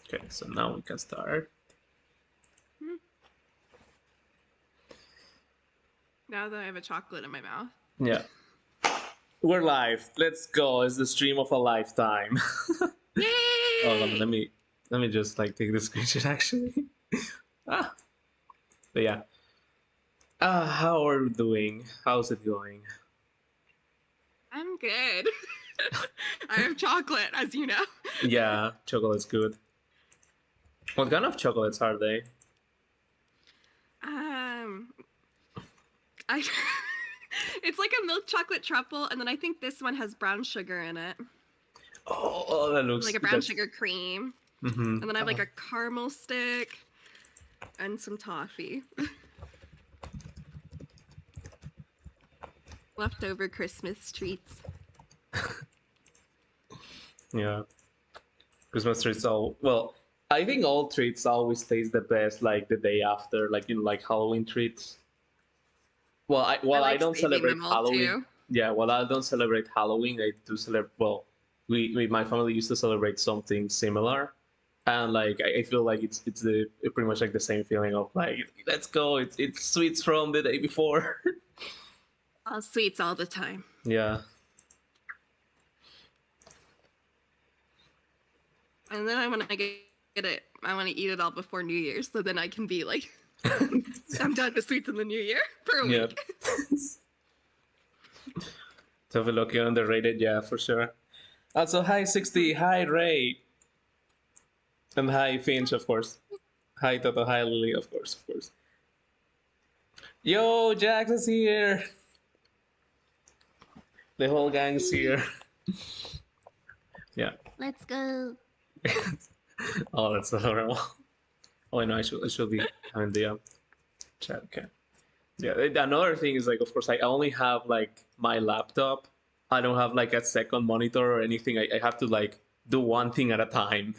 Okay, so now we can start. Now that I have a chocolate in my mouth. Yeah. We're live. Let's go. It's the stream of a lifetime. Yay! Let me just like take the screenshot actually. But yeah. How are we doing? How's it going? I'm good. I have chocolate, as you know. Yeah, chocolate's good. What kind of chocolates are they? I it's like a milk chocolate truffle, and then I think this one has brown sugar in it. Oh, that looks like a brown sugar cream. Mm-hmm. And then I have like a caramel stick and some toffee. Leftover Christmas treats. Yeah. Christmas treats I think all treats always taste the best like the day after, like like Halloween treats. Well, I don't celebrate Halloween. Too. Yeah, well, I don't celebrate Halloween. I do celebrate. Well, we my family used to celebrate something similar, and like I feel like it's the pretty much like the same feeling of like let's go. It's sweets from the day before. All sweets all the time. Yeah. And then I want to get it. I want to eat it all before New Year's, so then I can be like, I'm done with sweets in the New Year for a week. Tough lucky underrated, yeah, for sure. Also, hi 60, hi Ray, and hi Finch, of course. Hi Toto, hi Lily, of course. Yo, Jax is here. The whole gang's here. Yeah. Let's go. Oh, that's adorable. Oh, I know. I should be having the chat. Okay. Yeah. Another thing is like, of course, I only have like my laptop. I don't have like a second monitor or anything. I have to like do one thing at a time.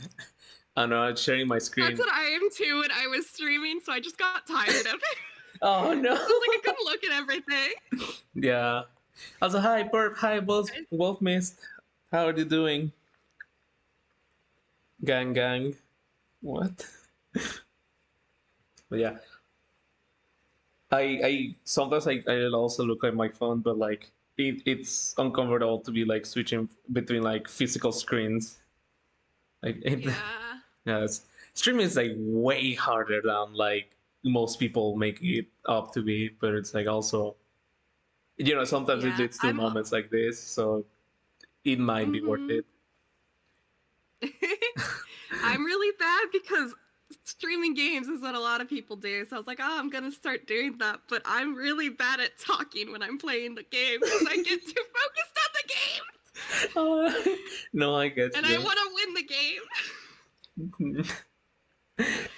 I'm not sharing my screen. That's what I am too when I was streaming, so I just got tired of it. Oh no! It's like I couldn't look at everything. Yeah. Also, hi Perp, hi Wolf Mist. How are you doing? Gang. What? But yeah. I sometimes I'll also look at my phone, but like it's uncomfortable to be like switching between like physical screens. Like yeah, streaming is like way harder than like most people make it up to be, but it's like also sometimes it leads to moments like this, so it might be worth it. I'm really bad because streaming games is what a lot of people do. So I was like, oh, I'm gonna start doing that, but I'm really bad at talking when I'm playing the game because I get too focused on the game. No, I get and you. I want to win the game.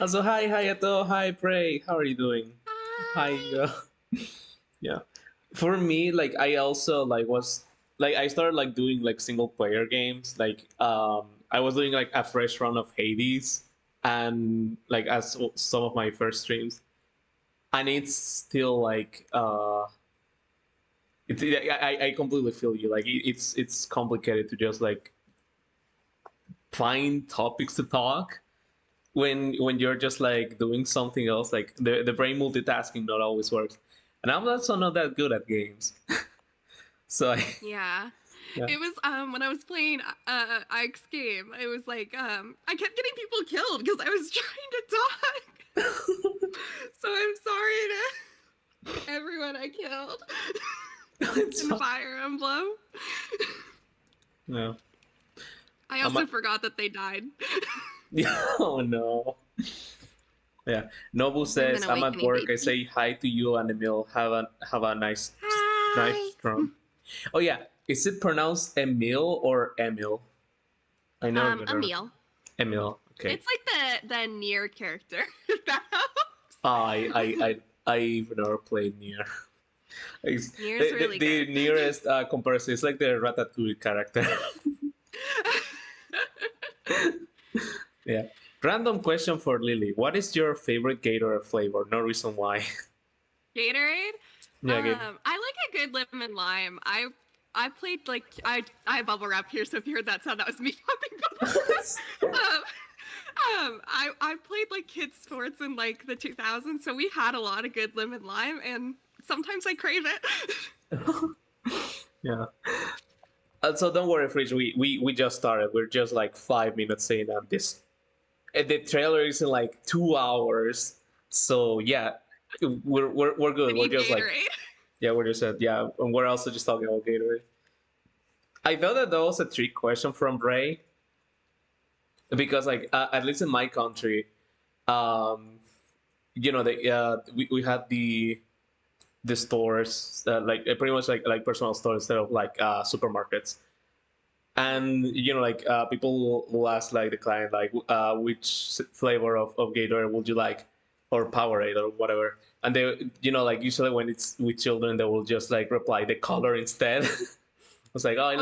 Also, hi Hayato, hi Prey, how are you doing? Hi. Yeah. For me, like I also like was like I started like doing like single player games. Like I was doing like a fresh run of Hades, and like as some of my first streams, and it's still like I completely feel you. Like it's complicated to just like find topics to talk when you're just like doing something else. Like the brain multitasking not always works, and I'm also not that good at games. So yeah. It was when I was playing Ike's game. It was like I kept getting people killed because I was trying to talk. So I'm sorry to everyone I killed in Fire Emblem. No. I also forgot that they died. Oh no. Yeah. Nobu says, I'm at work. I say hi to you and Emil. Have a nice run. Oh yeah. Is it pronounced Emil or Emil? I know. Emil. Emil. Okay. It's like the Nier character. I've never played Nier. The nearest comparison is like the Ratatouille character. Yeah. Random question for Lily. What is your favorite Gatorade flavor? No reason why. Gatorade? Yeah, I like a good lemon lime. I played like I have bubble wrap here, so if you heard that sound, that was me popping bubble wrap. I played like kids sports in like the 2000s, so we had a lot of good lemon lime, and sometimes I crave it. Yeah. So don't worry, Fridge. We just started. We're just like 5 minutes in, and the trailer is in like 2 hours. So yeah, we're good. I We're need just like Gatorade. yeah, we're just yeah, and we're also just talking about Gatorade. I thought that was a trick question from Ray because like at least in my country, um, we had the stores like pretty much like personal stores instead of like supermarkets, and like people will ask like the client like which flavor of Gatorade would you like, or Powerade or whatever, and they like usually when it's with children they will just like reply the color instead. It's like, oh, I Oh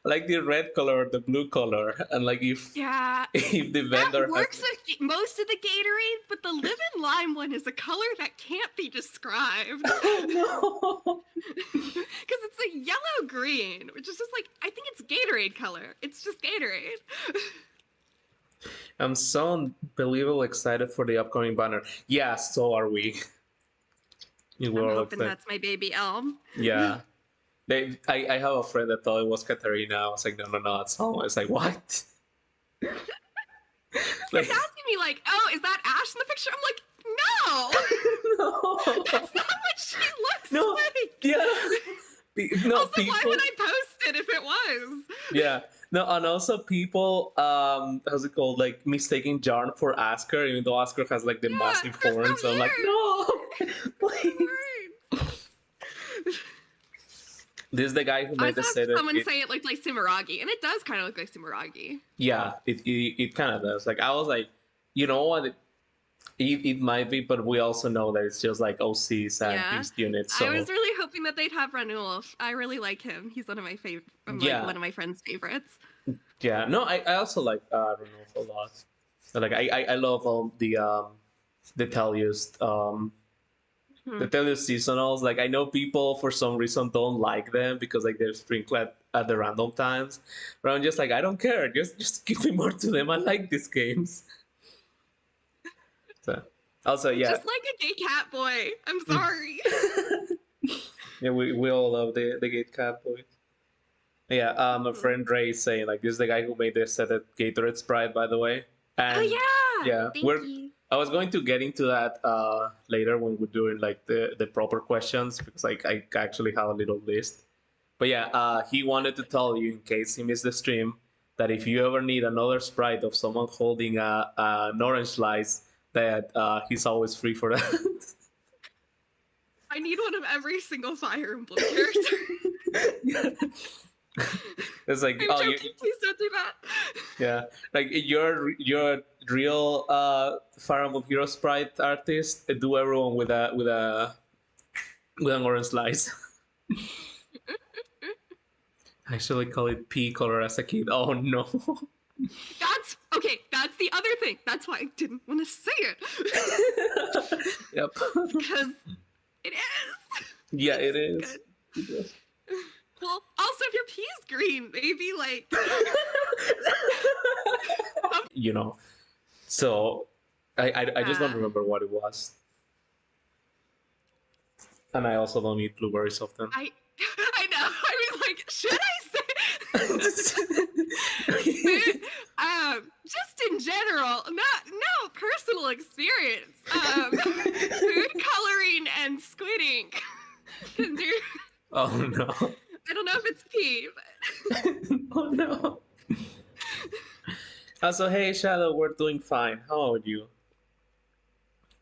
like yeah, the red color or the blue color, and like if yeah. if the That vendor has works with most of the Gatorade, but the lemon lime one is a color that can't be described. oh no. Because it's a yellow green, which is just like, I think it's Gatorade color. It's just Gatorade. I'm so unbelievably excited for the upcoming banner. Yeah, so are we. I'm hoping that's my baby elm. Yeah. I have a friend that thought it was Katarina. I was like, no, it's Elm. I was like, what? Like, he's asking me like, oh, is that Ash in the picture? I'm like, no. No. That's not what she looks No. like. Yeah. No, also, why would I post it if it was? Yeah. No, and also people, how's it called? Like mistaking Jarn for Asker, even though Asker has like the massive horns. So I'm like, no, please. This is the guy who made the set. Someone say it looked like Sumeragi, and it does kind of look like Sumeragi. Yeah, it kind of does. Like I was like, you know what? It might be, but we also know that it's just like OCs and beast units. So. I was really hoping that they'd have Ranulf. I really like him. He's one of my favorite. Like one of my friends' favorites. Yeah, no, I also like Ranulf a lot. Like I love all the Tellius the Tellius seasonals. Like I know people for some reason don't like them because like they're sprinkled at the random times, but I'm just like I don't care. Just give me more to them. I like these games. So, also, yeah. Just like a gay cat boy. I'm sorry. Yeah, we all love the gay cat boys. Yeah, my friend Ray is saying like this is the guy who made the set at Gatorade Sprite, by the way. And, yeah. Thank you. I was going to get into that later when we're doing like the proper questions because like I actually have a little list. But yeah, he wanted to tell you in case he missed the stream that if you ever need another sprite of someone holding an orange slice, that he's always free for that. I need one of every single Fire Emblem character. It's like, I'm joking. Please don't do that. Yeah, like you're real Fire Emblem Heroes sprite artist. Do everyone with an orange slice. I actually call it pea color as a kid. Oh no. That's okay. That's the other thing. That's why I didn't want to say it. Yep. Because it is. Yeah, it is. It is. Well, also if your pea is green, maybe like. So I just don't remember what it was. And I also don't eat blueberries often. I know. I mean, like, should I say? Just in general, no personal experience. Food coloring and squid ink can do. Oh no. I don't know if it's pee, but. Oh no. Also, hey Shadow, we're doing fine. How are you?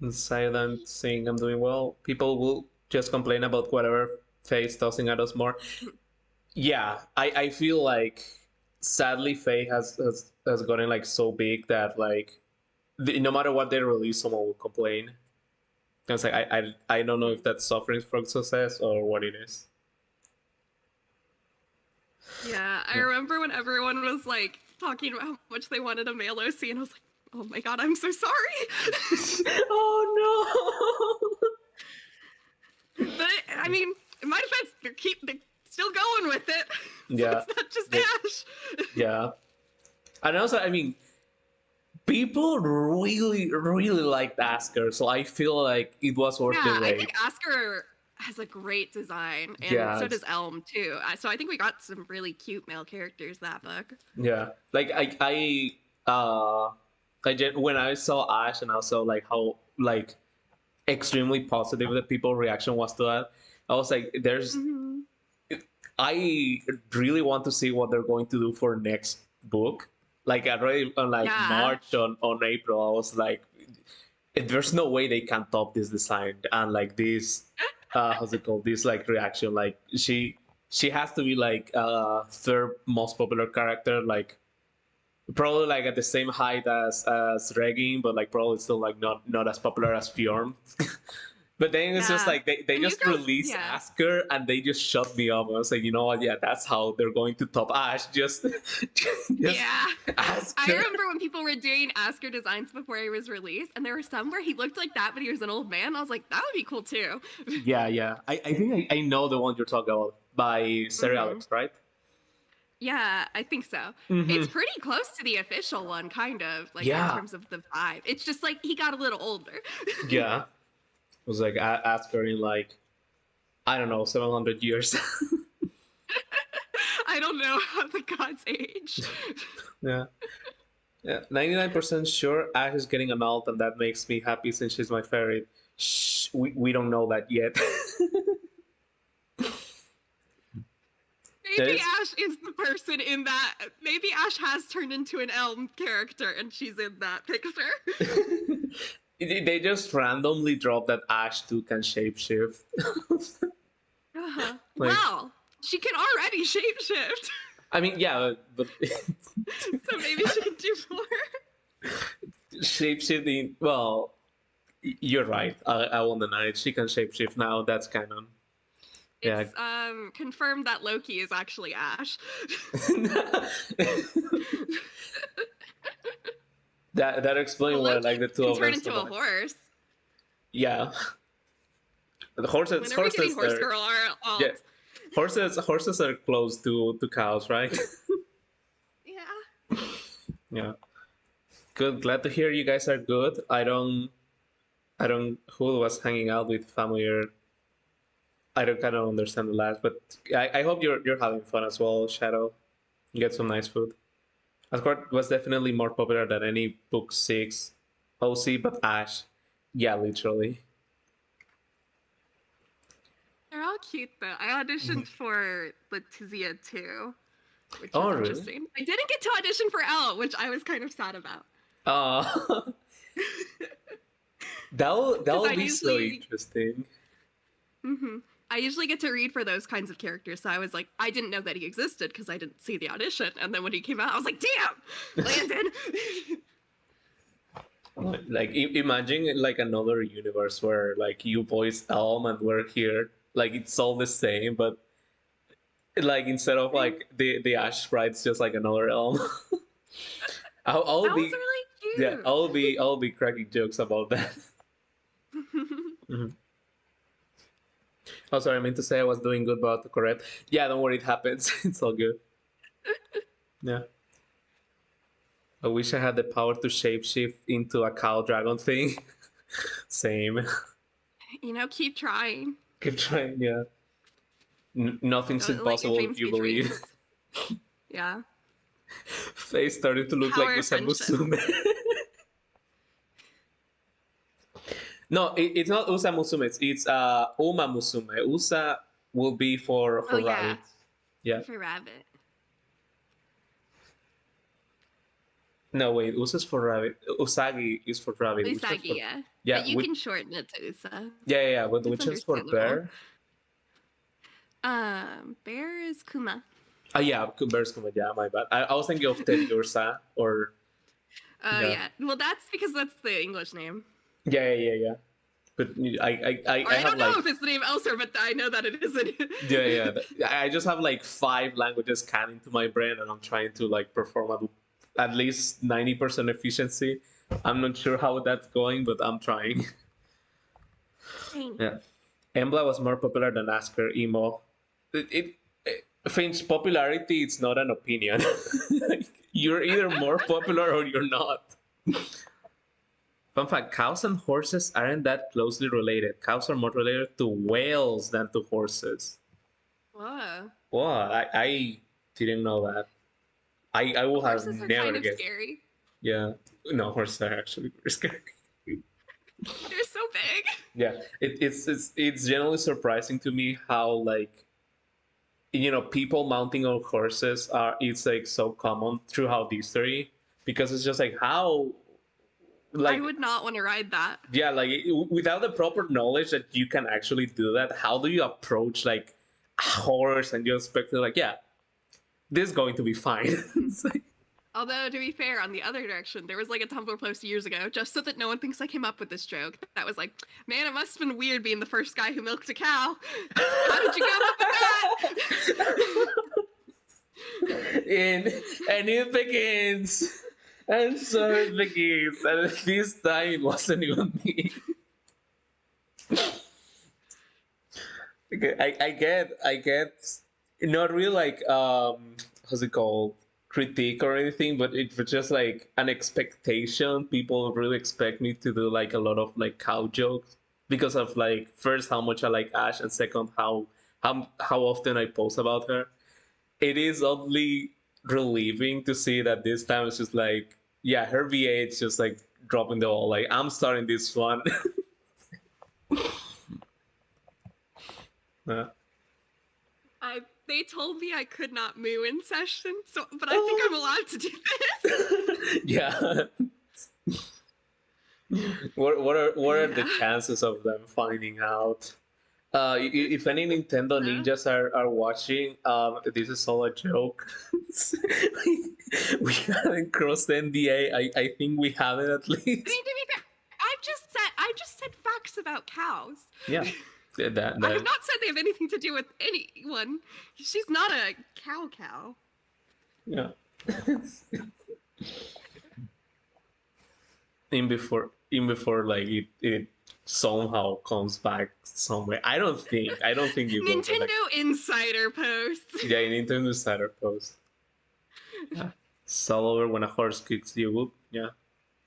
Silent saying I'm doing well. People will just complain about whatever Faye's tossing at us more. Yeah, I feel like sadly Faye has gotten like so big that like no matter what they release, someone will complain. It's like I don't know if that's suffering from success or what it is. Yeah, I remember when everyone was like talking about how much they wanted a male OC, and I was like, oh my god, I'm so sorry. Oh no. But I mean, in my defense, they're still going with it. So yeah, it's not just Ash. Yeah, and also, I mean, people really, really liked Asker, so I feel like it was worth the Yeah, I wait. think Asker has a great design, and Yeah, so does Elm too. So I think we got some really cute male characters that book. yeah. Like when I saw Ash and I saw like how like extremely positive the people reaction was to that, I was like, there's Mm-hmm. I really want to see what they're going to do for next book. Like already on like Yeah. March on April, I was like, there's no way they can top this design and like this how's it called, this like reaction. Like she has to be like third most popular character, like probably like at the same height as Regin, but like probably still like not as popular as Fjorm. But then it's just Yeah. like they And you just girls, released yeah. Asker and they just shut me up. I was like, you know what? Yeah, that's how they're going to top Ash. Just Yeah. Asker. I remember when people were doing Asker designs before he was released, and there were some where he looked like that, but he was an old man. I was like, that would be cool too. Yeah, yeah. I think I know the one you're talking about by Sir Mm-hmm. Alex, right? Yeah, I think so. Mm-hmm. It's pretty close to the official one, kind of, like in Yeah, terms of the vibe. It's just like he got a little older. yeah. It was like Asker in like I don't know 700 years. I don't know how the gods age. Yeah. Yeah, 99% sure Ash is getting an alt, and that makes me happy since she's my favorite. Shh, we don't know that yet. Maybe Ash is the person in that. Maybe Ash has turned into an Elm character and she's in that picture. They just randomly drop that Ash 2 can shapeshift. Uh-huh. Like, Well, she can already shapeshift. I mean, yeah, but So maybe she can do more. shapeshifting, well, you're right. I won't deny it. She can shapeshift now. That's canon. It's confirmed that Loki is actually Ash. that explains why I like the two of them turn into so a much. horse. Yeah. The horses. Whenever Horses. getting horse girl are alt. Yeah. Horses are close to cows, right? Yeah. Yeah. Good. Glad to hear you guys are good. I don't. Who was hanging out with family or I don't kind of understand the last, but I hope you're having fun as well, Shadow. You get some nice food. Asgard was definitely more popular than any book 6 OC, but Ash, yeah, literally. They're all cute though. I auditioned for Letizia too, which Oh, was really? interesting. I didn't get to audition for Elle, which I was kind of sad about. That'll be so interesting. Mm-hmm. I usually get to read for those kinds of characters, so I was like, I didn't know that he existed because I didn't see the audition, and then when he came out, I was like, damn, Landon. Like imagine like another universe where like you voice Elm and we're here, like it's all the same, but like instead of like the Ash sprite's just like another Elm. I'll That be was really cute. yeah, I'll be cracking jokes about that. Mm-hmm. Oh, sorry, I meant to say I was doing good, but correct. Yeah, don't worry, it happens. It's all good. Yeah. I wish I had the power to shapeshift into a cow dragon thing. Same. You know, keep trying. Keep trying, yeah. Nothing's Don't impossible if you believe. Yeah. Face started to look Power like Usa Musume. No, it's not Usa Musume. It's Uma Musume. Usa will be for rabbit. Yeah. For rabbit. No, wait. Usa's for rabbit. Usagi is for rabbit. Usagi, for, yeah. Yeah. But you can shorten it to Usa. Yeah. But which is for bear? Bear is Kuma. Yeah, bear's Kuma. Yeah, my bad. I was thinking of Teddy Ursa or. Yeah. Well, that's because that's the English name. Yeah. But I don't know if it's the name elsewhere, but I know that it isn't. Yeah. I just have like 5 languages scanning to my brain, and I'm trying to like perform at least 90% efficiency. I'm not sure how that's going, but I'm trying. Yeah. Embla was more popular than Asker Emo. Finch, popularity, it's not an opinion. Like, you're either more popular or you're not. Fun fact, cows and horses aren't that closely related. Cows are more related to whales than to horses. Whoa. Wow, I didn't know that. I would have Horses are never kind of guessed. scary. Yeah. No, horses are actually very scary. They're so big. Yeah. It's generally surprising to me how like people mounting on horses are it's like so common throughout history because it's just like how I like would not want to ride that. yeah like without the proper knowledge that you can actually do that, how do you approach like a horse and you expect to like, yeah, this is going to be fine. Like, Although, to be fair, on the other direction, there was like a Tumblr post years ago, just so that no one thinks I came up with this joke, that was like, man, it must have been weird being the first guy who milked a cow. How did you come up with that? And it begins. And so it begins. And this time it wasn't even me. Okay, I get not really like how's it called, critique or anything, but it was just like an expectation. People really expect me to do like a lot of like cow jokes because of like first how much I like Ash and second how often I post about her. It is oddly relieving to see that this time it's just like, yeah, her V8 is just like dropping the ball. Like I'm starting this one. They told me I could not moo in session, but I think I'm allowed to do this. Yeah. What are the chances of them finding out? If any Nintendo ninjas are watching, this is all a joke. We haven't crossed NDA. I think we haven't at least. I mean, to be fair, I just said facts about cows. Yeah. That. I have not said they have anything to do with anyone. She's not a cow. Yeah. in before like it somehow comes back somewhere. I don't think you Nintendo like, Insider posts. Yeah, Nintendo Insider post. Yeah. It's all over when a horse kicks you. Whoop. Yeah.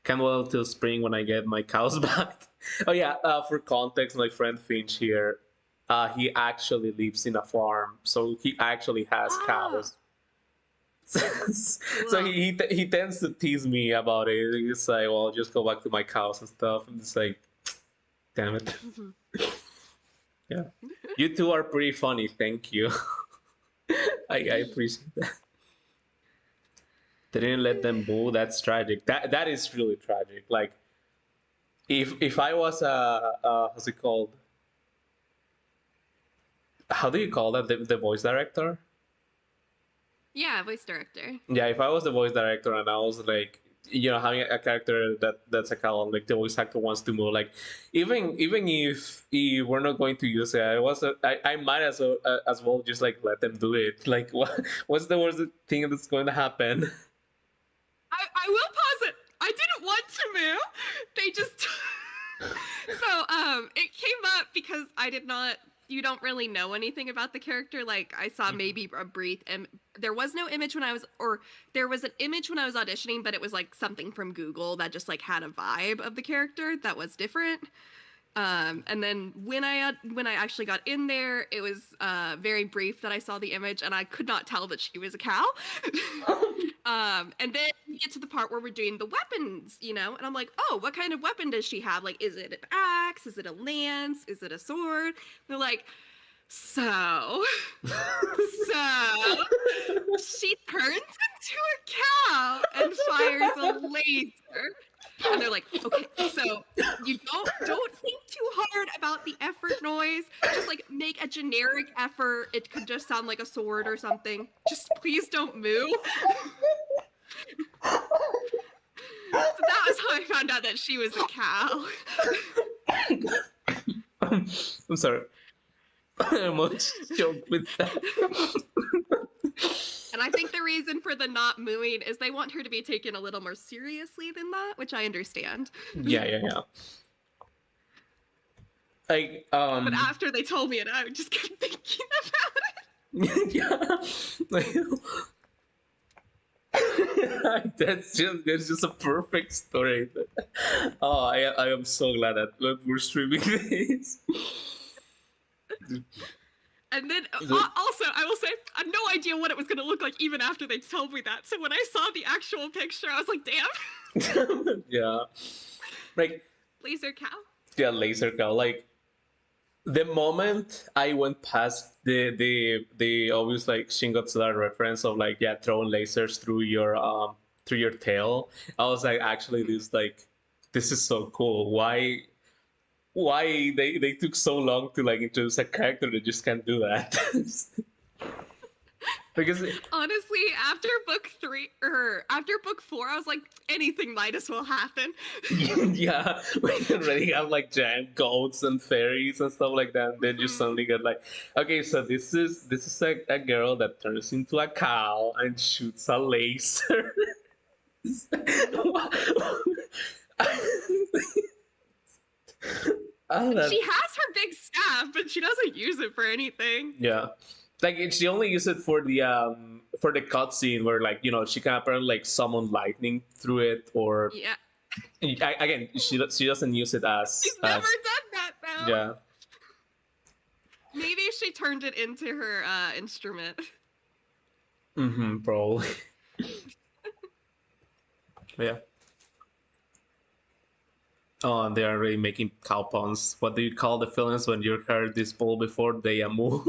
Can't wait till spring when I get my cows back. Oh yeah, for context, my friend Finch here, he actually lives in a farm, so he actually has cows. So he tends to tease me about it. He's like, well, I'll just go back to my cows and stuff, and it's like, damn it. Mm-hmm. Yeah, you two are pretty funny. Thank you. I appreciate that. They didn't let them boo. That's tragic. That is really tragic. Like, if I was how's it called? How do you call that? The voice director? Yeah, voice director. Yeah, if I was the voice director and I was like, having a character that's a cow, like the voice actor wants to move, like even if we're not going to use it, I might as well just like let them do it. Like, what's the worst thing that's going to happen? I will pause it. I didn't want to move. They just so it came up because you don't really know anything about the character. Like I saw maybe a brief there was no image there was an image when I was auditioning, but it was like something from Google that just like had a vibe of the character that was different. And then when I actually got in there, it was very brief that I saw the image, and I could not tell that she was a cow. And then we get to the part where we're doing the weapons, and I'm like, oh, what kind of weapon does she have? Like, is it an axe? Is it a lance? Is it a sword? They're like, so she turns into a cow and fires a laser. And they're like, okay, so you don't think too hard about the effort noise. Just like make a generic effort. It could just sound like a sword or something. Just please don't move. So that was how I found out that she was a cow. I'm sorry. I almost choked with that. And I think the reason for the not mooing is they want her to be taken a little more seriously than that, which I understand. Yeah. Like, But after they told me it, I just kept thinking about it. Yeah. That's just a perfect story. Oh, I am so glad that we're streaming this. And then also, I will say, I had no idea what it was going to look like even after they told me that. So when I saw the actual picture, I was like, damn. Yeah. Like, laser cow? Yeah, laser cow. Like, the moment I went past the obvious like Shin Godzilla reference of like, yeah, throwing lasers through your tail, I was like, actually, this is so cool. Why they took so long to like introduce a character that just can't do that? Because honestly, after book 3 or after book 4, I was like, anything might as well happen. Yeah, we already have like giant goats and fairies and stuff like that. And then you suddenly get like, okay, so this is a girl that turns into a cow and shoots a laser. She has her big staff, but she doesn't use it for anything. Yeah, like she only uses it for the cutscene where like she can apparently like summon lightning through it, or yeah. Again, she doesn't use it as. She's never done that though. Yeah. Maybe she turned it into her instrument. Probably. Yeah. Oh, and they are already making cow puns. What do you call the feelings when you heard this bull before they moo?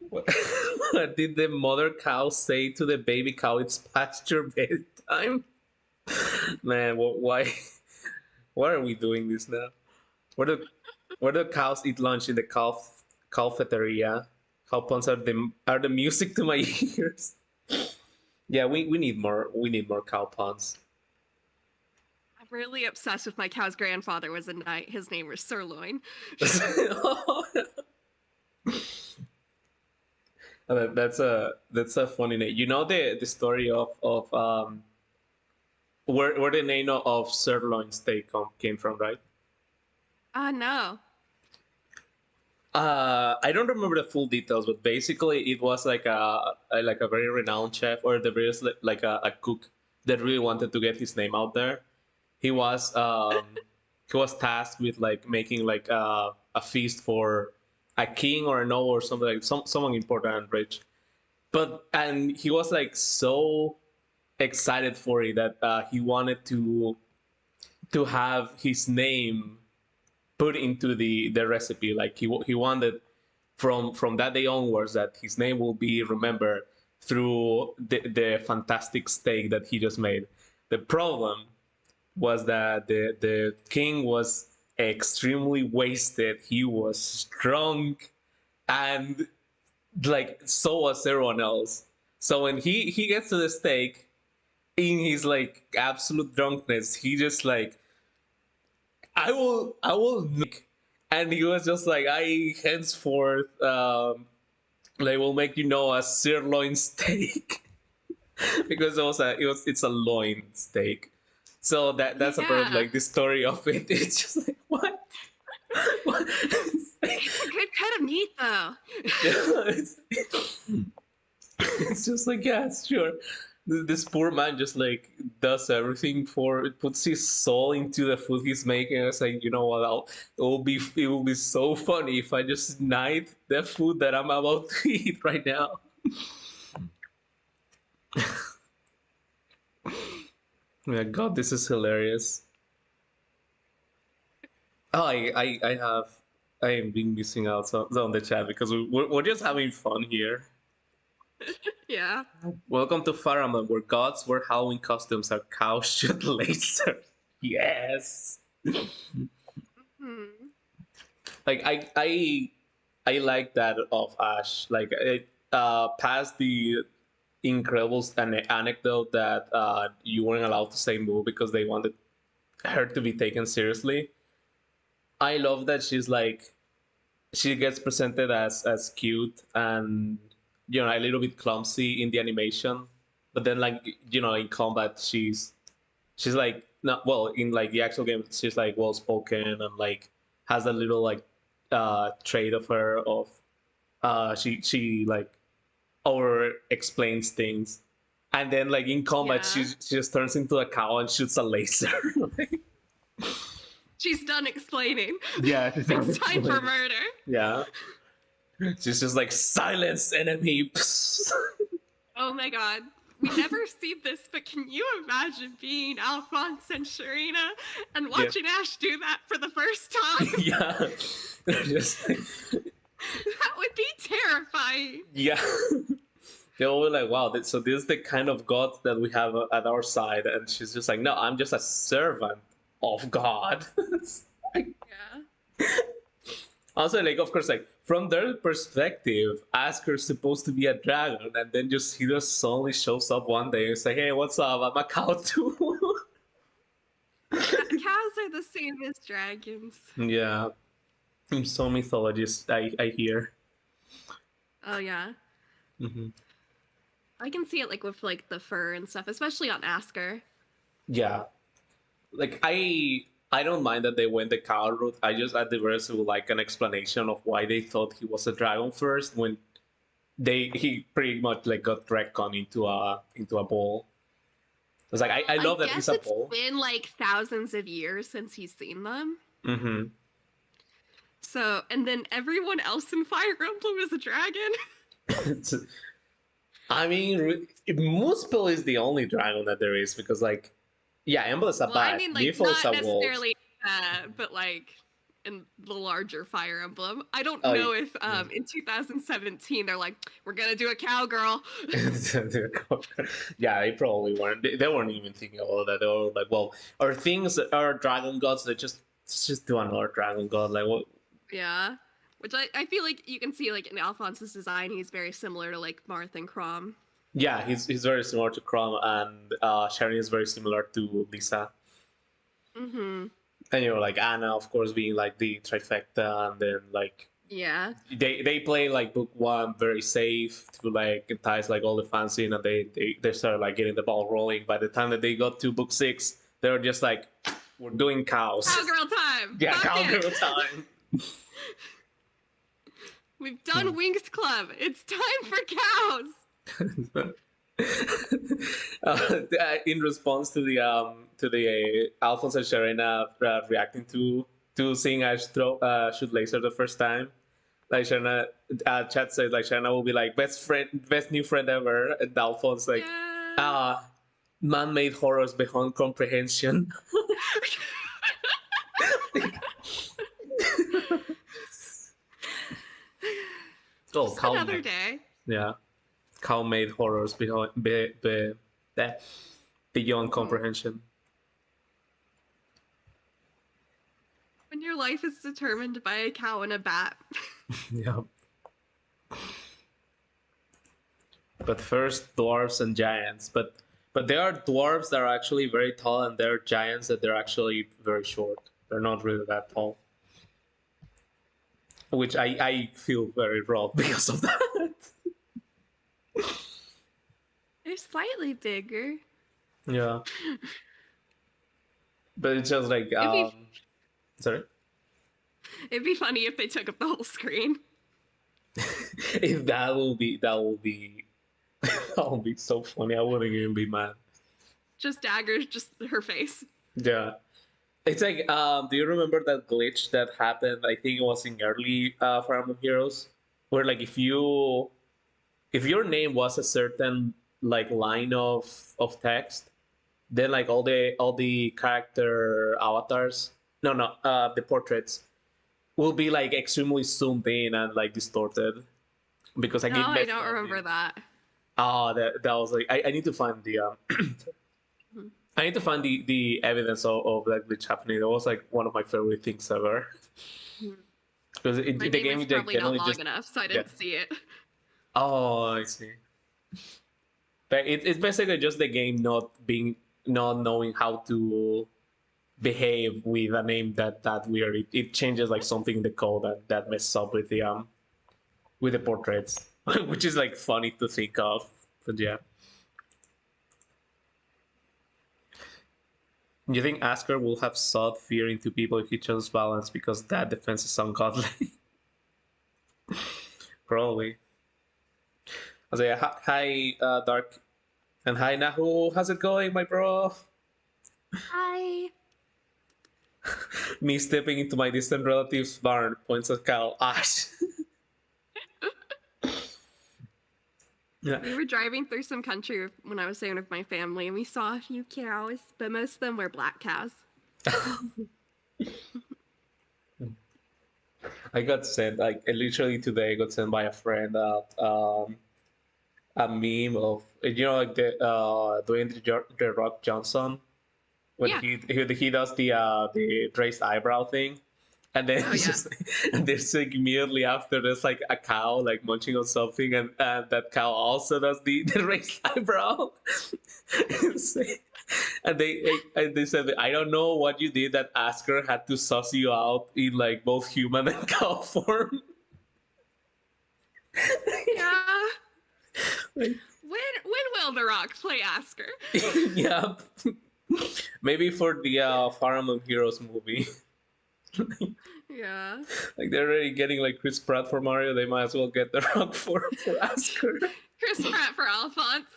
What did the mother cow say to the baby cow? It's past your bedtime. Man, why? Why are we doing this now? Where the cows eat lunch in the cafeteria? Cow puns are the music to my ears. Yeah, we need more cow puns. I'm really obsessed with my cow's grandfather was a knight. His name was Sirloin. That's a funny name. You know the story of where the name of sirloin steak came from, right? No. I don't remember the full details, but basically it was like a very renowned chef, or the various like a cook that really wanted to get his name out there. He was tasked with like making like a feast for a king or a noble or something, like someone important and rich. And he was like so excited for it that he wanted to have his name put into the recipe. Like he wanted from that day onwards that his name will be remembered through the fantastic steak that he just made. The problem was that the king was extremely wasted. He was drunk, and like so was everyone else. So when he gets to the steak, in his like absolute drunkenness, he just like, I will make, and he was just like, I henceforth like will make a sirloin steak. Because it's a loin steak. So that's about like the story of it. It's just like, what? What? It's a good kind of meat though. It's just like, yeah, sure. This poor man just like does everything it puts his soul into the food he's making. It's like, you know what, it will be so funny if I just knife the food that I'm about to eat right now. My God, this is hilarious. Oh, I am being missing out on the chat because we're just having fun here. Yeah. Welcome to Fire Emblem, where gods wear Halloween costumes and cows shoot lasers. Yes. Like I like that of Ash. Like it past the incredible anecdote that you weren't allowed to say moo because they wanted her to be taken seriously. I love that she gets presented as cute and a little bit clumsy in the animation, but then like in combat she's like, not well, in like the actual game she's like well spoken and like has a little like trait of her of she like over explains things, and then like in combat Yeah. she just turns into a cow and shoots a laser. She's done explaining. Yeah, she's done It's time for explaining. murder. Yeah, she's just like silence enemy. Oh my god. We never see this, but can you imagine being Alphonse and Sharina and Yeah. watching Ash do that for the first time? Yeah. Just like, That would be terrifying. yeah. They were like, wow, so this is the kind of God that we have at our side. And she's just like, no, I'm just a servant of God. Yeah. Also, like, of course, like, from their perspective, Asker's supposed to be a dragon, and then just he just suddenly shows up one day and say, hey, what's up? I'm a cow too. Cows are the same as dragons. Yeah. In some mythologies, I hear. Oh yeah. Mm-hmm. I can see it like with like the fur and stuff, especially on Asker. Yeah. Like, I don't mind that they went the cow route. I just at the verse would like an explanation of why they thought he was a dragon first when he pretty much like got retconned into a ball. It's like I love that he's a ball. It's been like thousands of years since he's seen them. Mm-hmm. So, and then everyone else in Fire Emblem is a dragon. I mean, Muspel is the only dragon that there is because, like, yeah, Emil is a bat. I mean, like, Nifl's not a wolf. necessarily, but like in the larger Fire Emblem. I don't know if in 2017 they're like, we're gonna do a cowgirl. Yeah, they probably weren't. They weren't even thinking about that. They were like, well, our things are dragon gods. They just do another dragon god. Like what? Yeah, which I feel like you can see like in Alphonse's design, he's very similar to like Marth and Chrom. Yeah, he's very similar to Chrom, and Sharon is very similar to Lisa. Mm-hmm. And you know, like Anna, of course, being like the trifecta, and then like yeah, they play like book one very safe to like entice like all the fans in, and they start like getting the ball rolling. By the time that they got to book 6, they were just like, we're doing cows. Cowgirl time. Yeah, cowgirl time. We've done Wings Club. It's time for cows. In response to the Alphonse and Sharena reacting to seeing Ash shoot laser the first time, like Sharena, chat says like Sharena will be like best new friend ever, and Alphonse like man-made horrors beyond comprehension. Oh, just another day. Yeah. Cow-made horrors beyond comprehension. When your life is determined by a cow and a bat. Yeah. But first, dwarves and giants. But there are dwarves that are actually very tall, and there are giants that they're actually very short. They're not really that tall. Which I feel very wrong because of that. They're slightly bigger. Yeah. But it's just like sorry? It'd be funny if they took up the whole screen. If that will be so funny. I wouldn't even be mad. Just daggers, just her face. Yeah. It's like, do you remember that glitch that happened? I think it was in early Fire Emblem Heroes, where like if your name was a certain like line of text, then like all the character avatars, the portraits will be like extremely zoomed in and like distorted because like I don't remember that. Oh, that was like I need to find the I need to find the evidence of that glitch happening. That was like one of my favorite things ever. Because the game is probably not long enough, so I didn't see it. Oh, I see. But it's basically just the game not knowing how to behave with a name that weird. It changes like something in the code that messes up with the portraits, which is like funny to think of. But yeah. You think Asker will have sought fear into people if he chose balance because that defense is ungodly? Probably. I was like, hi, Dark, and hi, Nahu. How's it going, my bro? Hi. Me stepping into my distant relative's barn, points at Cal. Ash. Yeah. We were driving through some country when I was staying with my family, and we saw a few cows, but most of them were black cows. I got sent, like, literally today, I got sent by a friend a meme of, like Dwayne the Rock Johnson when Yeah. he does the raised eyebrow thing, and then it's just and there's like immediately after there's like a cow like munching on something, and that cow also does the raised eyebrow. And they said, I don't know what you did that Asker had to suss you out in like both human and cow form. Yeah. When will The Rock play Asker? Yeah. Maybe for the Fire Emblem Heroes movie. Yeah. Like they're already getting like Chris Pratt for Mario, they might as well get The Rock for Asker. Chris Pratt for Alphonse.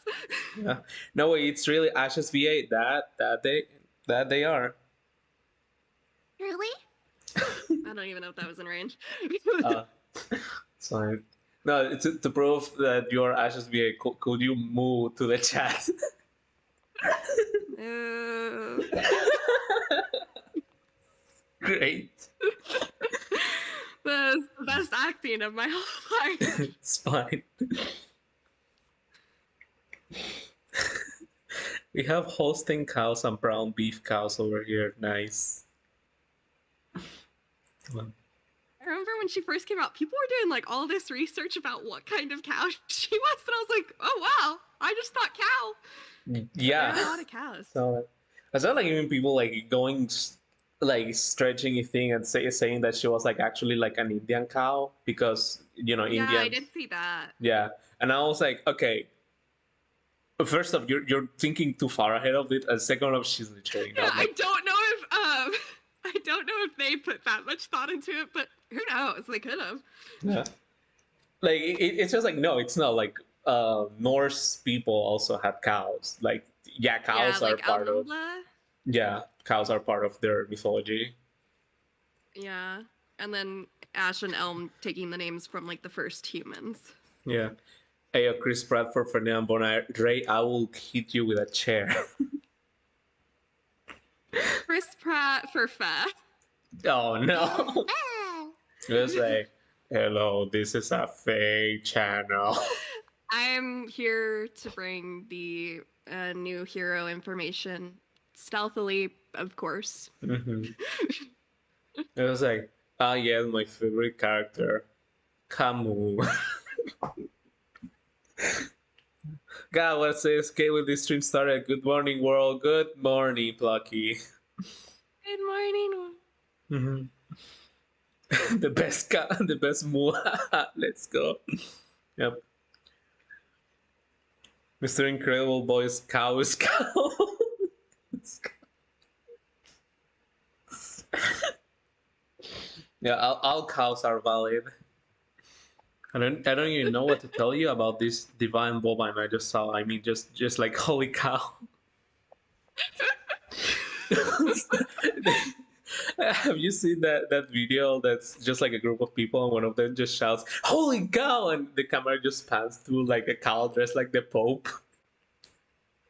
Yeah. No way, it's really Ash's VA that they are. Really? I don't even know if that was in range. Sorry. No, it's to prove that you're Ash's VA. Could you move to the chat? Great. The best acting of my whole life. It's fine. We have Holstein cows and brown beef cows over here. Nice. I remember when she first came out, people were doing like all this research about what kind of cow she was, and I was like, oh wow, I just thought cow. Yeah. There are a lot of cows. So I saw like even people like going like stretching a thing and saying that she was like actually like an Indian cow because Yeah, Indian. I did see that. Yeah, and I was like, okay. First off, you're thinking too far ahead of it, and second off, she's literally not. Yeah, I don't know if they put that much thought into it, but who knows? They could have. Yeah. Like it's just like no, it's not like Norse people also had cows. Like cows are like part of. Yeah, cows are part of their mythology. Yeah, and then Ash and Elm taking the names from like the first humans. Yeah. Hey, Chris Pratt for Fernand Bonner. I will hit you with a chair. Chris Pratt for Feh. Oh no. Just say, hello, this is a fake channel. I'm here to bring the new hero information stealthily, of course. Mm-hmm. It was like, yeah, my favorite character, Camus. God, what's this? Okay, with this stream started. Good morning, world. Good morning, Plucky. Good morning. Mm-hmm. the best move. Let's go. Yep. Mr. Incredible Boy's cow is cow. Yeah, all cows are valid. I don't even know what to tell you about this divine bovine I just saw. I mean, just like holy cow. Have you seen that video that's just like a group of people and one of them just shouts holy cow and the camera just pans through like a cow dressed like the Pope?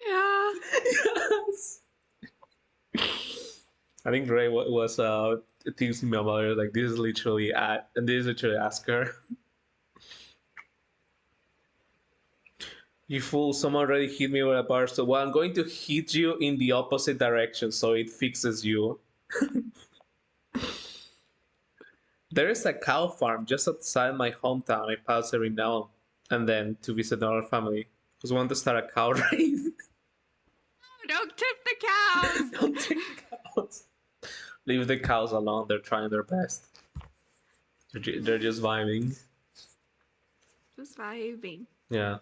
Yeah. Yes. I think Ray was teasing me about it, like this is literally Asker. You fool, someone already hit me with a bar, so well, I'm going to hit you in the opposite direction so it fixes you. There is a cow farm just outside my hometown. I pass every now and then to visit another family who's want to start a cow raid. Don't tip the cows! Don't tip the cows. Leave the cows alone, they're trying their best. They're just vibing. Just vibing. Yeah.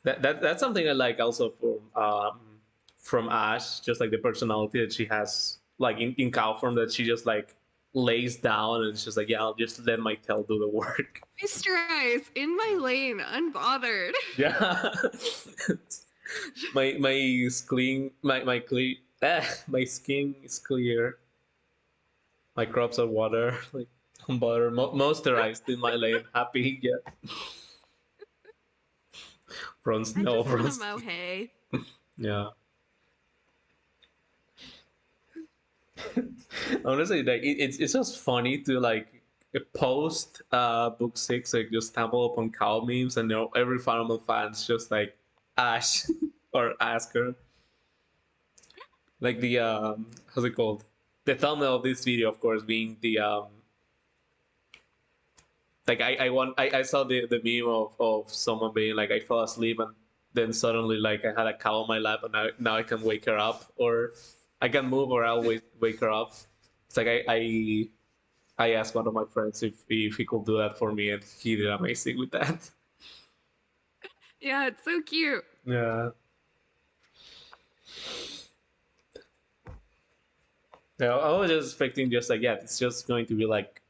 That's something I like also from Ash, just like the personality that she has, like in cow form, that she just like lays down and it's just like, yeah, I'll just let my tail do the work. Mr. Ice, in my lane, unbothered. Yeah. my skin my skin is clear. My crops are water, like unbothered, moisturized in my lane. Happy, yeah. From I snow, just from want to mow hay. yeah. Honestly, like it's just funny to like post book 6, like just stumble upon cow memes, and every Fire Emblem fan's just like Ash or Asker. Like the how's it called? The thumbnail of this video, of course, being the like I saw the meme of someone being like, I fell asleep and then suddenly like I had a cow on my lap and now I can wake her up, or I can move, or I'll wake her up. It's like I asked one of my friends if he could do that for me, and he did amazing with that. Yeah, it's so cute. Yeah. Yeah, I was just expecting just like, yeah, it's just going to be like,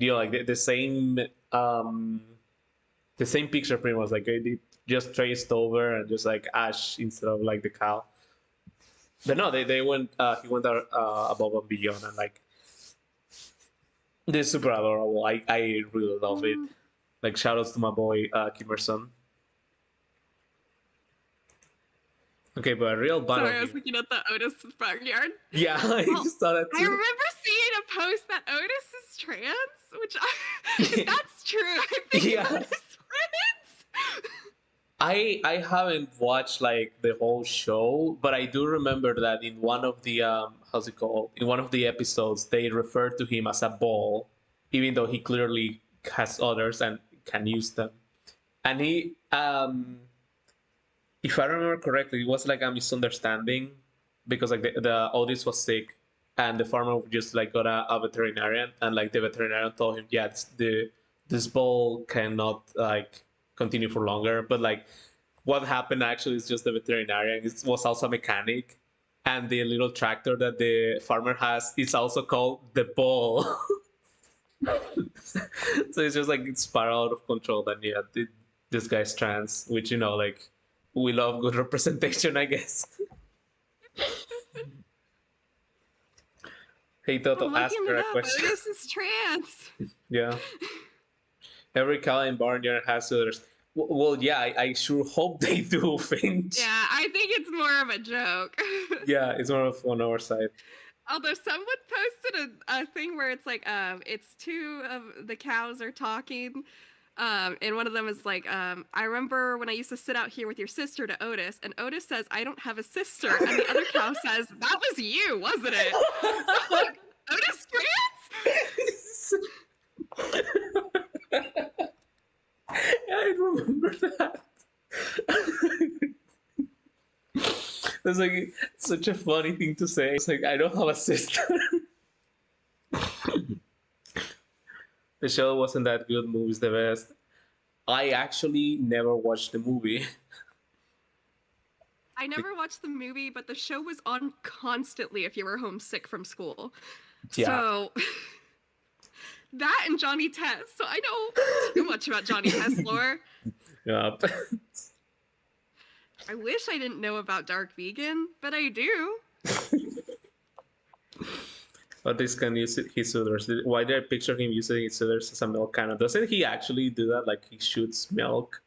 like the same the same picture pretty much, like it just traced over and just like Ash instead of like the cow. But no, they went he went above and beyond, and like this super adorable. I really love it. Like shout outs to my boy Kimmerson. Okay, but a real battle. Sorry, I was looking at the Otis backyard. Yeah, I just saw that too. I remember seeing a post that Otis is trans, which if that's true, I think Otis is trans. I haven't watched like the whole show, but I do remember that in one of the how's it called? In one of the episodes, they referred to him as a ball, even though he clearly has others and can use them. And he if I remember correctly, it was like a misunderstanding because like the Otis was sick and the farmer just like got a veterinarian, and like the veterinarian told him, yeah, this ball cannot like continue for longer. But like what happened actually is just the veterinarian was also a mechanic, and the little tractor that the farmer has is also called the ball. So it's just like it's far out of control. Then yeah, this guy's trans, which like we love good representation, I guess. Hey Toto, ask her a question. Otis is trans. Yeah. Every cow in Barnyard has others. Well, yeah, I sure hope they do, Finch. Yeah, I think it's more of a joke. Yeah, it's more of on our side. Although someone posted a thing where it's like, it's two of the cows are talking, and one of them is like, I remember when I used to sit out here with your sister to Otis, and Otis says, I don't have a sister, and the other cow says, that was you, wasn't it? So, like, Otis trans? I remember that. That's like such a funny thing to say. It's like, I don't have a sister. The show wasn't that good. Movie's the best. I actually never watched the movie. I never watched the movie, but the show was on constantly if you were homesick from school. Yeah. So that and Johnny Test. So I know too much about Johnny Test lore. Yeah. I wish I didn't know about Dark Vegan, but I do. But this can use his udders. Why did I picture him using his udders as a milk cannon? Doesn't he actually do that? Like he shoots milk?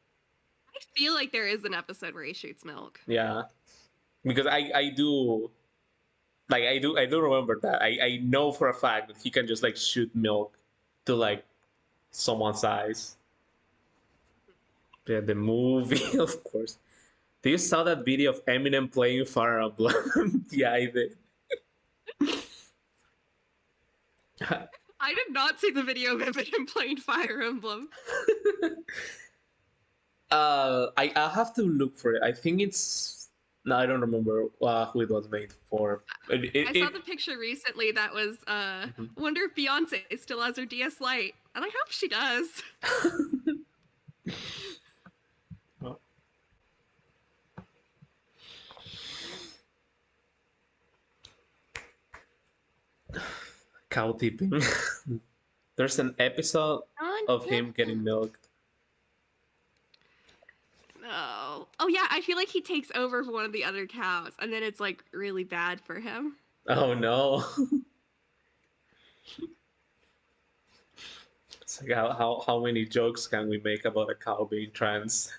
I feel like there is an episode where he shoots milk. Yeah. Because I do remember that. I know for a fact that he can just like shoot milk to like someone's eyes. Yeah, the movie, of course. Do you saw that video of Eminem playing Fire Emblem? Yeah, I did. I did not see the video of Eminem playing Fire Emblem. I'll have to look for it. I think it's... No, I don't remember who it was made for. I saw the picture recently that was, wonder if Beyonce still has her DS Lite. And I hope she does. Cow tipping. There's an episode Oh, of him getting milked. no. Oh yeah, I feel like he takes over for one of the other cows, and then it's like really bad for him. Oh no. It's like how many jokes can we make about a cow being trans?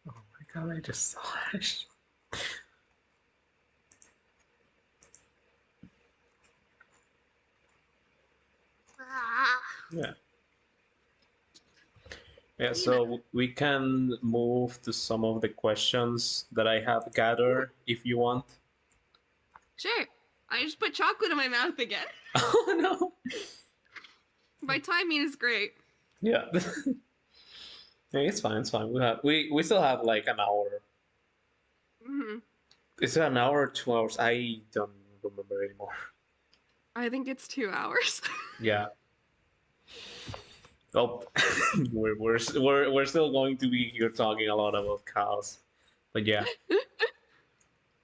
Oh my god, I just saw it. Yeah. Yeah, so we can move to some of the questions that I have gathered if you want. Sure. I just put chocolate in my mouth again. Oh no. My timing is great. Yeah. Yeah, it's fine, it's fine. We still have like an hour. Mm-hmm. Is it an hour or 2 hours? I don't remember anymore. I think it's 2 hours. Yeah. Oh, we're still going to be here talking a lot about cows, but yeah.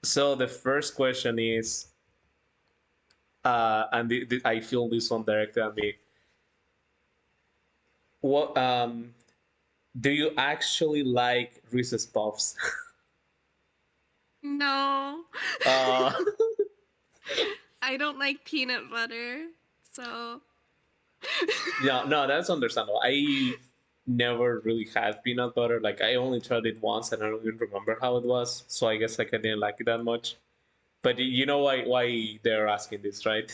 So the first question is, and I feel this one directed at me. What do you actually like Reese's Puffs? No. uh, I don't like peanut butter, so. yeah, no, that's understandable. I never really had peanut butter. Like I only tried it once, and I don't even remember how it was. So I guess like I didn't like it that much. But you know why they're asking this, right?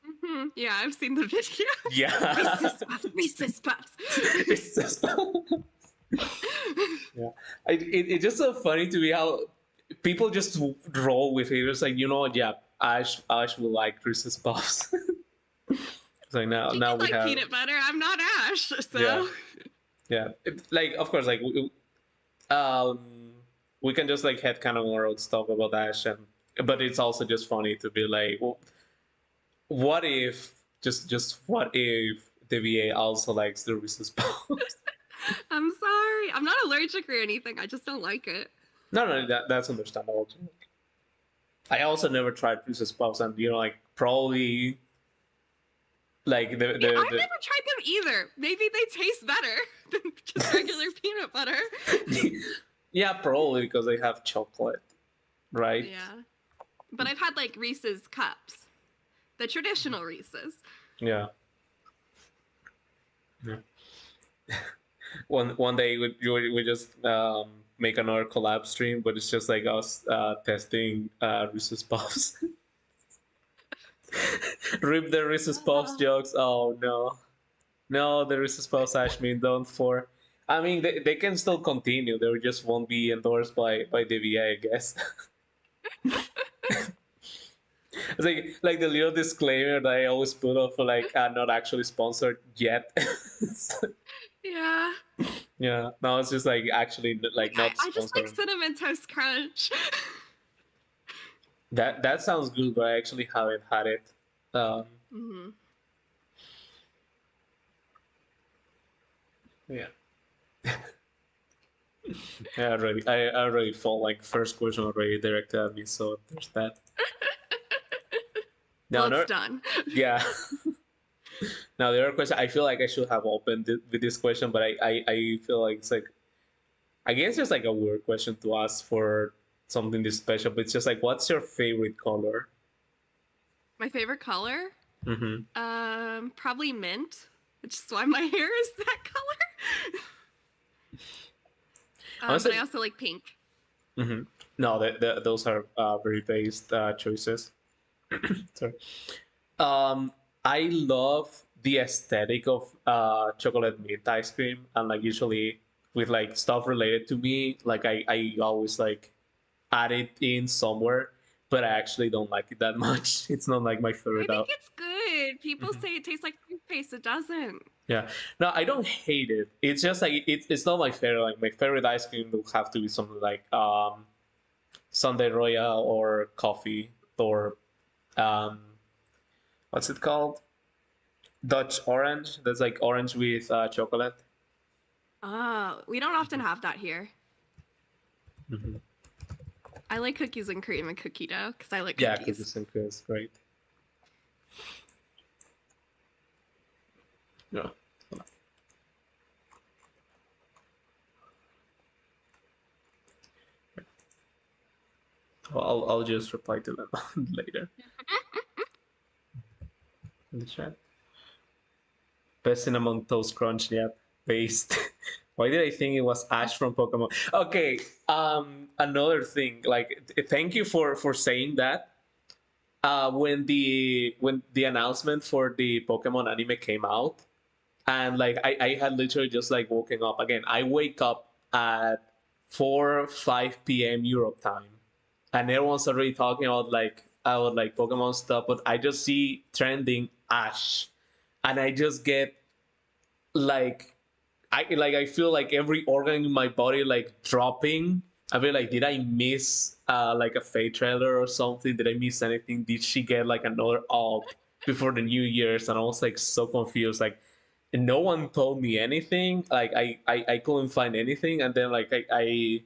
Mm-hmm. Yeah, I've seen the video. Yeah. Reese's Puffs. Reese's Puffs. Yeah. It's just so funny to me how people just roll with it. It's like, you know what? Yeah, Ash will like Reese's Puffs. It's like now She now can we like have peanut butter. I'm not Ash, so. yeah. Like of course like um we can just like head kind of more old stuff about Ash, and but it's also just funny to be like, well, what if just what if the VA also likes the Reese's Puffs? I'm sorry. I'm not allergic or anything. I just don't like it. No, that's understandable too. I also never tried Reese's Puffs, and you know, like probably like Yeah, I've never tried them either. Maybe they taste better than just regular peanut butter. Yeah, probably because they have chocolate, right? Yeah, but I've had like Reese's cups, the traditional Reese's. Yeah. Yeah. One day we just make another collab stream, but it's just like us testing Reese's Puffs. Rip the Reese's Puffs jokes. Oh no, no, the Reese's Puffs Ashmin don't for. I mean, they can still continue. They just won't be endorsed by the VA, I guess. It's like the little disclaimer that I always put up for like not actually sponsored yet. Yeah. Yeah, no, it's just like actually like not I just like sponsored. Cinnamon Toast Crunch. That sounds good, but I actually haven't had it. Mm-hmm. Yeah. I already felt like first question already directed at me, so there's that. Well, it's done. Yeah. Now the other question, I feel like I should have opened with this question, but I feel like it's like, I guess just like a weird question to ask for something this special. But it's just like, what's your favorite color? My favorite color? Mm-hmm. Probably mint, which is why my hair is that color. But I also like pink. Mm-hmm. No, those are very based choices. Sorry. I love the aesthetic of chocolate mint ice cream, and like usually with like stuff related to me, like I always like add it in somewhere, but I actually don't like it that much. It's not like my favorite. I think it's good. People say it tastes like toothpaste. It doesn't. Yeah, no, I don't hate it. It's just like it's not my favorite. Like my favorite ice cream will have to be something like Sunday Royal or coffee or what's it called? Dutch orange. That's like orange with chocolate. Oh, we don't often have that here. Mm-hmm. I like cookies and cream and cookie dough because I like Yeah, cookies. cookies and cream is great. Yeah. Well, I'll just reply to them later in the chat. Best cinnamon toast crunch yet. Based. Why did I think it was Ash from Pokemon? Okay. Another thing. Like, thank you for saying that. When the announcement for the Pokemon anime came out, and like I had literally just like woken up again. I wake up at 4 5 p.m. Europe time, and everyone's already talking about Pokemon stuff, but I just see trending Ash, and I just get like I feel like every organ in my body like dropping. I feel like, did I miss like a Fate trailer or something? Did I miss anything? Did she get like another alt before the New Year's? And I was like so confused. Like, no one told me anything. Like I couldn't find anything. And then like I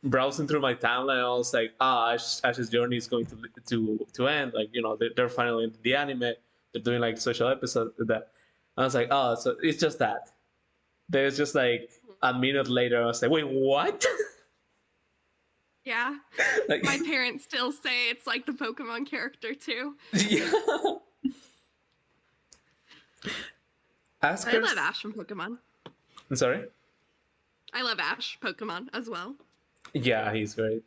browsing through my timeline. I was like, Ash's journey is going to end. Like, they're finally into the anime. They're doing like social episodes of that. I was like, oh, so it's just that. There's just like a minute later, I was like, wait, what? Yeah. Like, my parents still say it's like the Pokemon character too. Yeah. I love Ash from Pokemon. I'm sorry? I love Ash Pokemon as well. Yeah, he's great.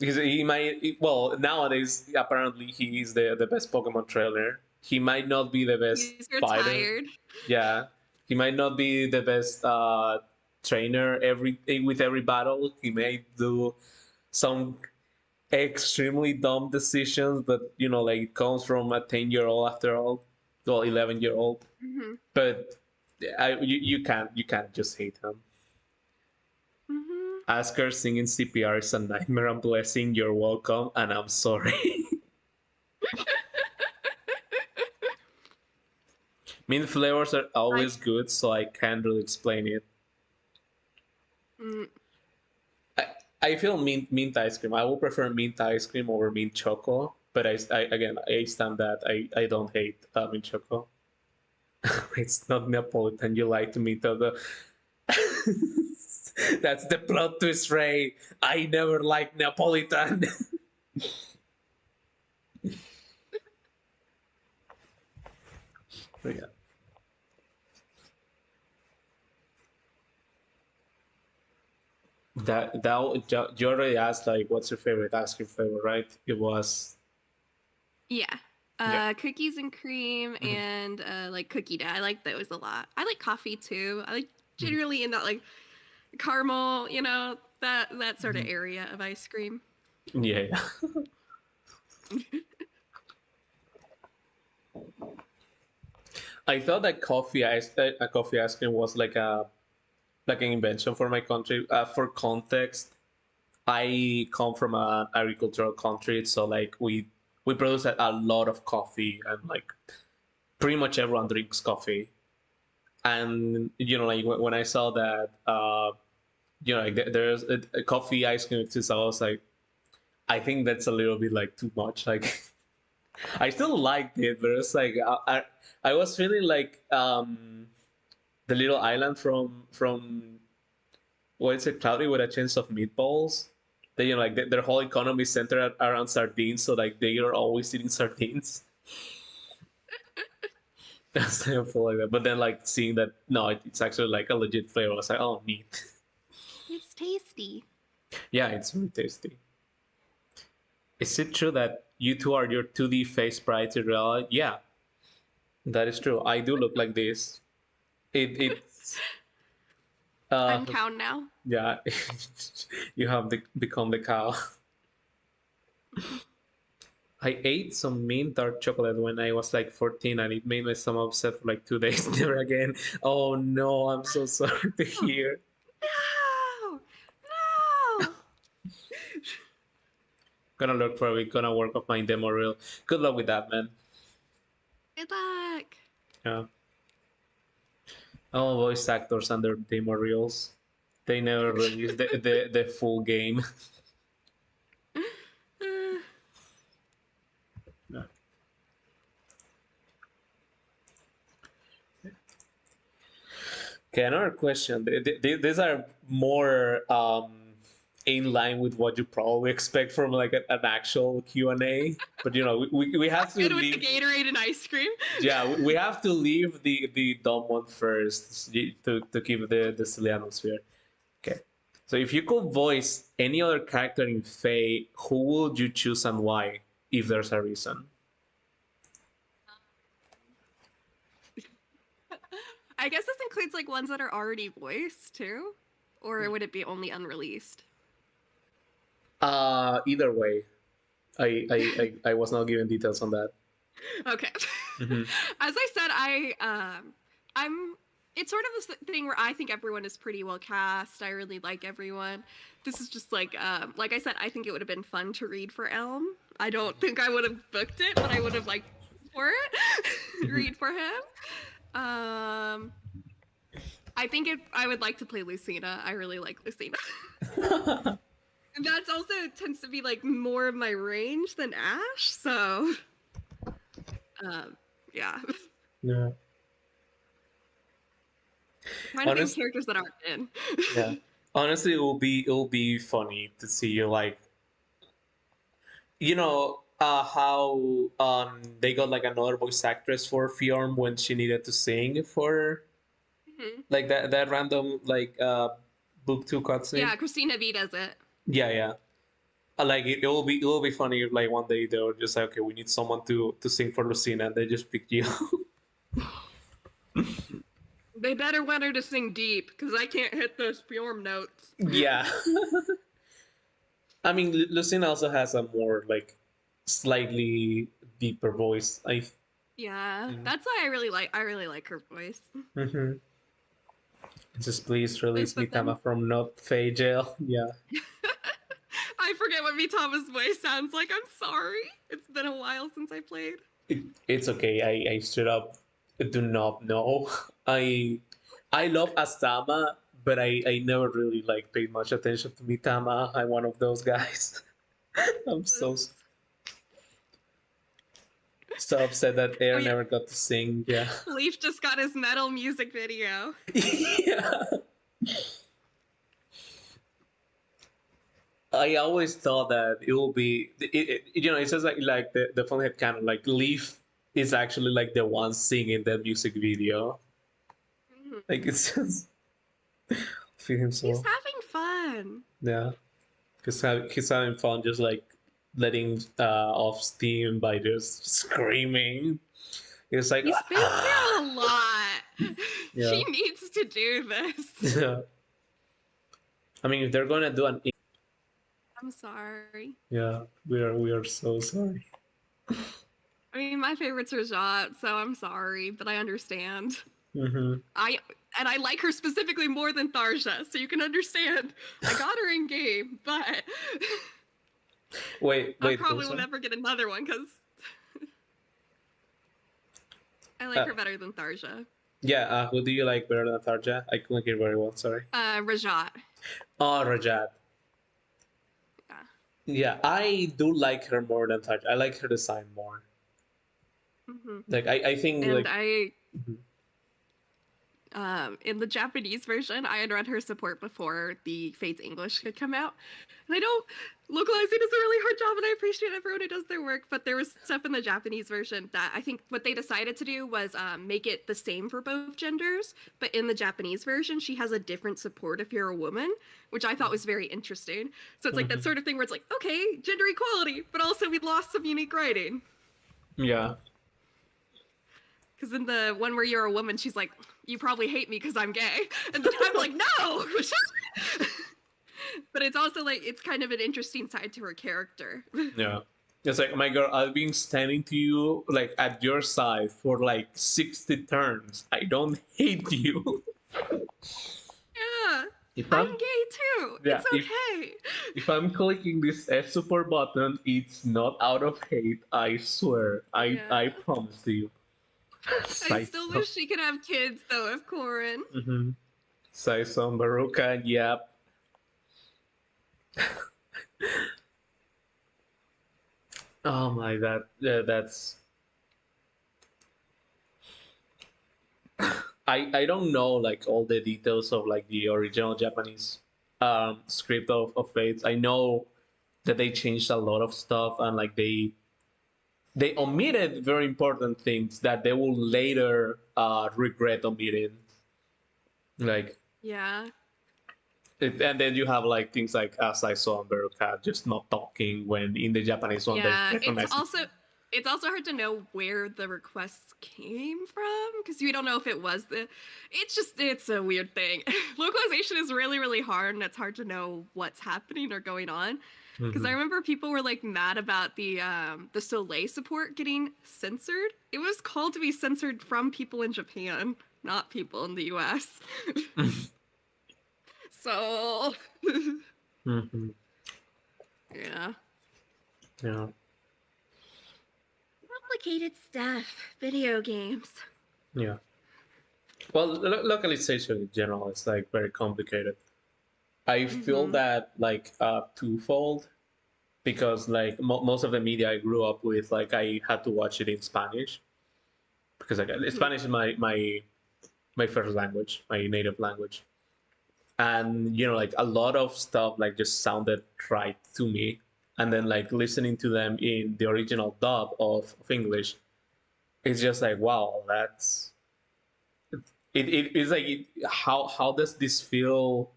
Nowadays apparently he is the best Pokemon trainer. He might not be the best He's fighter. retired. Yeah, he might not be the best trainer with every battle. He may do some extremely dumb decisions, but like it comes from a 10-year-old after all, well, 11-year-old. Mm-hmm. But you can't just hate him. Mm-hmm. Asker singing CPR is a nightmare. I'm blessing. You're welcome, and I'm sorry. Mint flavors are always good, so I can't really explain it. Mm. I feel mint ice cream. I would prefer mint ice cream over mint choco, but I stand that I don't hate mint choco. It's not Neapolitan. You lied to me, Todo. That's the plot twist, Ray. I never liked Neapolitan. Yeah. You already asked like what's your favorite ice cream flavor, right? It was cookies and cream and like cookie dough. I like those a lot. I like coffee too. I like generally in that like caramel, that sort of area of ice cream. Yeah. I thought that coffee ice cream was like an invention for my country. For context, I come from an agricultural country, so like we produce a lot of coffee, and like pretty much everyone drinks coffee. And like when I saw that, like there's a coffee ice cream exists, I was like, I think that's a little bit like too much. Like, I still liked it, but it's like I was feeling like the little island from what is it, Cloudy with a Chance of Meatballs. They like their whole economy is centered around sardines, so like they are always eating sardines. That's kind of like that. But then like seeing that no, it's actually like a legit flavor. I was like, oh, neat. It's tasty. Yeah, it's really tasty. Is it true that you two are your 2D face sprites in reality? Yeah, that is true. I do look like this. It's. I'm cow now. Yeah, you have become the cow. I ate some mint dark chocolate when I was like 14, and it made my stomach upset for like 2 days. Never again. Oh no, I'm so sorry to hear. No. Gonna look for it. Gonna work off my demo reel. Good luck with that, man. Good luck. Yeah. Oh, voice actors under demo reels. They never released the full game. No. Okay, another question. These are more in line with what you probably expect from like an actual Q&A. But you know, we have to Good with the leave. Gatorade and ice cream. Yeah, we have to leave the dumb one first to keep the silly atmosphere. Okay. So if you could voice any other character in Fate, who would you choose and why? If there's a reason. I guess this includes like ones that are already voiced too, or would it be only unreleased? Either way, I was not given details on that. Okay. Mm-hmm. As I said, I'm. It's sort of this thing where I think everyone is pretty well cast. I really like everyone. This is just like I said, I think it would have been fun to read for Elm. I don't think I would have booked it, but I would have liked for it. Read for him. I think I would like to play Lucina. I really like Lucina. And that's also tends to be like more of my range than Ash, so yeah. Yeah. Trying to think of characters that aren't in. Yeah. Honestly, it will be funny to see you like, you know, how they got like another voice actress for Fjorm when she needed to sing for like that random like book 2 cutscene. Yeah, Christina V does it. Yeah, yeah. Like it will be funny if like one day they were just like, okay, we need someone to sing for Lucina, and they just pick you. They better want her to sing deep because I can't hit those Fjorm notes. Yeah. I mean, Lucina also has a more like slightly deeper voice. Yeah, that's why I really like her voice. Mm-hmm. Just please release Mitama from not Fey jail. Yeah. I forget what Mitama's voice sounds like. I'm sorry. It's been a while since I played. It's okay. I straight up do not know. I love Asama, but I never really like paid much attention to Mitama. I'm one of those guys. I'm so upset that Air never got to sing. Yeah. Leaf just got his metal music video. Yeah. I always thought that it will be, you know, it says like the phone head canon, like Leaf is actually like the one singing the music video. Mm-hmm. Like it's just feel himself. He's having fun. Yeah, he's having fun, just like letting off steam by just screaming. It's like he's been through a lot. Yeah. He needs to do this. Yeah. I mean, if they're gonna do an. I'm sorry. Yeah, we are so sorry. I mean, my favorite's Rajat, so I'm sorry, but I understand. Mm-hmm. I like her specifically more than Tharja, so you can understand. I got her in game, but wait, I probably will never get another one because I like her better than Tharja. Yeah, who do you like better than Tharja? I couldn't hear very well. Sorry. Rajat. Oh, Rajat. Yeah, I do like her more than Tharja. I like her design more. Mm-hmm. Like I think and like in the Japanese version, I had read her support before the Fates English could come out. And I know localizing is a really hard job and I appreciate everyone who does their work, but there was stuff in the Japanese version that I think what they decided to do was make it the same for both genders, but in the Japanese version, she has a different support if you're a woman, which I thought was very interesting. So it's like that sort of thing where it's like, okay, gender equality, but also we lost some unique writing. Yeah. Because in the one where you're a woman, she's like, you probably hate me because I'm gay. And I'm like, no! But it's also like, it's kind of an interesting side to her character. Yeah. It's like, my girl, I've been standing to you, like, at your side for like 60 turns. I don't hate you. Yeah. I'm gay too. Yeah, it's okay. If I'm clicking this F support button, it's not out of hate. I swear. I promise to you. I still wish she could have kids, though, of Corin. Mm-hmm. Saison Baruka, yep. Oh my, that's. I don't know like all the details of like the original Japanese script of Fates. I know that they changed a lot of stuff, and like they omitted very important things that they will later regret omitting. Like, Yeah. and then you have like things like as I saw on Beruka just not talking when in the Japanese one they Yeah. recognize it. It's also hard to know where the requests came from because we don't know if it was the. It's a weird thing. Localization is really really hard, and it's hard to know what's happening or going on. Because I Mm-hmm. remember people were like mad about the Soleil support getting censored. It was called to be censored from people in Japan, not people in the U.S. So Mm-hmm. yeah, Yeah. complicated stuff. Video games. Yeah. Well, localization in general is like very complicated. I feel Mm-hmm. that like twofold because like most of the media I grew up with, like I had to watch it in Spanish because like Mm-hmm. Spanish is my first language, my native language, and you know like a lot of stuff like just sounded right to me, and then like listening to them in the original dub of English, it's just like wow, that's it is like how does this feel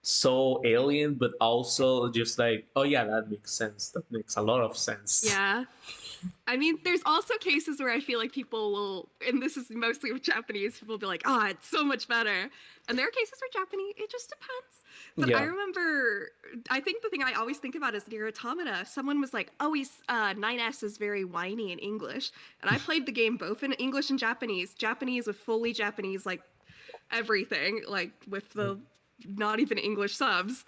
so alien, but also just like, oh yeah, that makes sense. That makes a lot of sense. Yeah. I mean, there's also cases where I feel like people will, and this is mostly with Japanese, people will be like, oh, it's so much better. And there are cases where Japanese, it just depends. But I Yeah. remember, I think the thing I always think about is Nier Automata. Someone was like, oh, 9S is very whiny in English. And I played the game both in English and Japanese. Japanese with fully Japanese, like everything, like with the not even English subs.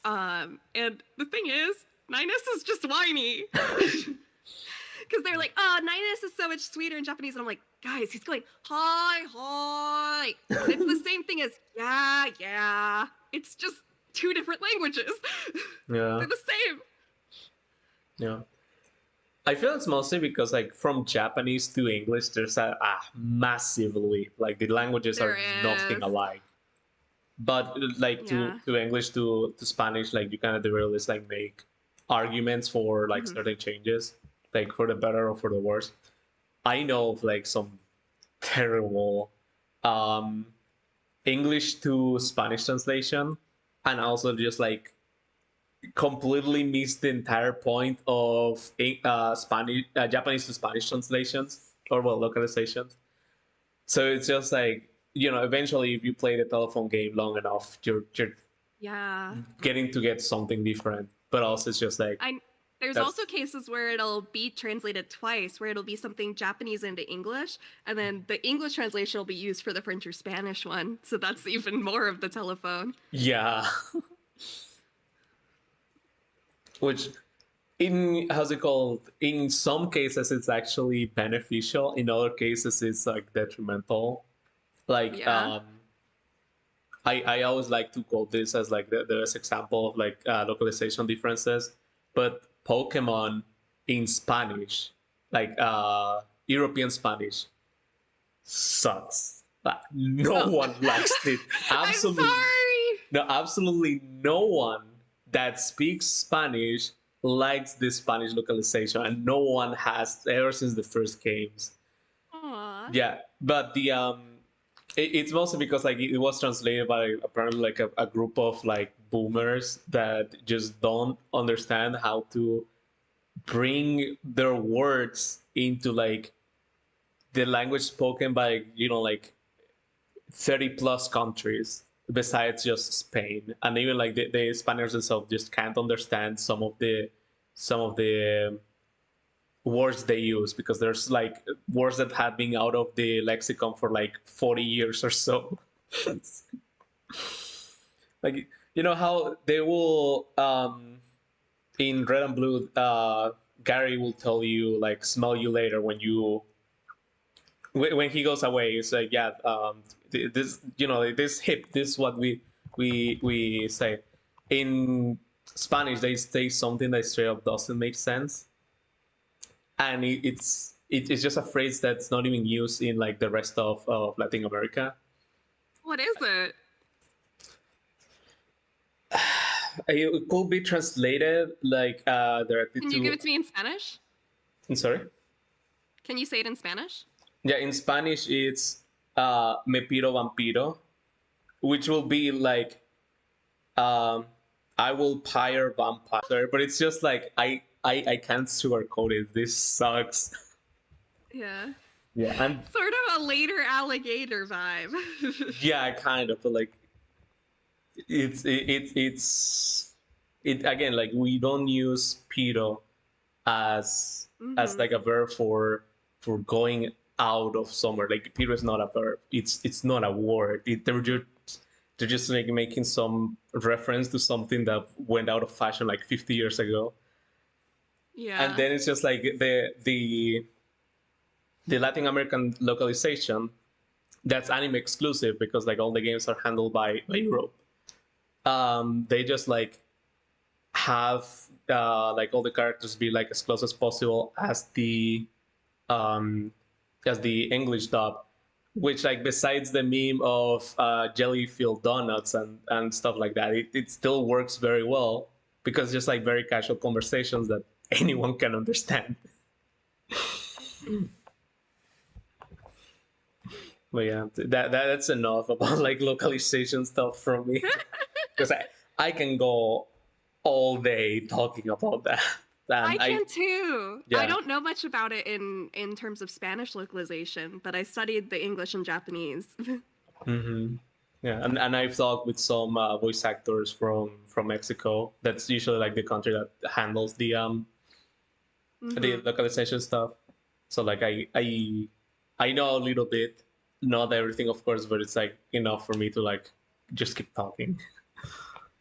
And the thing is, 9S is just whiny. Because they're like, oh, 9S is so much sweeter in Japanese. And I'm like, guys, he's going, hi, hi. And it's the same thing as, yeah, yeah. It's just two different languages. Yeah. They're the same. Yeah. I feel it's mostly because like from Japanese to English, there's a massive leap. Like the languages There are nothing is. alike. But like Yeah. to English to Spanish, like you kind of really just like make arguments for like Mm-hmm. certain changes, like for the better or for the worse. I know of like some terrible um English to Spanish translation, and also just like completely missed the entire point of Spanish, Japanese to Spanish translations or well localizations. So it's just like you know, eventually, if you play the telephone game long enough, you're Yeah. getting to get something different. But also, it's just like I There's that's also cases where it'll be translated twice, where it'll be something Japanese into English, and then the English translation will be used for the French or Spanish one. So that's even more of the telephone. yeah, which in how's it called? In some cases, it's actually beneficial. In other cases, it's like detrimental. Like Yeah. I always like to quote this as like the best example of like localization differences. But Pokemon in Spanish, like European Spanish, sucks. No Oh. one likes it. I'm Absolutely, sorry. no, absolutely no one that speaks Spanish likes this Spanish localization, and no one has ever since the first games. Aw. Yeah, but it's mostly because like it was translated by apparently like a group of like boomers that just don't understand how to bring their words into like the language spoken by you know like 30 plus countries besides just Spain, and even like the Spaniards themselves just can't understand some of the words they use because there's like words that have been out of the lexicon for like 40 years or so. Like you know how they will in Red and Blue Gary will tell you like smell you later when you when he goes away. It's like yeah this, this hip, this what we say. In Spanish, they say something that straight up doesn't make sense, and it's just a phrase that's not even used in like the rest of Latin America. What is it? It could be translated like directly Can you give it to me in Spanish? I'm sorry. Can you say it in Spanish? Yeah, in Spanish it's me piro vampiro, which will be like I will pyre vampire, but it's just like I can't sugarcoat it. This sucks. Yeah. Yeah, and sort of a later alligator vibe. yeah, kind of, but like it's it again, like we don't use piro as like a verb for going out of somewhere. Like piro is not a verb. It's not a word. They're just like making some reference to something that went out of fashion like 50 years ago. Yeah. And then it's just like the Latin American localization that's anime exclusive because like all the games are handled by Europe. They just like have like all the characters be like as close as possible um, as the English dub, which like besides the meme of jelly filled donuts and stuff like that, it still works very well because just like very casual conversations that anyone can understand. But yeah, that's enough about like localization stuff from me because I can go all day talking about that. I can too. Yeah. I don't know much about it in terms of Spanish localization, but I studied the English and Japanese. Mm-hmm. Yeah, and I've talked with some voice actors from Mexico. That's usually like the country that handles the the localization stuff. So like I know a little bit, not everything of course, but it's like enough for me to like just keep talking.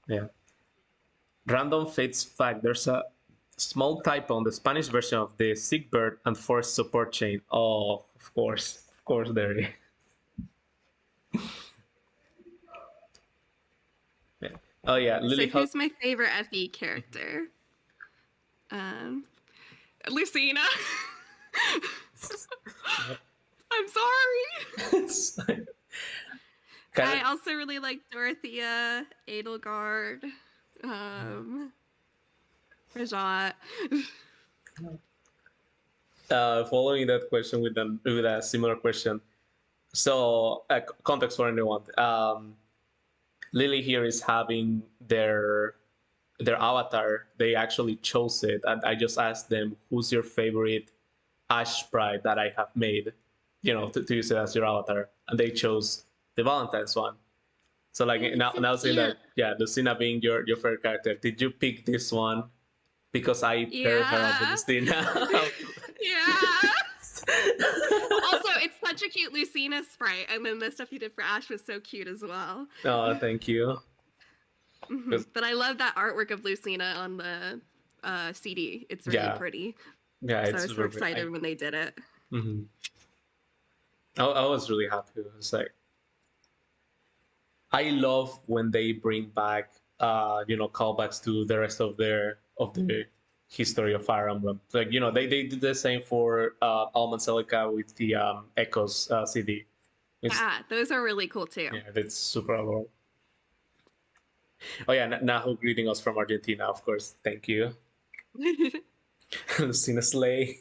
Yeah. Random fates fact: there's a small typo on the Spanish version of the Sigbird and Force support chain. Oh, of course there is. Yeah. Oh yeah, Lily. So who's my favorite FE character? Lucina. I'm sorry. I also really like Dorothea, Edelgard, Rajat. Following that question with a similar question. So context for anyone. Lily here is having their avatar. They actually chose it, and I just asked them, "Who's your favorite Ash sprite that I have made?" To use it as your avatar, and they chose the Valentine's one. So like now saying that, yeah, Lucina being your favorite character, did you pick this one because I paired her up with Lucina? Yeah. Also, it's such a cute Lucina sprite, and then the stuff you did for Ash was so cute as well. Oh, thank you. But I love that artwork of Lucina on the CD. It's really pretty. Yeah, so I was so excited when they did it. Mm-hmm. I was really happy. It's like I love when they bring back callbacks to the rest of the history of Fire Emblem. Like they did the same for Alma Celica with the Echoes CD. Those are really cool too. Yeah, that's super adorable. Oh yeah, Nahu greeting us from Argentina, of course. Thank you. Lucina Slay.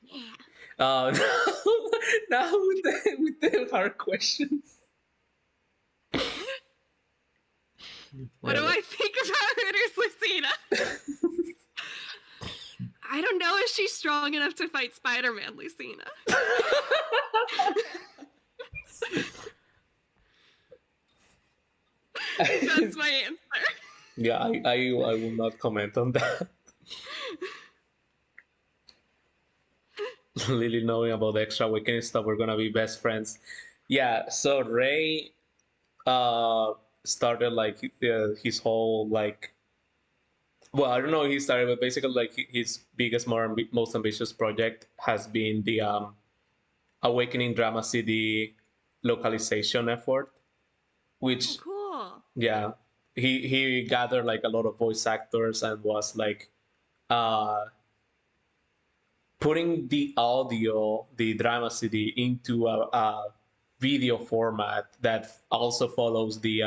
Yeah. Now with the hard questions. What do I think about Hooters Lucina? I don't know if she's strong enough to fight Spider-Man Lucina. That's my answer. Yeah, I will not comment on that. Lily knowing about the extra awakening stuff, we're gonna be best friends. Yeah, so Ray started like his whole like, well, I don't know he started, but basically like his biggest, most ambitious project has been the Awakening Drama CD localization effort, Oh, which cool. yeah, he gathered like a lot of voice actors and was like uh putting the audio, the drama CD into a video format that also follows the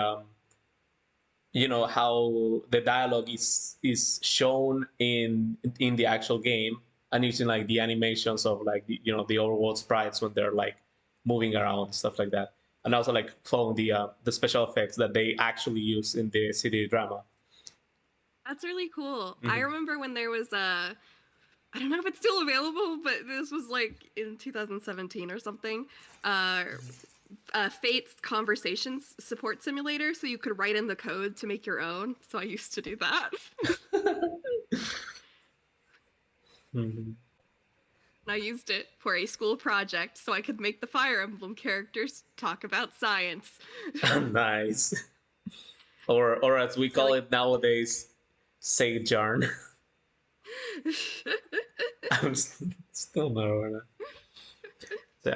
how the dialogue is shown in the actual game, and using like the animations of like the overworld sprites when they're like moving around, stuff like that, and also like following the special effects that they actually use in the CD drama. That's really cool. I Mm-hmm. remember when there was a, I don't know if it's still available, but this was like in 2017 or something. Uh, Fate's conversations support simulator, so you could write in the code to make your own. So I used to do that. Mm-hmm. I used it for a school project so I could make the Fire Emblem characters talk about science. Nice. Or as we So call like, it nowadays, say Jarn. I'm still not. So,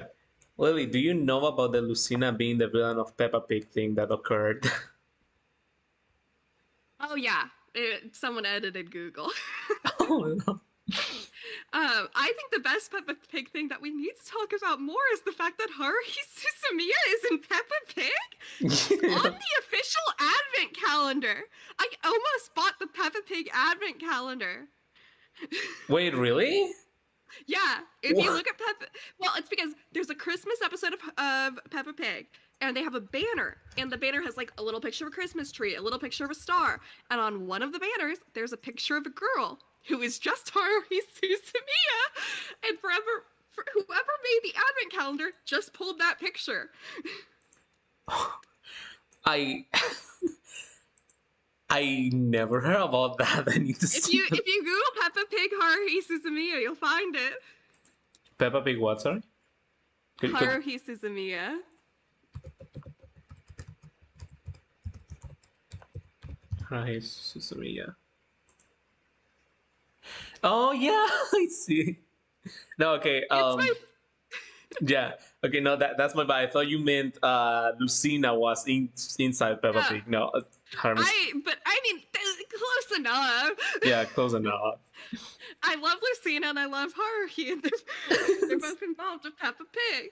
Lily, do you know about the Lucina being the villain of Peppa Pig thing that occurred? oh yeah, someone edited Google. Oh no. I think the best Peppa Pig thing that we need to talk about more is the fact that Haruhi Suzumiya is in Peppa Pig. She's on Yeah. the official advent calendar. I almost bought the Peppa Pig advent calendar. Wait, really? Yeah, if you What? look at Peppa, well, it's because there's a Christmas episode of Peppa Pig, and they have a banner, and the banner has like a little picture of a Christmas tree, a little picture of a star, and on one of the banners, there's a picture of a girl who is just Haruhi Suzumiya, and whoever made the advent calendar just pulled that picture. I I never heard about that. I need to If see you that. if you Google Peppa Pig Haruhi Suzumiya, you'll find it. Peppa Pig what, sorry? Could... Haruhi Suzumiya. Hi, Susumiya. Oh yeah, I see. No, okay. It's my Yeah. Okay, no, that's my bad. I thought you meant Lucina was inside Peppa yeah. Pig. No, Harvest. But I mean, close enough. Yeah, close enough. I love Lucina and I love Haruhi, and they're both involved with Peppa Pig.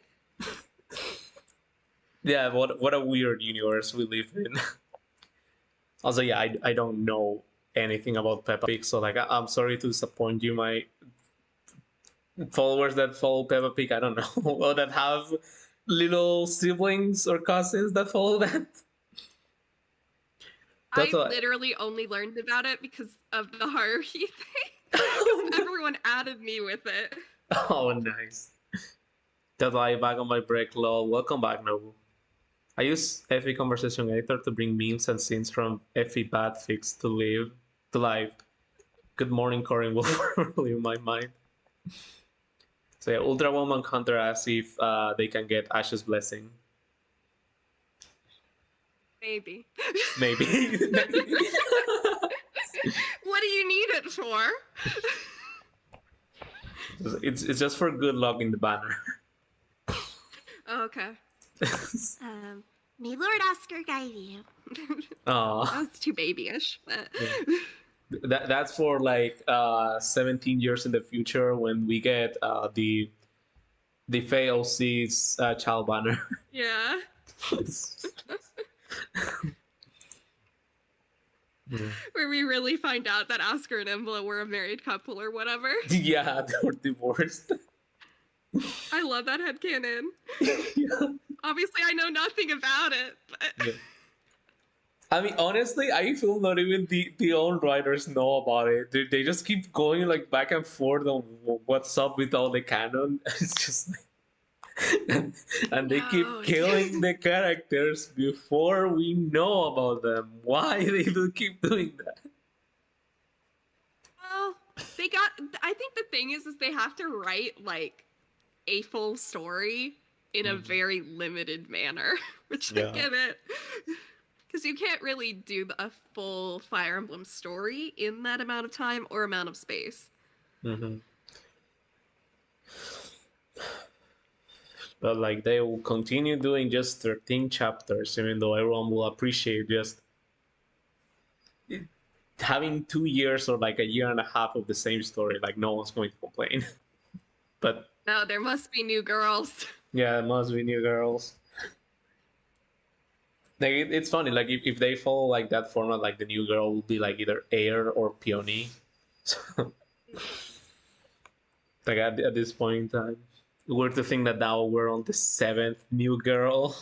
Yeah, what a weird universe we live in. Also, yeah, I don't know anything about Peppa Pig, so like I'm sorry to disappoint you, my followers that follow Peppa Pig. I don't know, or that have little siblings or cousins that follow that. That's I what. literally only learned about it because of the Haruhi thing. Because everyone added me with it. Oh, nice. That's why back on my break, lol. Welcome back, Nobu. I use FE Conversation Editor to bring memes and scenes from FE Bad Fix to live. Good morning, Corin Wolf, in my mind. So yeah, Ultra Woman Hunter asks if they can get Ash's blessing. Maybe. Maybe. What do you need it for? It's just for good luck in the banner. Oh, okay. May Lord Oscar guide you. Aww. That was too babyish, but Yeah. That's for like 17 years in the future when we get the FAOC's child banner. yeah. Yeah. Where we really find out that Oscar and Emil were a married couple or whatever. Yeah, they were divorced. I love that headcanon. Yeah. Obviously, I know nothing about it. But... Yeah. I mean, honestly, I feel not even the own writers know about it. They just keep going like back and forth on what's up with all the canon. It's just like, and they keep killing the characters before we know about them. Why they do keep doing that? Well, I think the thing is they have to write like a full story in a very limited manner, which I get it. Because you can't really do a full Fire Emblem story in that amount of time or amount of space. Mm-hmm. but like they will continue doing just 13 chapters, even though everyone will appreciate just having 2 years or like a year and a half of the same story. Like no one's going to complain. But no, there must be new girls. yeah, it must be new girls. Like it's funny, like if they follow like that format, like the new girl will be like either Air or Peony. Like at this point in time, we're to think that now we're on the 7th new girl.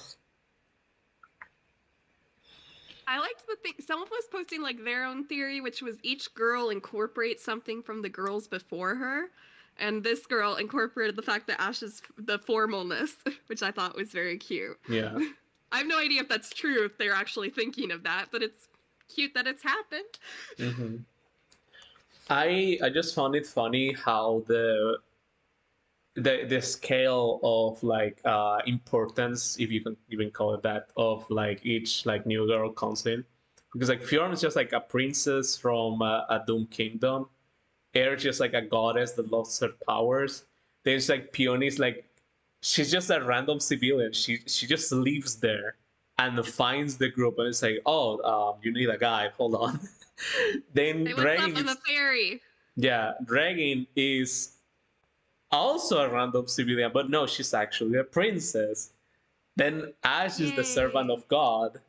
I liked the thing. Someone was posting like their own theory, which was each girl incorporates something from the girls before her, and this girl incorporated the fact that Ash is the formalness, which I thought was very cute. Yeah. I have no idea if that's true, if they're actually thinking of that, but it's cute that it's happened. Mm-hmm. I just found it funny how the scale of like importance, if you can even call it that, of like each like new girl comes in, because like Fjorm is just like a princess from a Doom Kingdom. Air is just like a goddess that loves her powers. There's like Peony's like she's just a random civilian. She just lives there and finds the group and it's like, oh, you need a guy. Hold on. Then Hey, what's Dragon up? I'm a fairy. yeah, Dragon is also a random civilian, but no, she's actually a princess. Then Ash is the servant Yay. of God.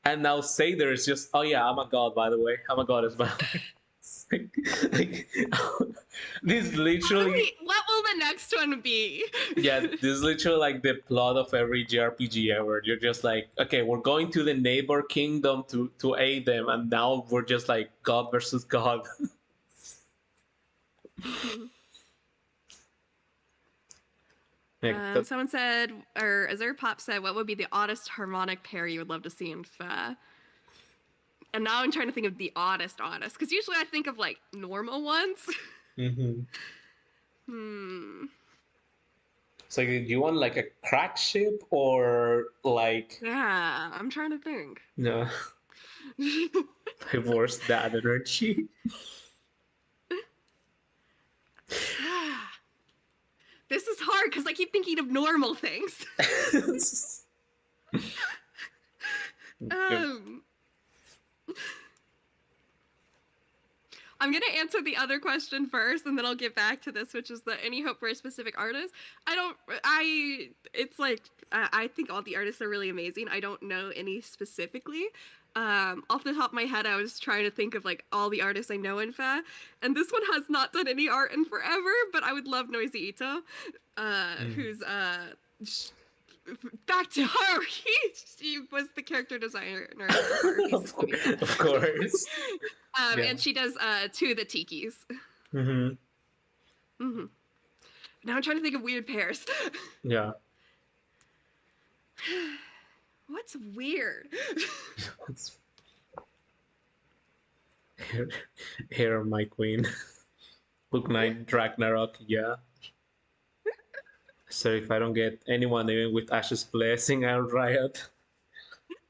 And now Seder is just, oh yeah, I'm a god, by the way. I'm a goddess, by the way. Like, this literally. What will the next one be? Yeah, this is literally like the plot of every JRPG ever. You're just like, okay, we're going to the neighbor kingdom to aid them, and now we're just like God versus God. Someone said, or Azure Pop said, what would be the oddest harmonic pair you would love to see in Fa? And now I'm trying to think of the oddest, because usually I think of like normal ones. So do you want like a crack ship or like? Yeah, I'm trying to think. No. Divorce that energy. This is hard because I keep thinking of normal things. I'm going to answer the other question first, and then I'll get back to this, which is the any hope for a specific artist. It's like, I think all the artists are really amazing. I don't know any specifically. Off the top of my head, I was trying to think of like all the artists I know in Fa, and this one has not done any art in forever, but I would love Noisy Ito, who's back to her. She was the character designer. Of course. Yeah. And she does To the Tikis. Now I'm trying to think of weird pairs. Yeah. What's weird? Here, my queen. Book Knight, Ragnarok, yeah. So if I don't get anyone even with Ash's blessing, I'll riot.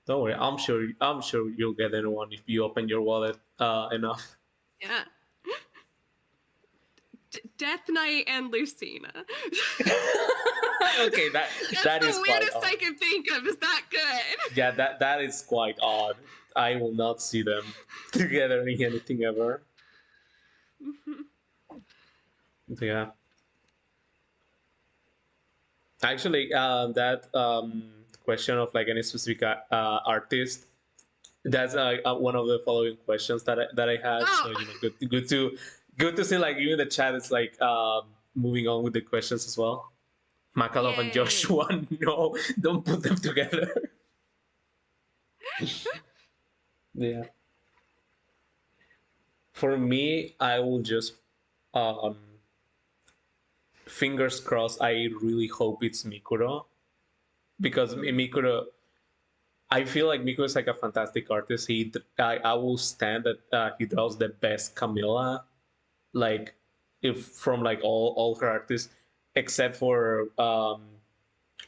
Don't worry, I'm sure you'll get anyone if you open your wallet enough. Yeah. Death Knight and Lucina. Okay, that is the weirdest I can think of. Is that good? Yeah, that is quite odd. I will not see them together in anything ever. Yeah. Actually, that question of like any specific artist, that's one of the following questions that I had. Oh. So good to see like you in the chat is like moving on with the questions as well. Makalov and Joshua, no, don't put them together. Yeah. For me, I will just fingers crossed. I really hope it's Mikuro, because Mikuro, I feel like Mikuro is like a fantastic artist. I will stand that he draws the best Camilla, like if from like all her artists, except for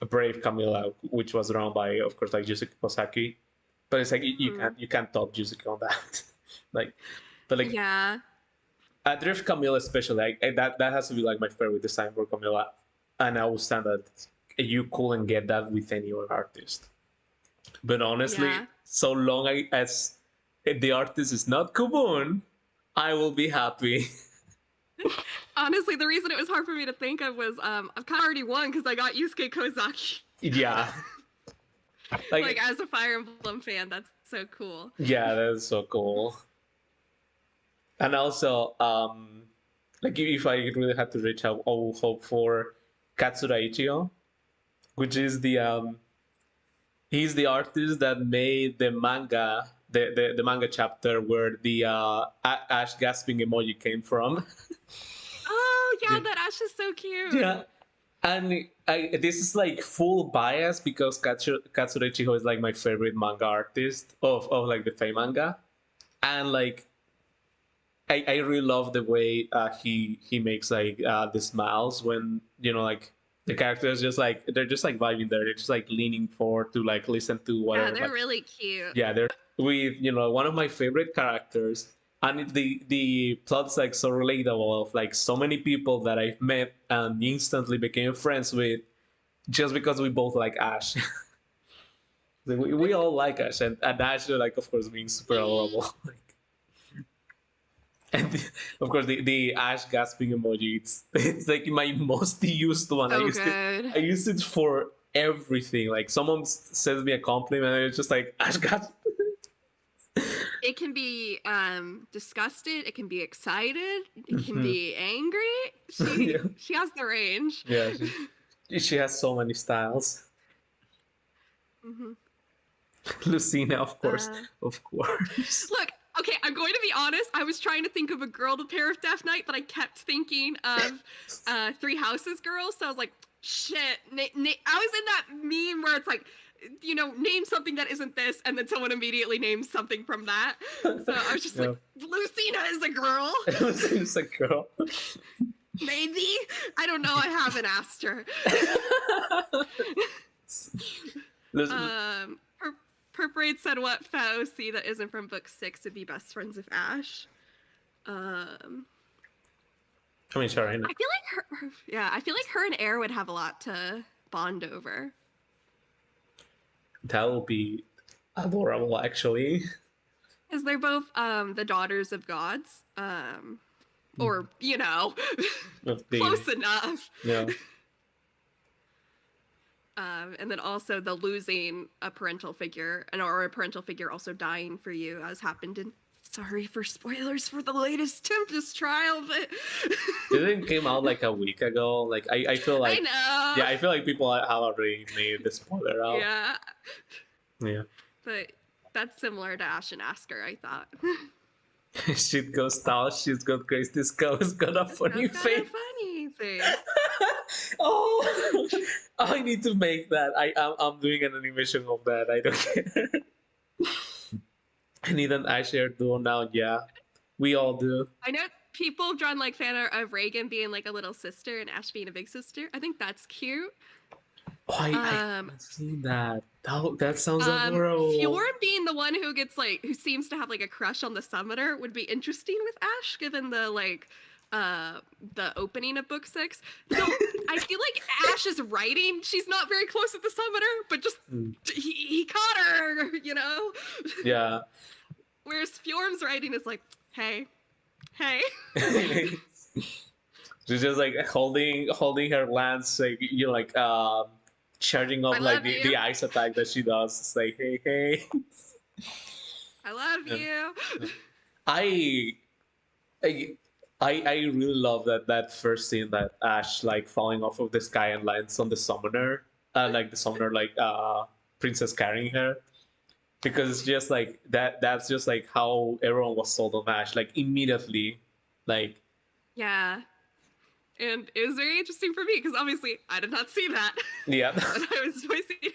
Brave Camilla, which was drawn by, of course, like Yusuke Kosaki. But it's like you can't top Yusuke on that. Yeah. Drift Camilla especially, that has to be like my favorite design for Camilla, and I will stand that you couldn't get that with any other artist. But honestly, Yeah. so long as the artist is not Kubun, I will be happy. Honestly, the reason it was hard for me to think of was I've kind of already won because I got Yusuke Kozaki. Yeah. Like as a Fire Emblem fan, that's so cool. Yeah, that's so cool. And also, like if I really had to reach out, I would hope for Katsura Ichigo, which is he's the artist that made the manga, the manga chapter where the Ash gasping emoji came from. Oh yeah, that Ash is so cute. Yeah, and this is like full bias because Katsura Ichigo is like my favorite manga artist of like the Fei manga, and like I really love the way he makes like the smiles when like the characters just like they're just like vibing there. They're just like leaning forward to like listen to whatever. Yeah, they're like, really cute. Yeah, they're with one of my favorite characters, and the plot's like so relatable of like so many people that I've met and instantly became friends with just because we both like Ash. we all like Ash, and Ash like of course being super adorable. And of course, the Ash gasping emoji, it's like my most used one. So I used it for everything. Like someone sends me a compliment, and it's just like Ash gasp. It can be disgusted. It can be excited. It can be angry. She has the range. Yeah, she has so many styles. Lucina, of course, of course. Look. Okay, I'm going to be honest. I was trying to think of a girl to pair with Death Knight, but I kept thinking of Three Houses girl. So I was like, shit. I was in that meme where it's like, name something that isn't this, and then someone immediately names something from that. So I was just like, Lucina is a girl. Lucina's a girl. Maybe. I don't know. I haven't asked her. Purparade said what Faosi that isn't from book 6 would be best friends with Ash. I mean, sure. I know. I feel like her and Air would have a lot to bond over. That would be adorable, actually. Because they're both the daughters of gods. Or, close enough. Yeah. And then also the losing a parental figure, or a parental figure also dying for you, as happened in. Sorry for spoilers for the latest Tempest trial, but it came out like a week ago. Like I feel like I know. Yeah, I feel like people have already made the spoiler out. Yeah. Yeah. But that's similar to Ash and Asker, I thought. Shit goes down. She's got Grace. This girl has got a funny face. Funny face. Oh, I need to make that. I'm doing an animation of that. I don't care. I need an Asher duo now. Yeah, we all do. I know people have drawn like fan art of Reagan being like a little sister and Ash being a big sister. I think that's cute. Oh, I haven't seen that. That sounds adorable. Fjorm being the one who seems to have like a crush on the summoner would be interesting with Ash, given the opening of book 6. Though I feel like Ash's writing, she's not very close with the summoner, but just he caught her, Yeah. Whereas Fjorm's writing is like, hey. She's just like holding her lance, like charging up like the ice attack that she does. It's like, hey. I love you. I really love that first scene that Ash like falling off of the sky and lands on the summoner, like the summoner princess carrying her, because it's just like that's just like how everyone was sold on Ash, like immediately, like. Yeah. And it was very interesting for me because obviously I did not see that. Yeah. When I was voicing her.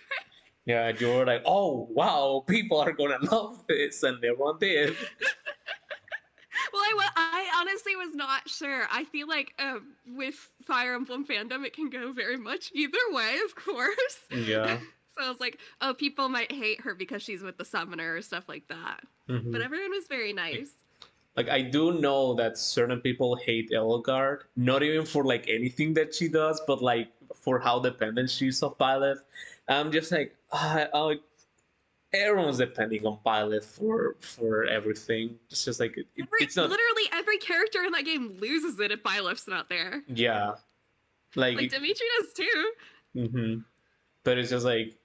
Yeah, you were like, oh wow, people are gonna love this, and everyone did. Well, I honestly was not sure. I feel like with Fire Emblem fandom, it can go very much either way, of course. Yeah. So I was like, oh, people might hate her because she's with the summoner or stuff like that. Mm-hmm. But everyone was very nice. Like, I do know that certain people hate Elgard, not even for like anything that she does, but like for how dependent she is on Pilot. I'm just like, everyone's depending on Pilot for everything. It's just like it's not literally every character in that game loses it if Byleth's not there. Yeah, like Dimitri does too. Mm-hmm. But it's just like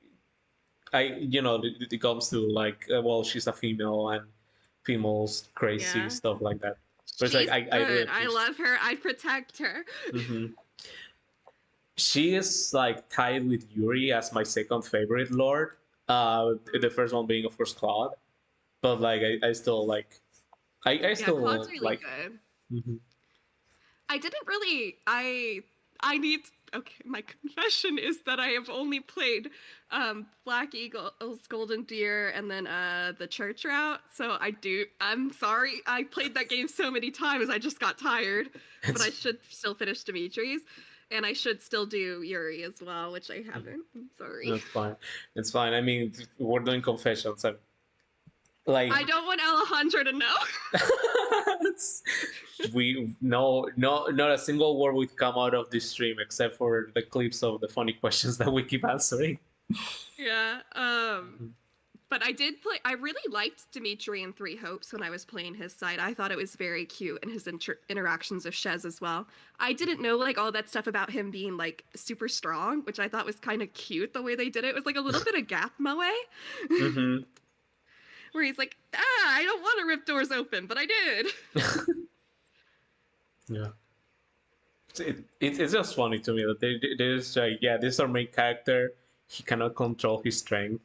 it comes to like, well, she's a female and females crazy stuff like that. But she's it's like I love her. I protect her. Mm-hmm. She is like tied with Yuri as my second favorite Lord. The first one being, of course, Claude. But like, I still like. I still Claude's really like. Good. Mm-hmm. I didn't really. I need. Okay, my confession is that I have only played Black Eagle's Golden Deer and then the Church Route. So I'm sorry. I played that game so many times. I just got tired. But I should still finish Dimitri's. And I should still do Yuri as well, which I haven't. I'm sorry. That's fine. It's fine. I mean, we're doing confessions. I don't want Alejandro to know. Not a single word would come out of this stream except for the clips of the funny questions that we keep answering. Yeah. But I really liked Dimitri in Three Hopes when I was playing his side. I thought it was very cute, and his interactions with Shez as well. I didn't know like all that stuff about him being like super strong, which I thought was kind of cute the way they did it. It was like a little bit of Gap Moe. Mm-hmm. Where he's like, I don't want to rip doors open, but I did. Yeah. It's just funny to me that there's like, this is our main character. He cannot control his strength.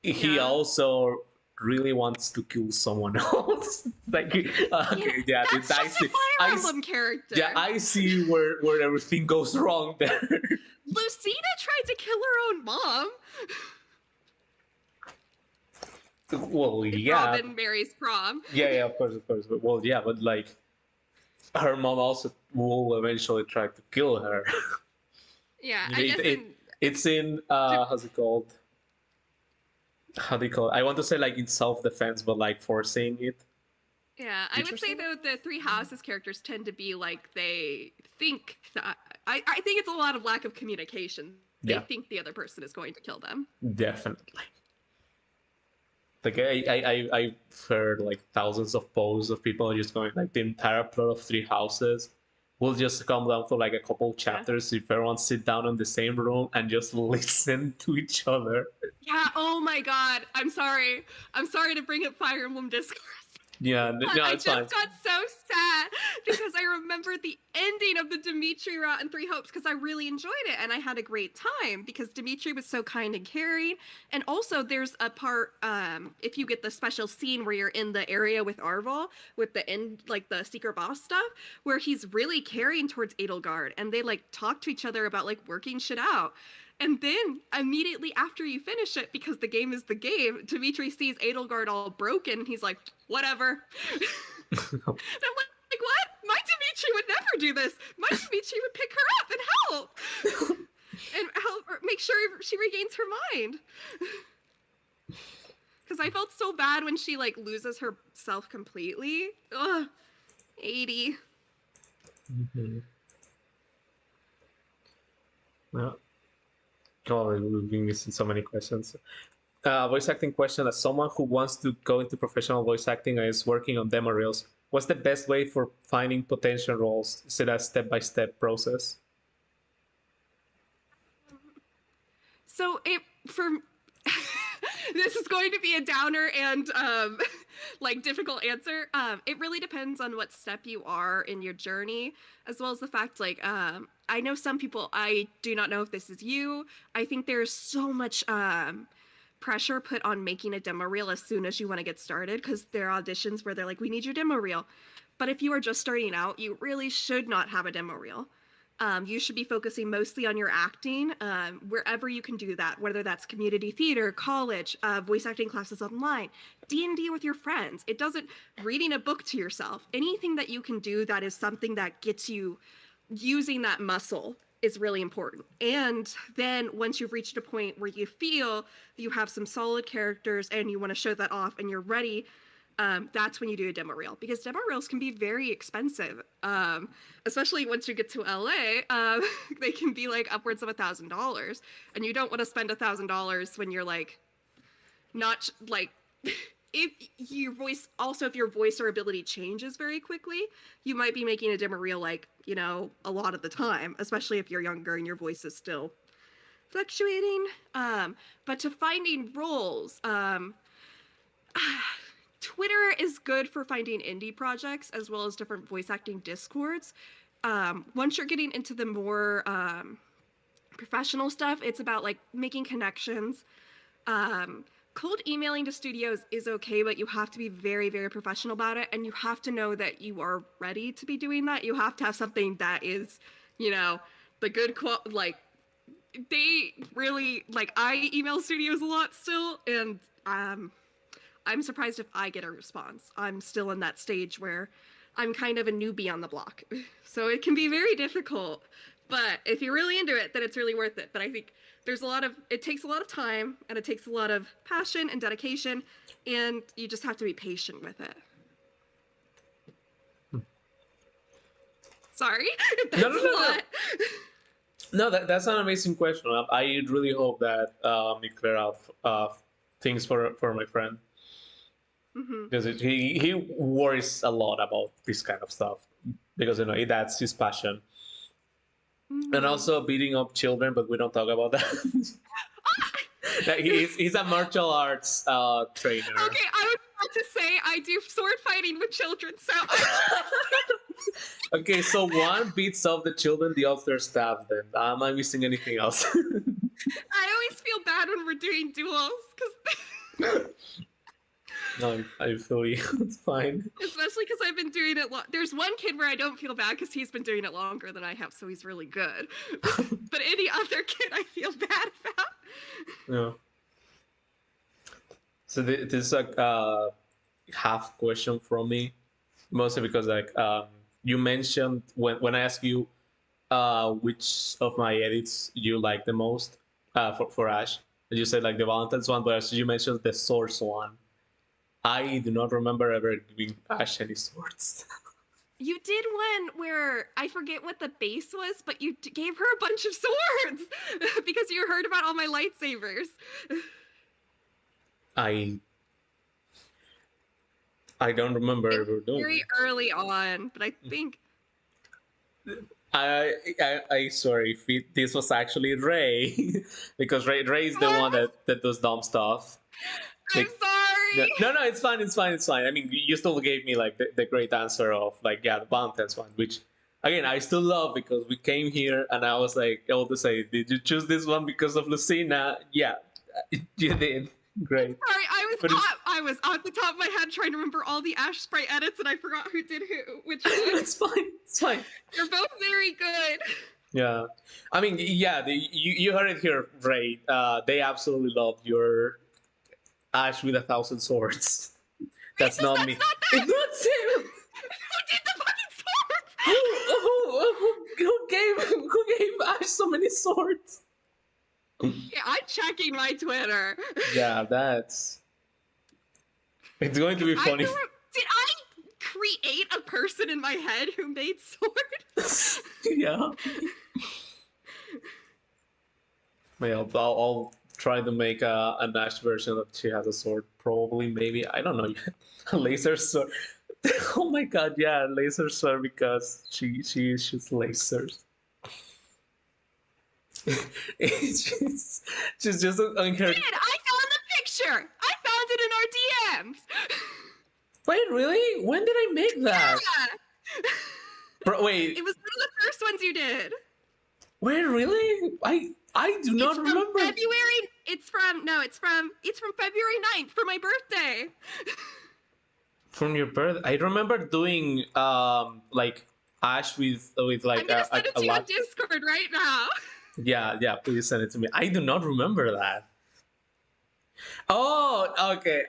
He also really wants to kill someone else. Like, that's just a Fire Emblem character. Yeah, I see where everything goes wrong there. Lucina tried to kill her own mom. Well, yeah. Robin marries Prom. Yeah, of course. But, well, yeah, but like, her mom also will eventually try to kill her. Yeah, I guess it's in how's it called? How do you call it? I want to say like in self-defense, but like forcing it. Yeah, I would say though the Three Houses characters tend to be like they think that I think it's a lot of lack of communication. They think the other person is going to kill them. Definitely. Like I've heard like thousands of posts of people just going like the entire plot of Three Houses will just come down to like a couple chapters if everyone sit down in the same room and just listen to each other. Yeah, oh my god. I'm sorry to bring up Fire Emblem Discourse. Yeah, no, I just got so sad because I remembered the ending of the Dimitri route in Three Hopes because I really enjoyed it and I had a great time because Dimitri was so kind and caring. And also there's a part, if you get the special scene where you're in the area with Arval, with the end, like the secret boss stuff, where he's really caring towards Edelgard and they like talk to each other about like working shit out. And then immediately after you finish it, because the game is the game, Dimitri sees Edelgard all broken and he's like, whatever. And I'm like, what? My Dimitri would never do this. My Dimitri would pick her up and help. And help make sure she regains her mind. Because I felt so bad when she like loses herself completely. Ugh. 80. Mm-hmm. Well. Oh, we've been missing so many questions. Voice acting question. As someone who wants to go into professional voice acting and is working on demo reels, what's the best way for finding potential roles? Is it a step-by-step process? So this is going to be a downer and like difficult answer. It really depends on what step you are in your journey, as well as the fact like I know some people, I do not know if this is you. I think there's so much pressure put on making a demo reel as soon as you want to get started because there are auditions where they're like, we need your demo reel. But if you are just starting out, you really should not have a demo reel. You should be focusing mostly on your acting, wherever you can do that, whether that's community theater, college, voice acting classes online, D&D with your friends. It doesn't, reading a book to yourself, anything that you can do that is something that gets you using that muscle is really important. And then once you've reached a point where you feel you have some solid characters and you want to show that off and you're ready, that's when you do a demo reel, because demo reels can be very expensive, especially once you get to LA. They can be like upwards of $1,000, and you don't want to spend $1,000 when you're like not like if your voice or ability changes very quickly, you might be making a demo reel like, you know, a lot of the time, especially if you're younger and your voice is still fluctuating. But to finding roles, Twitter is good for finding indie projects as well as different voice acting discords. Once you're getting into the more professional stuff, it's about like making connections. Cold emailing to studios is okay, but you have to be very, very professional about it, and you have to know that you are ready to be doing that. You have to have something that is, you know, the good like they really like. I email studios a lot still, and I'm surprised if I get a response. I'm still in that stage where I'm kind of a newbie on the block, so it can be very difficult. But if you're really into it, then it's really worth it. But I think it takes a lot of time, and it takes a lot of passion and dedication, and you just have to be patient with it. Sorry, that's a lot. No, that's an amazing question. I really hope that it clear out things for my friend, because he worries a lot about this kind of stuff, because, you know, that's his passion. And also beating up children, but we don't talk about that. He's a martial arts trainer. Okay, I was about to say I do sword fighting with children, so. Okay, so one beats up the children, the other stabs them. Am I missing anything else? I always feel bad when we're doing duels, because. No, I feel you. It's fine. Especially because I've been doing it. There's one kid where I don't feel bad because he's been doing it longer than I have, so he's really good. But any other kid I feel bad about. Yeah. So this is like half question from me, mostly because like you mentioned when I asked you which of my edits you like the most for Ash, you said like the Valentine's one, but you mentioned the Source one. I do not remember ever giving Ash any swords. You did one where I forget what the base was, but you gave her a bunch of swords because you heard about all my lightsabers. I don't remember ever doing very early on, but I think. I sorry if this was actually Ray, because Ray is the one that does dumb stuff. I'm sorry. No, it's fine. I mean, you still gave me like the great answer of like, yeah, the Valentine's one, which again I still love, because we came here and I was like able to say, did you choose this one because of Lucina? Yeah, you did. Great. Sorry, I was off the top of my head trying to remember all the Ash sprite edits, and I forgot who did who. Which it's fine. They're both very good. Yeah, I mean, yeah, you heard it here, Ray. They absolutely love your Ash with 1,000 swords. That's not me. It's not him. Who did the fucking swords? Who gave Ash so many swords? Yeah, I'm checking my Twitter. Yeah, it's going to be funny. Did I create a person in my head who made swords? Yeah. Well, I'll try to make a Nash version that she has a sword. Probably, maybe, I don't know yet. A laser sword. Oh my god, yeah, laser sword, because she shoots lasers. she's just on her. Dude, I found the picture. I found it in our DMs. Wait, really? When did I make that? Yeah. Bro, wait. It was one of the first ones you did. Wait, really? I do not remember. February. It's from February 9th for my birthday. From your birth, I remember doing like Ash with like I'm gonna send it to you on Discord right now. Yeah, please send it to me. I do not remember that. Oh, okay.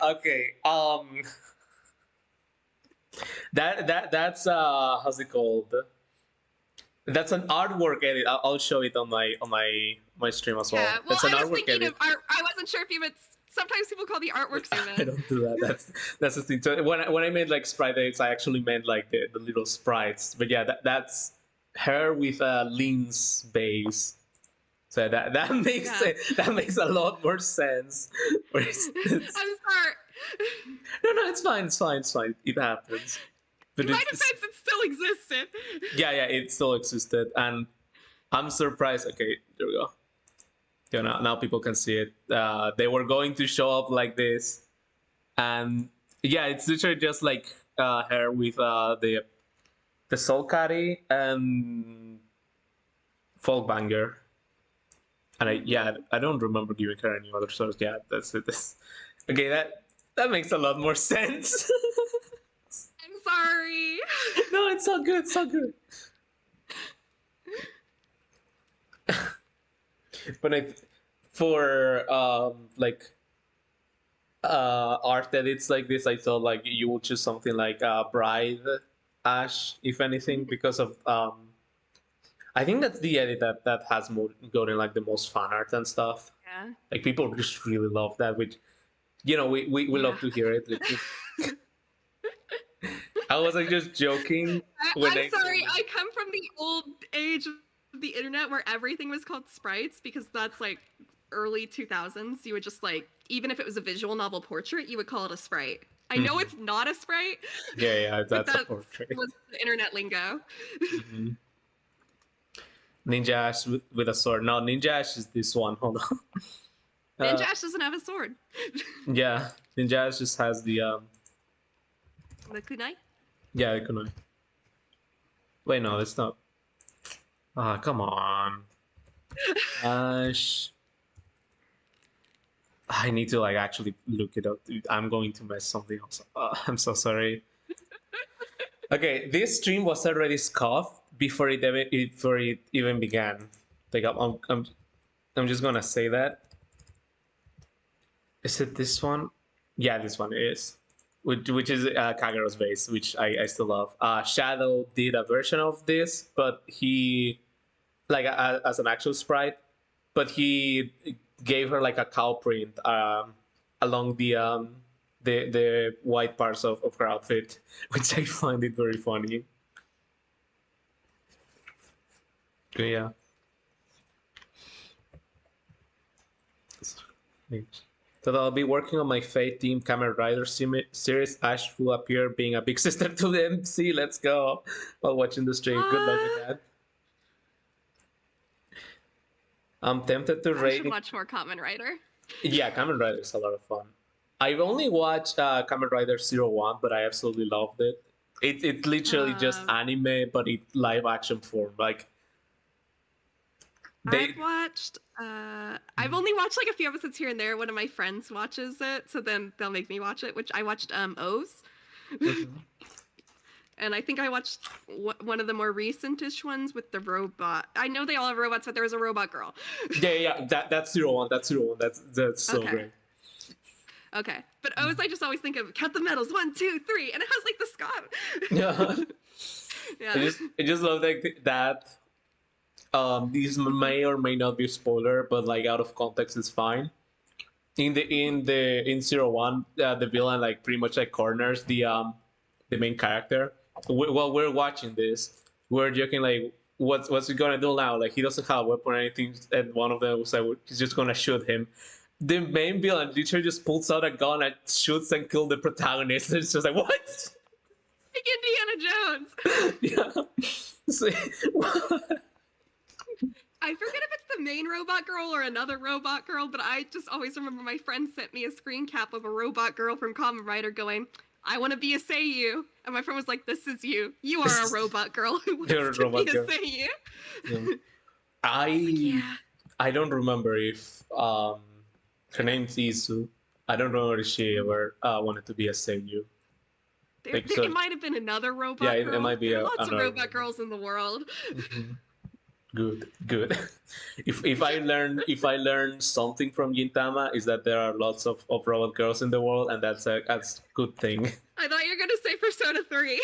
That's how's it called? That's an artwork edit. I'll show it on my stream as well. Yeah, well, it's an I was artwork thinking edit. I wasn't sure if you Sometimes people call the artwork I zoom-in. don't do that. That's the thing. So when I made like sprite edits, I actually meant like the little sprites. But yeah, that's her with a lens base. So that makes Yeah. that makes a lot more sense. I'm sorry. No, it's fine. It's fine. It's fine. It happens. But In my defense, it still existed. yeah, it still existed, and I'm surprised. Okay, there we go. Yeah, now people can see it. They were going to show up like this, and yeah, it's literally just like her with the Soul Caddy and Folkbanger. And I don't remember giving her any other source. Yeah, that's it. Okay, that makes a lot more sense. I'm sorry. No, it's all good. It's all good. But for like art edits like this, I thought like you would choose something like Bride Ash, if anything, because of I think that's the edit that has gotten like the most fan art and stuff. Yeah. Like people just really love that, which we love to hear it. I was like just joking. I'm sorry. I come from the old age of the internet where everything was called sprites, because that's like early 2000s. You would just like, even if it was a visual novel portrait, you would call it a sprite. I know it's not a sprite. Yeah, that's a portrait. Was the internet lingo. Mm-hmm. Ninja Ash with a sword. No, Ninja Ash is this one. Hold on. Ninja Ash doesn't have a sword. Yeah, Ninja Ash just has the kunai? Yeah, the kunai. Wait, no, that's not. Ah, come on. Ash. I need to like actually look it up. Dude. I'm going to mess something else up. I'm so sorry. Okay, this stream was already scuffed before it even began. Like I'm just gonna say that. Is it this one? Yeah, this one is. Which is Kagero's base, which I still love. Shadow did a version of this, but he like as an actual sprite, but he gave her like a cow print along the white parts of her outfit, which I find it very funny. Yeah. So I'll be working on my Fate Team Kamen Rider series. Ash will appear being a big sister to the MC. Let's go. While watching the stream. Good luck with that. I'm tempted to rate. I should watch more Kamen Rider. Yeah, Kamen Rider is a lot of fun. I've only watched Kamen Rider 01, but I absolutely loved it. It's literally just anime, but in live action form. Like I've only watched like a few episodes here and there. One of my friends watches it, so then they'll make me watch it. Which I watched O's, and I think I watched one of the more recentish ones with the robot. I know they all have robots, but there was a robot girl. Yeah, that's 01. That's 01. That's so great. Okay, but O's, I just always think of count the medals 1, 2, 3, and it has like the Scott. Yeah. I just love like that. These may or may not be a spoiler, but like out of context is fine. In 01, the villain like pretty much like corners the main character. While we're watching this, we're joking like, what's he gonna do now? Like he doesn't have a weapon or anything, and one of them was like, he's just gonna shoot him. The main villain literally just pulls out a gun and shoots and kills the protagonist. It's just like, what? Like Indiana Jones. Yeah. What? I forget if it's the main robot girl or another robot girl, but I just always remember my friend sent me a screen cap of a robot girl from Kamen Rider going, I want to be a Seiyu. And my friend was like, this is you. You are a robot girl who wants to be a Seiyu. Yeah. I don't remember if her name's Isu. I don't remember if she ever wanted to be a Seiyu. It might have been another robot girl. Yeah, it might be lots of robot girls in the world. Mm-hmm. Good. If I learn something from Gintama, is that there are lots of robot girls in the world, and that's a good thing. I thought you were gonna say Persona 3.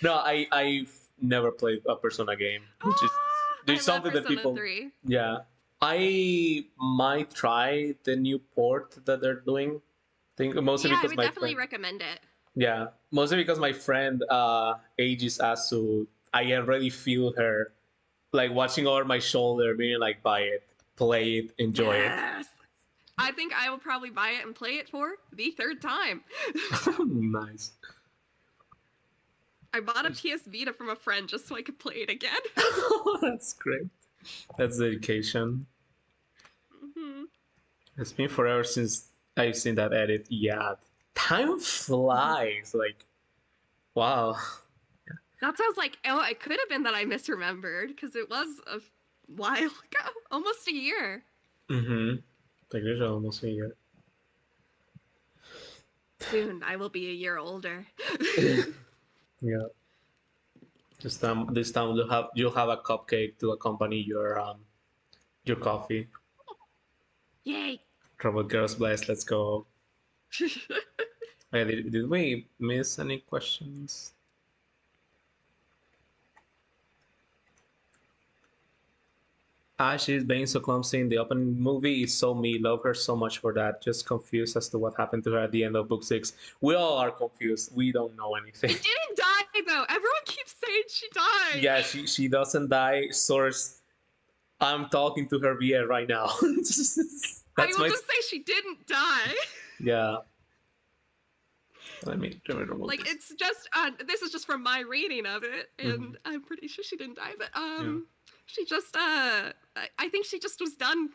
No, I've never played a Persona game, which is there's something that people. 3. Yeah, I might try the new port that they're doing. Think mostly Yeah, I because would my definitely friend. recommend it. Yeah, mostly because my friend ages us, so I already feel her like watching over my shoulder, being like, "Buy it, play it, enjoy it." Yes. I think I will probably buy it and play it for the third time. Nice. I bought a PS Vita from a friend just so I could play it again. That's great. That's dedication. Mm-hmm. It's been forever since I've seen that edit. Yeah, time flies. Like, wow. That sounds like, oh, it could have been that I misremembered because it was a while ago, almost a year. Mm-hmm. Like, there's almost a year. Soon I will be a year older. Yeah. This time you'll have a cupcake to accompany your coffee. Yay. Trouble girls bless. Let's go. Did we miss any questions? Ash is being so clumsy in the opening movie is so me. Love her so much for that. Just confused as to what happened to her at the end of book 6. We all are confused. We don't know anything. She didn't die though. Everyone keeps saying she died. Yeah, she doesn't die. Source, I'm talking to her via right now. I will just say she didn't die. Yeah. Let me remove like this. It's just this is just from my reading of it, and I'm pretty sure she didn't die, but she just I think she just was done.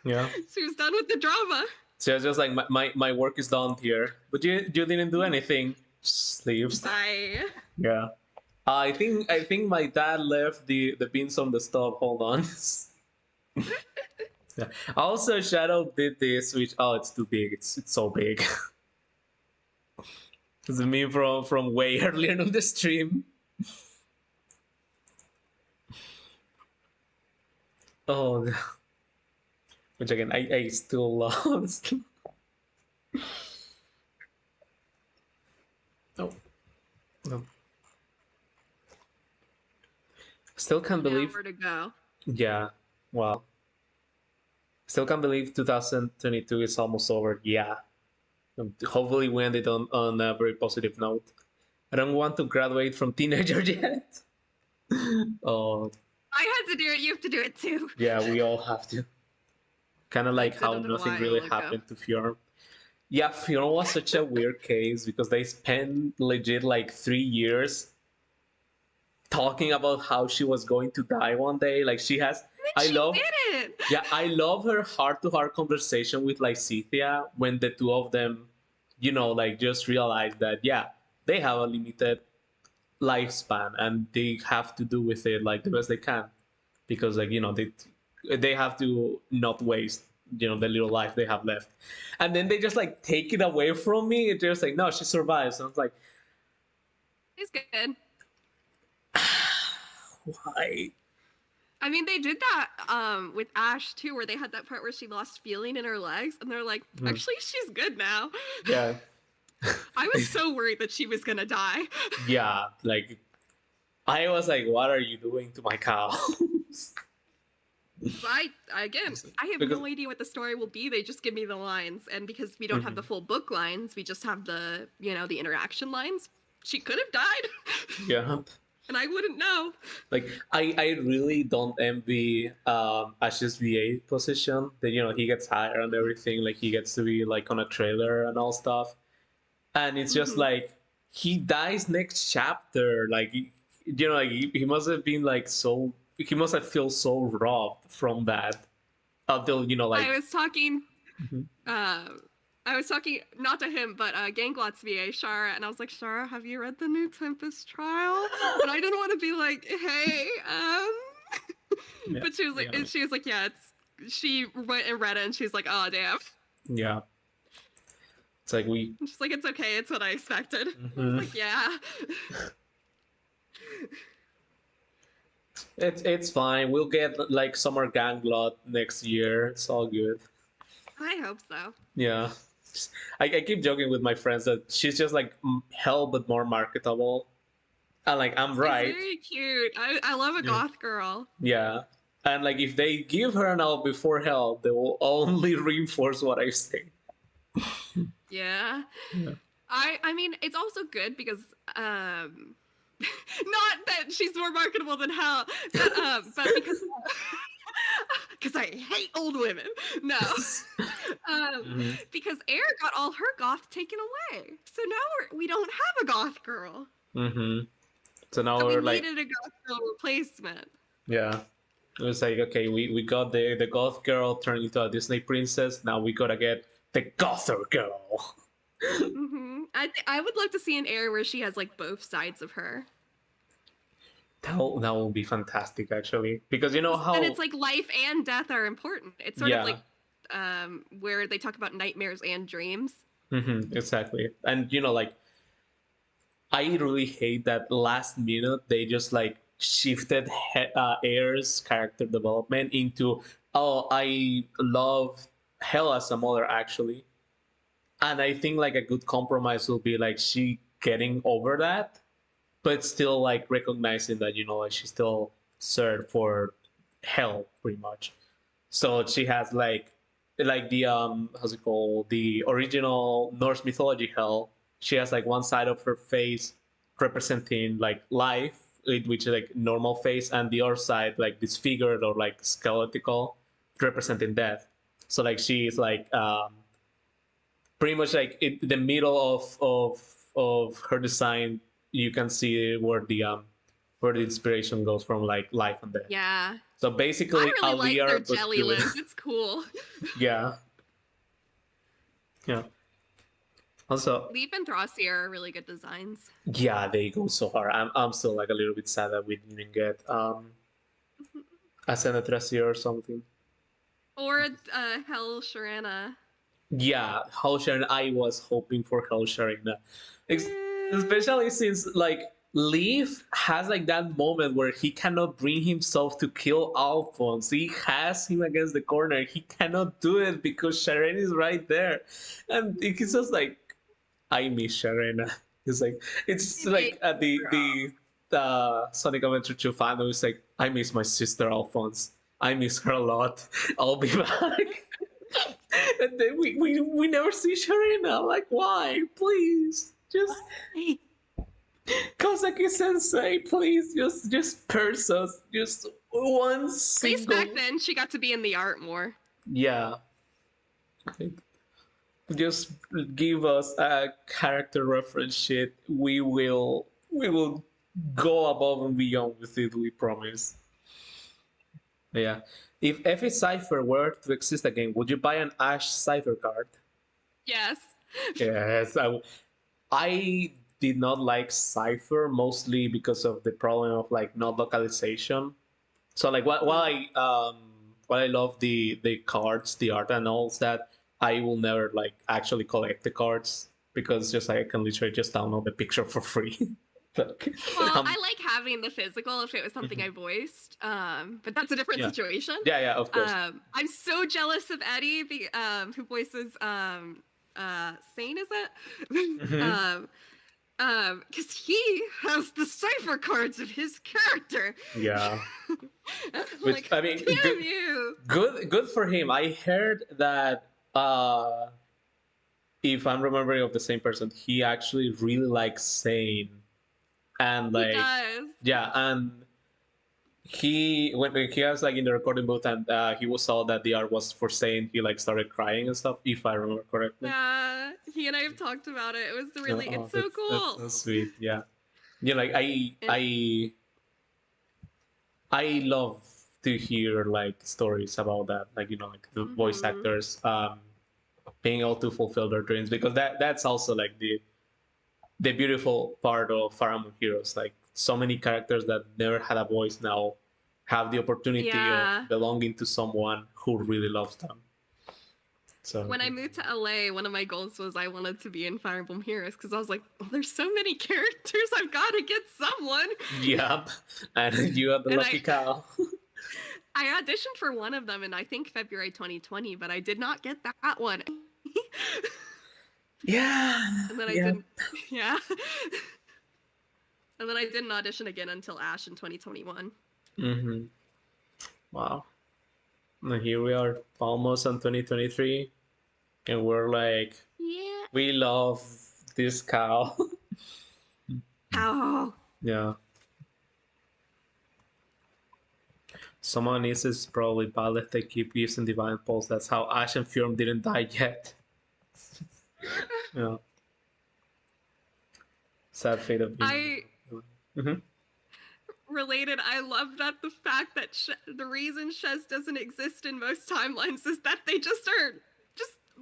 Yeah. She was done with the drama. So it's just like my work is done here, but you didn't do anything. Just leaves. Bye. Yeah. I think my dad left the pins on the stove. Hold on. Yeah. Also, Shadow did this, which it's too big. It's so big. It's a meme from way earlier in the stream. Oh, which again I still love. Oh, no. Still can't believe. Where to go? Yeah. Wow. Still can't believe 2022 is almost over. Yeah. Hopefully we ended on a very positive note. I don't want to graduate from teenager yet. Oh. I had to do it. You have to do it too. Yeah, we all have to. Kind of like how nothing really happened to Fjorm. Yeah, Fjorm was such a weird case because they spent legit like 3 years talking about how she was going to die one day. Like she has. Didn't. Yeah, I love her heart-to-heart conversation with like Cynthia when the two of them, like just realize that they have a limited lifespan and they have to do with it like the best they can because like they have to not waste the little life they have left, and then they just like take it away from me. It's just like, no, she survives. And I was like, it's good. Why? I mean, they did that with Ash too, where they had that part where she lost feeling in her legs, and they're like, actually, she's good now. Yeah. I was so worried that she was gonna die. Yeah, like I was like, what are you doing to my cow? I have no idea what the story will be. They just give me the lines, and because we don't have the full book lines, we just have the the interaction lines. She could have died. Yeah. And I wouldn't know. Like I really don't envy Ash's VA position. That he gets hired and everything. Like he gets to be like on a trailer and all stuff. And it's just like he dies next chapter. Like he must have been like so. He must have felt so robbed from that until like. I was talking not to him, but Ganglot's VA, Shara, and I was like, Shara, have you read the new Tempest Trial? And I didn't want to be like, hey, but she was like, yeah, she went and read it, and she was like, oh damn. Yeah. It's like she's like, it's okay, it's what I expected. I was like, yeah. It's fine. We'll get like Summer Ganglot next year. It's all good. I hope so. Yeah. I keep joking with my friends that she's just like hell but more marketable. And like I'm right. She's very cute. I love a goth girl. Yeah. And like if they give her an elf before hell, they will only reinforce what I say. Yeah. Yeah. I mean, it's also good because not that she's more marketable than hell, but because I hate old women. No. Because Air got all her goth taken away. So now we don't have a goth girl. So now So we we're like, needed a goth girl replacement. yeah. It was like, okay, we got the goth girl turned into a Disney princess. Now we gotta get the gother girl. I would love to see an Air where she has like both sides of her. That will be fantastic, actually, because you know how. And it's like life and death are important. It's sort of like where they talk about nightmares and dreams. Exactly, and you know, like I really hate that last minute they just like shifted Air's character development into, oh, I love Hell as a mother, actually. And I think like a good compromise will be like she getting over that, but still like recognizing that, you know, like she still served for Hell pretty much. So she has like the how's it called, the original Norse mythology Hell. She has like one side of her face representing like life, which is like normal face, and the other side like disfigured or like skeletal, representing death. So like she is like pretty much like in the middle of her design. You can see where the inspiration goes from, like life and death. Yeah. So basically, I really like their jelly limbs. It's cool. Yeah. Yeah. Also, Leaf and Throsty are really good designs. yeah, they go so hard. I'm still like a little bit sad that we didn't get a Senatressy or something. Or Hell Sharana. Yeah, Hell Sharana. I was hoping for Hell Sharana. Especially since like Leaf has like that moment where he cannot bring himself to kill Alphonse. He has him against the corner. He cannot do it because Sharena is right there. And he's just like, I miss Sharena. It's like at the Sonic Adventure 2 fandom, it's like, I miss my sister Alphonse. I miss her a lot. I'll be back. And then we never see Sharena. Like, why? Please. Just Kosaki Sensei, please just purse us. Just one single. At least back then she got to be in the art more. Yeah. Just give us a character reference sheet. We will go above and beyond with it, we promise. Yeah. If Effie Cypher were to exist again, would you buy an Ash Cypher card? Yes. Yes. I did not like Cypher mostly because of the problem of like not localization. So like while I love the cards, the art and all that, I will never like actually collect the cards because just like I can literally just download the picture for free. Well, I like having the physical if it was something I voiced, but that's a different situation. Yeah, of course. I'm so jealous of Eddie, who voices Sane, is it? Because he has the cipher cards of his character. Yeah. Which, like, I mean, good for him. I heard that if I'm remembering of the same person, he actually really likes Sane. And like, yeah, and when he was like in the recording booth and he saw that the art was for Sane, he like started crying and stuff, if I remember correctly. Yeah, he and I have talked about it. It was really, it's so cool. That's so sweet. Yeah, yeah. Like I love to hear like stories about that, like, you know, like the voice actors being able to fulfill their dreams, because that's also like the beautiful part of Fire Emblem Heroes. Like so many characters that never had a voice now have the opportunity of belonging to someone who really loves them. So when I moved to LA, one of my goals was I wanted to be in Fire Emblem Heroes because I was like, well, there's so many characters, I've got to get someone. Yep, and you are the lucky cow. I auditioned for one of them in I think February 2020, but I did not get that one. Yeah. And then I didn't. Yeah. And then I didn't audition again until Ash in 2021. Wow. And here we are, almost on 2023, and we're like, Yeah. we love this cow. Oh. Yeah. Someone needs is probably bad if they keep using Divine Pulse. That's how Ash and Furum didn't die yet. Yeah. Sad fate of being. Mm-hmm. Related, I love that the fact that the reason Shez doesn't exist in most timelines is that they just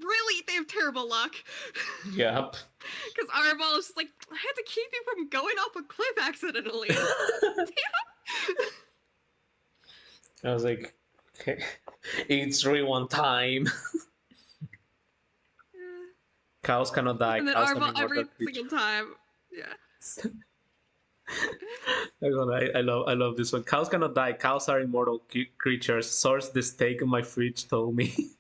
really, they have terrible luck. Yep. Because Arbol is just like, I had to keep you from going off a cliff accidentally. I was like, okay. It's rewind time. Cows cannot die. And then Cows Arbol every single time. Yeah. I love this one. Cows cannot die. Cows are immortal creatures. Source the steak in my fridge told me.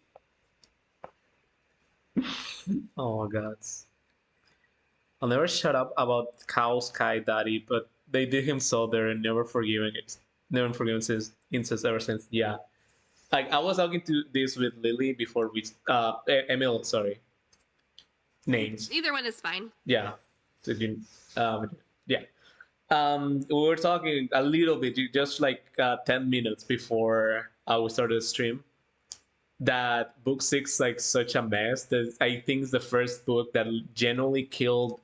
Oh my god. I'll never shut up about Cow's Kai Daddy, but they did him so there and never forgiven it. Never forgiven his incest ever since. Yeah. Like I was talking to this with Lily before we Emil, sorry. Names. Either one is fine. Yeah. So yeah. We were talking a little bit, just like 10 minutes before we started the stream, that book 6 like such a mess that I think is the first book that genuinely killed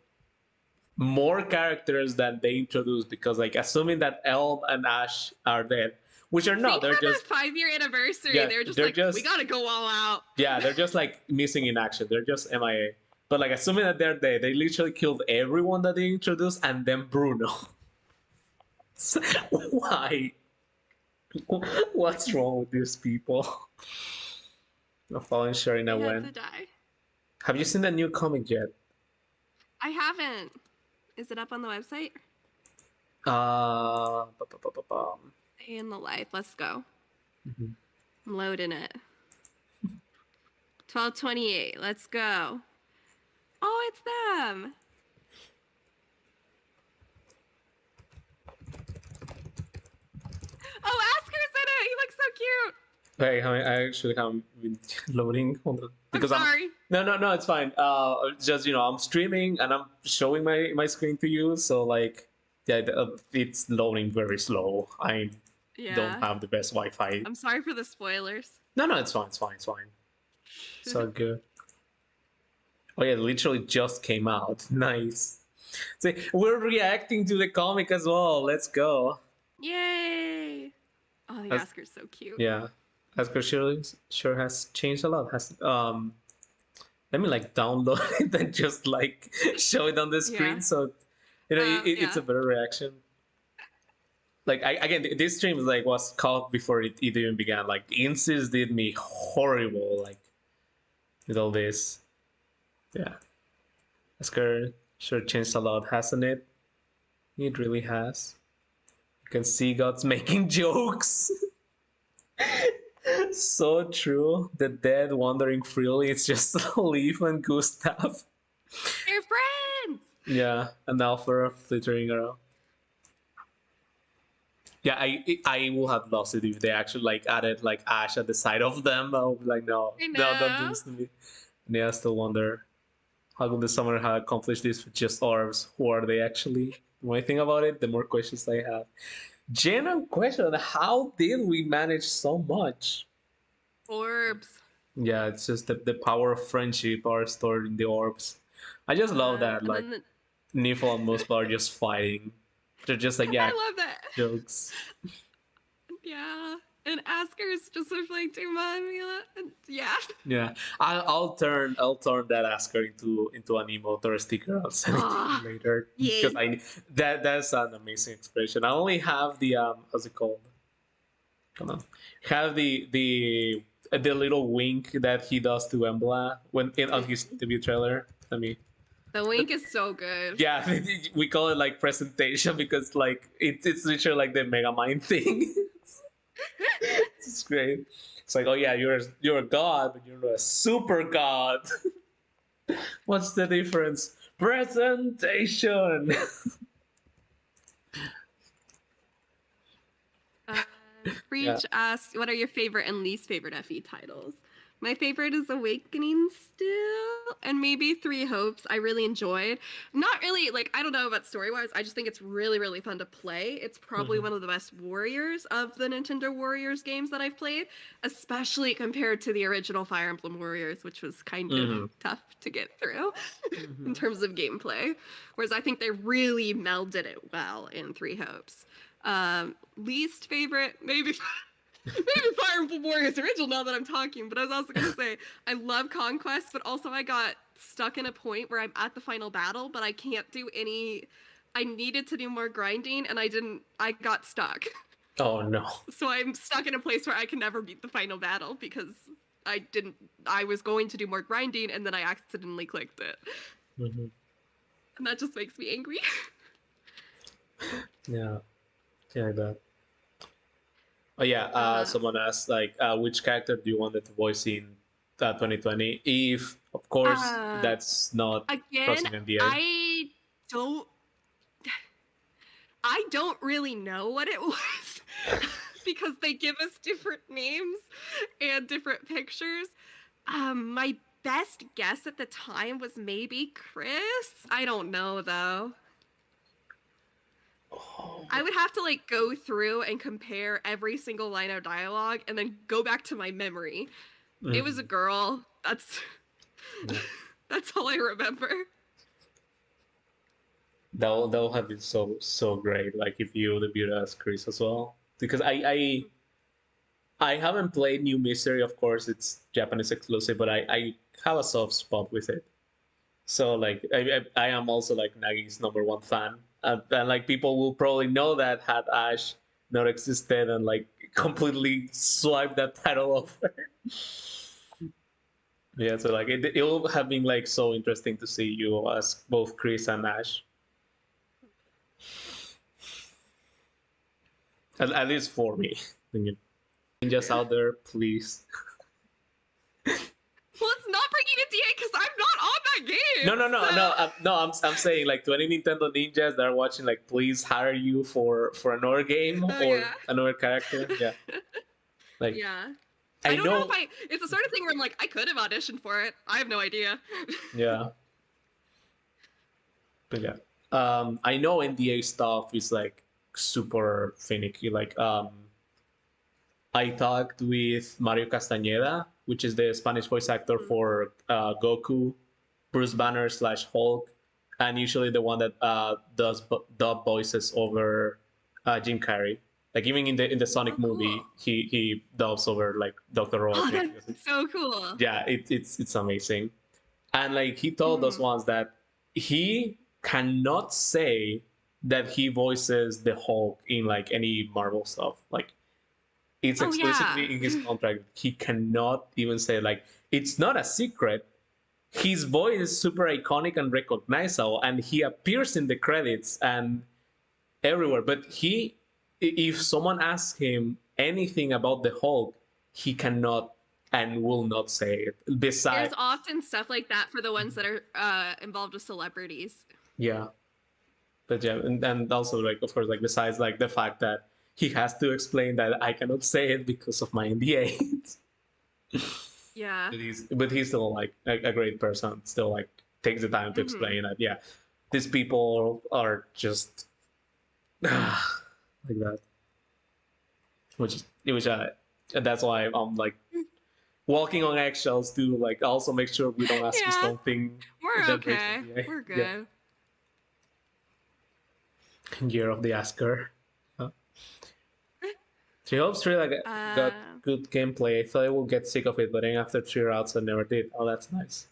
more characters than they introduced, because like assuming that Elm and Ash are dead, which are not, they're just 5-year anniversary. Yeah, they're just we gotta go all out. Yeah, they're just like missing in action. They're just MIA. But like assuming that they're dead, they literally killed everyone that they introduced, and then Bruno. Why? What's wrong with these people? I'm following Sharina Wen. Have you seen that new comic yet? I haven't. Is it up on the website? Day in the life. Let's go. Mm-hmm. I'm loading it. 12/28. Let's go. Oh, it's them. Oh, Asker's in it. He looks so cute. Hey, I actually haven't been loading because I'm sorry. No, it's fine. Just I'm streaming and I'm showing my screen to you, so like, yeah, it's loading very slow. I don't have the best Wi-Fi. I'm sorry for the spoilers. No, it's fine. It's fine. So good. Oh yeah, it literally just came out. Nice. See, we're reacting to the comic as well. Let's go. Yay! Oh, the Asker's so cute. Yeah. Asker sure has changed a lot. Let me like download it and just like show it on the screen, so it's a better reaction. Like again, this stream was caught before it even began. Like Insys did me horrible, like with all this. Yeah, Asker sure changed a lot, hasn't it? It really has. You can see God's making jokes. So true. The dead wandering freely. It's just Leaf and Gustav. They're friends. Yeah, and Alpha flittering around. Yeah, I will have lost it if they actually like added like Ash at the side of them. I'll be like, no, don't do this to me. And yeah, I still wonder how could the summoner have accomplished this with just orbs? Who are they actually? The more I think about it, the more questions I have. Genuine question: how did we manage so much? Orbs. Yeah, it's just the power of friendship are stored in the orbs. I just love that. Like Nifl and Muspa are just fighting. They're just like, yeah, I love that. Jokes. Yeah, and Asker's just like too much. Yeah. Yeah, I'll turn that Asker into an emote or a sticker. I'll send it to you later because that's an amazing expression. I only have the how's it called? Come on, have the little wink that he does to Embla on his debut trailer. I mean, the wink is so good. Yeah, we call it like presentation because like it's literally like the Megamind thing. It's great. It's like, oh yeah, you're a god, but you're a super god. What's the difference? Presentation. Yeah. Breach asks, what are your favorite and least favorite FE titles? My favorite is Awakening still, and maybe Three Hopes. I really enjoyed. Not really, like, I don't know about story-wise. I just think it's really, really fun to play. It's probably one of the best Warriors of the Nintendo Warriors games that I've played, especially compared to the original Fire Emblem Warriors, which was kind of tough to get through in terms of gameplay. Whereas I think they really melded it well in Three Hopes. Least favorite, maybe Fire Emblem Warriors original now that I'm talking, but I was also going to say, I love Conquest, but also I got stuck in a point where I'm at the final battle, but I can't do any, I needed to do more grinding, and I got stuck. Oh no. So I'm stuck in a place where I can never beat the final battle because I was going to do more grinding, and then I accidentally clicked it. And that just makes me angry. Yeah. Yeah, that. Oh yeah, someone asked like, which character do you want to voice in 2020? If of course that's not crossing Again, NDA. I don't really know what it was because they give us different names and different pictures. My best guess at the time was maybe Chris. I don't know though. I would have to like go through and compare every single line of dialogue and then go back to my memory. It was a girl. That's all I remember. That'll have been so great. Like if you debut as Chris as well, because I haven't played New Mystery. Of course, it's Japanese exclusive, but I have a soft spot with it. So like I am also like Nagi's #1 fan, and like people will probably know that had Ash not existed and like completely swipe that title over. Yeah, so like it will have been like so interesting to see you as both Chris and Ash. At least for me. Ninjas out there, please. Well, it's not bringing a DA because I'm not on that game. No. I'm saying like to any Nintendo ninjas that are watching, like please hire you for another game or another character. Yeah. Like yeah. I don't know if it's the sort of thing where I'm like, I could have auditioned for it. I have no idea. Yeah. But yeah. I know NDA stuff is like super finicky. Like I talked with Mario Castañeda, which is the Spanish voice actor for Goku, Bruce Banner / Hulk, and usually the one that does dub voices over Jim Carrey. Like even in the Sonic movie, he dubs over like Dr. Robotnik. Oh, that's so cool. Yeah, it's amazing. And like he told us once that he cannot say that he voices the Hulk in like any Marvel stuff. Like it's explicitly in his contract. He cannot even say like it's not a secret. His voice is super iconic and recognizable, and he appears in the credits and everywhere. But if someone asks him anything about the Hulk, he cannot and will not say it. Besides, there's often stuff like that for the ones that are involved with celebrities. Yeah, but yeah, and also like of course like besides like the fact that he has to explain that I cannot say it because of my NDA. Yeah. But he's still like a great person. Still like takes the time to explain that. Yeah, these people are just like that. Which that's why I'm like walking on eggshells to like also make sure we don't ask you something. We're okay. We're good. Yeah. Year of the Asker. Three Hopes 3 like got good gameplay. I thought I would get sick of it, but then after 3 routes I never did. Oh, that's nice.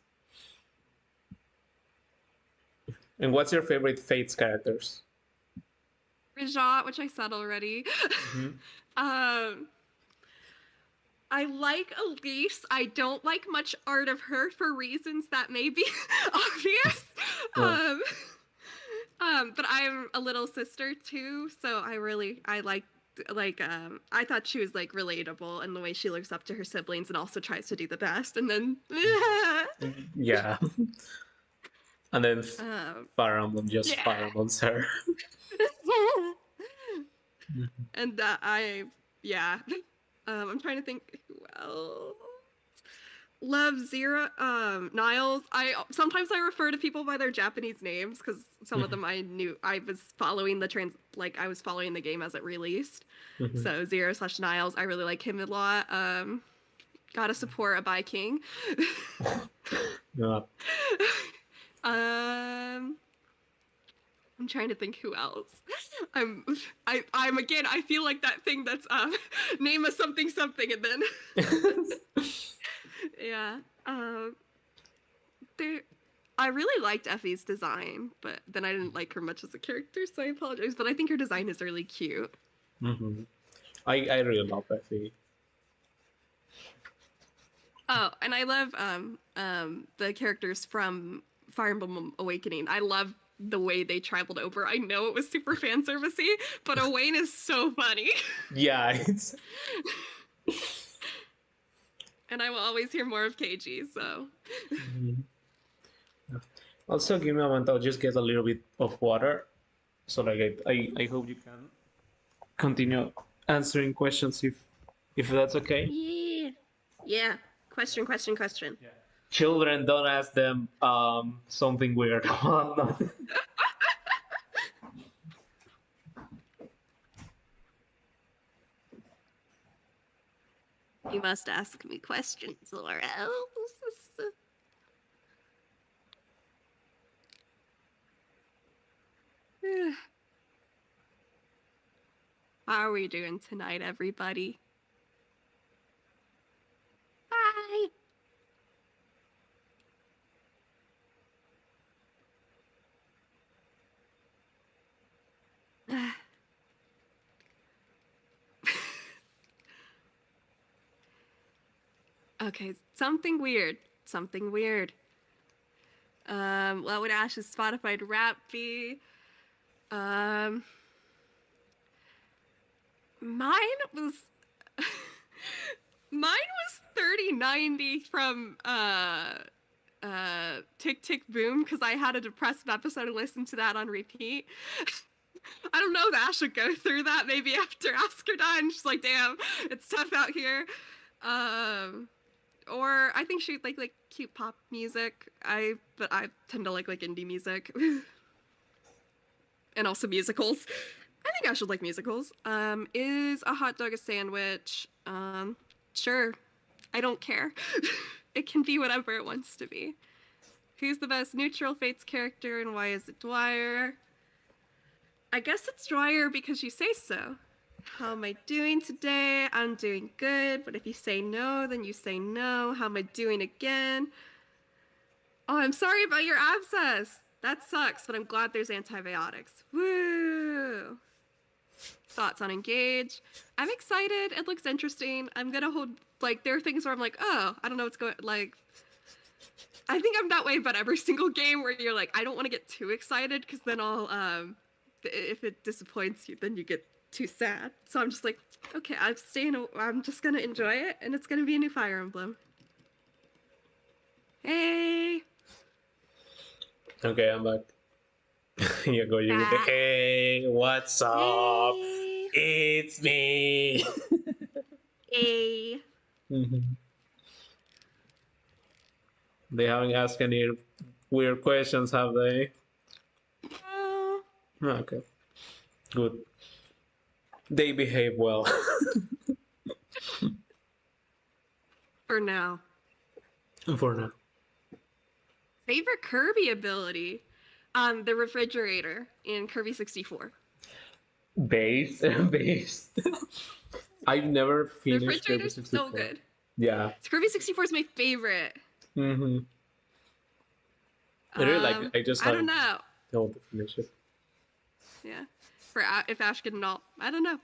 And what's your favorite Fates characters? Rajat, which I said already. I like Elise. I don't like much art of her for reasons that may be obvious. But I'm a little sister too, so I like I thought she was like relatable in the way she looks up to her siblings and also tries to do the best, and then yeah. And then Fire Emblem Fire Emblems her. And Yeah. I'm trying to think who else. Love Zero, Niles. Sometimes I refer to people by their Japanese names because some of them I knew I was following I was following the game as it released. So Zero/Niles, I really like him a lot. Gotta support a Bai King. Yeah. I'm trying to think who else. I'm again. I feel like that thing that's name a something and then yeah. I really liked Effie's design, but then I didn't like her much as a character, so I apologize. But I think her design is really cute. I really love Effie. Oh, and I love the characters from Fire Emblem Awakening. I love the way they traveled over. I know it was super fan servicey, but Owain is so funny. Yeah, it's. And I will always hear more of KG. So. Also, give me a moment. I'll just get a little bit of water, so like I hope you can continue answering questions if that's okay. Yeah. Yeah. Question. Yeah. Children, don't ask them something weird. You must ask me questions or else. How are we doing tonight, everybody? Bye. Okay, something weird. What would Ash's Spotify rap be? Mine was 3090 from Tick Tick Boom because I had a depressive episode and listened to that on repeat. I don't know that Ash should go through that maybe after Oscar died and she's like, damn, it's tough out here. Or I think she'd like cute pop music. But I tend to like indie music. And also musicals. I think I should like musicals. Is a hot dog a sandwich? Sure. I don't care. It can be whatever it wants to be. Who's the best Neutral Fates character and why is it Dwyer? I guess it's Dwyer because you say so. How am I doing today? I'm doing good, but if you say no, then you say no. How am I doing again? Oh, I'm sorry about your abscess. That sucks, but I'm glad there's antibiotics. Woo! Thoughts on Engage? I'm excited. It looks interesting. I'm gonna hold, there are things where I'm like, oh, I don't know what's going, I think I'm that way about every single game where you're like, I don't want to get too excited because then if it disappoints you, then you get too sad. So I'm just like, okay, I'm just gonna enjoy it, and it's gonna be a new Fire Emblem. Hey! Okay, I'm back. You go. Hey, what's up? Hey. It's me. Hey. They haven't asked any weird questions, have they? No. Okay, good. They behave well. For now. For now. Favorite Kirby ability? The refrigerator in Kirby 64. Based. I've never finished. The refrigerator's so good. Yeah. Kirby 64 is my favorite. I really like it. I don't know. Don't finish it. Yeah. If Ash could not, I don't know.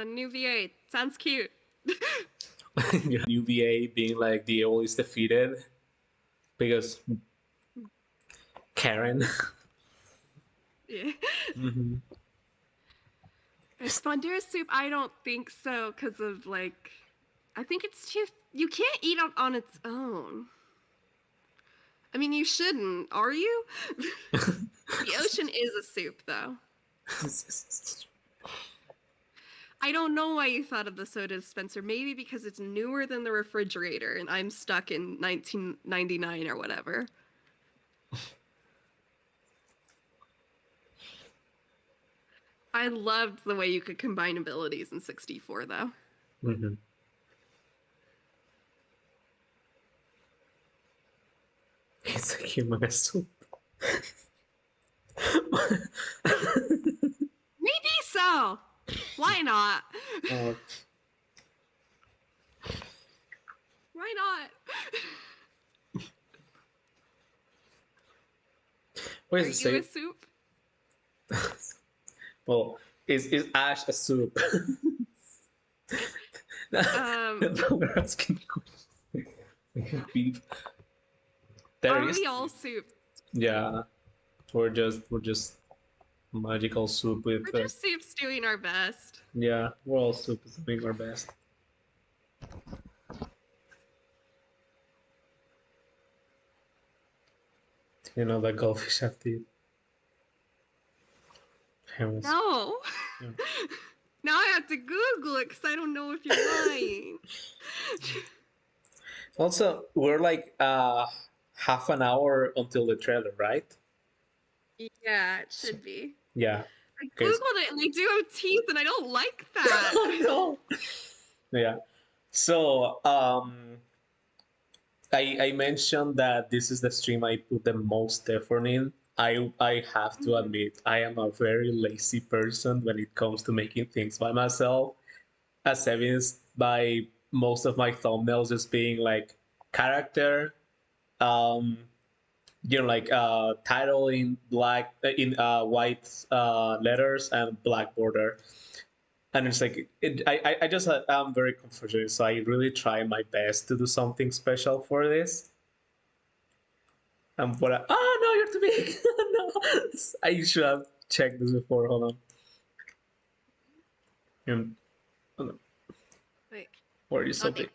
New VA sounds cute. UVA being like the old is defeated because Karen. Yeah. Spondoora soup, I don't think so because of I think it's too. You can't eat it on its own. I mean, you shouldn't, are you? The ocean is a soup, though. I don't know why you thought of the soda dispenser. Maybe because it's newer than the refrigerator and I'm stuck in 1999 or whatever. I loved the way you could combine abilities in 64, though. Mm-hmm. It's a human soup. Maybe so. Why not? uh, Why not? what Are is it you say? a soup? Well, is Ash a soup? We're asking beef. There Are is. we all soups? Yeah, we're just magical soup with. We're just soups doing our best. Yeah, we're all soup is doing our best. You know the goldfish have teeth. No. Yeah. Now I have to Google it because I don't know if you're lying. Also, we're like half an hour until the trailer, right? Yeah, it should be. Yeah. I Okay. Googled it and they do have teeth and I don't like that. Oh no. Yeah. So I mentioned that this is the stream I put the most effort in. I have to admit I am a very lazy person when it comes to making things by myself, as evidenced by most of my thumbnails just being like character, um, like title in black in white letters and black border, and it's like I just I'm very confused, so I really try my best to do something special for this. And what? Oh no, you're too big. No, I should have checked this before. Hold on. And, hold on. Wait. Why are you so big?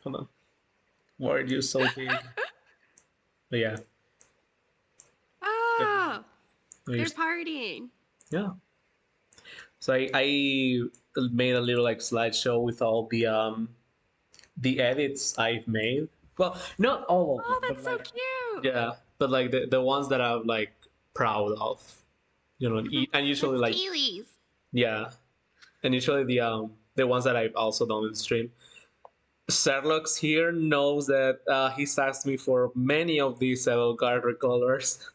Hold on. Why are you so big? But yeah. Oh, They're partying. Yeah. So I made a little like slideshow with all the edits I've made. Well, not all of them. Oh, that's so like, cute. Yeah, but like the ones that I'm like proud of, and usually like Peelies. yeah, and usually the ones that I've also done in stream. Sherlock's here knows that he's asked me for many of these Edelgard colors.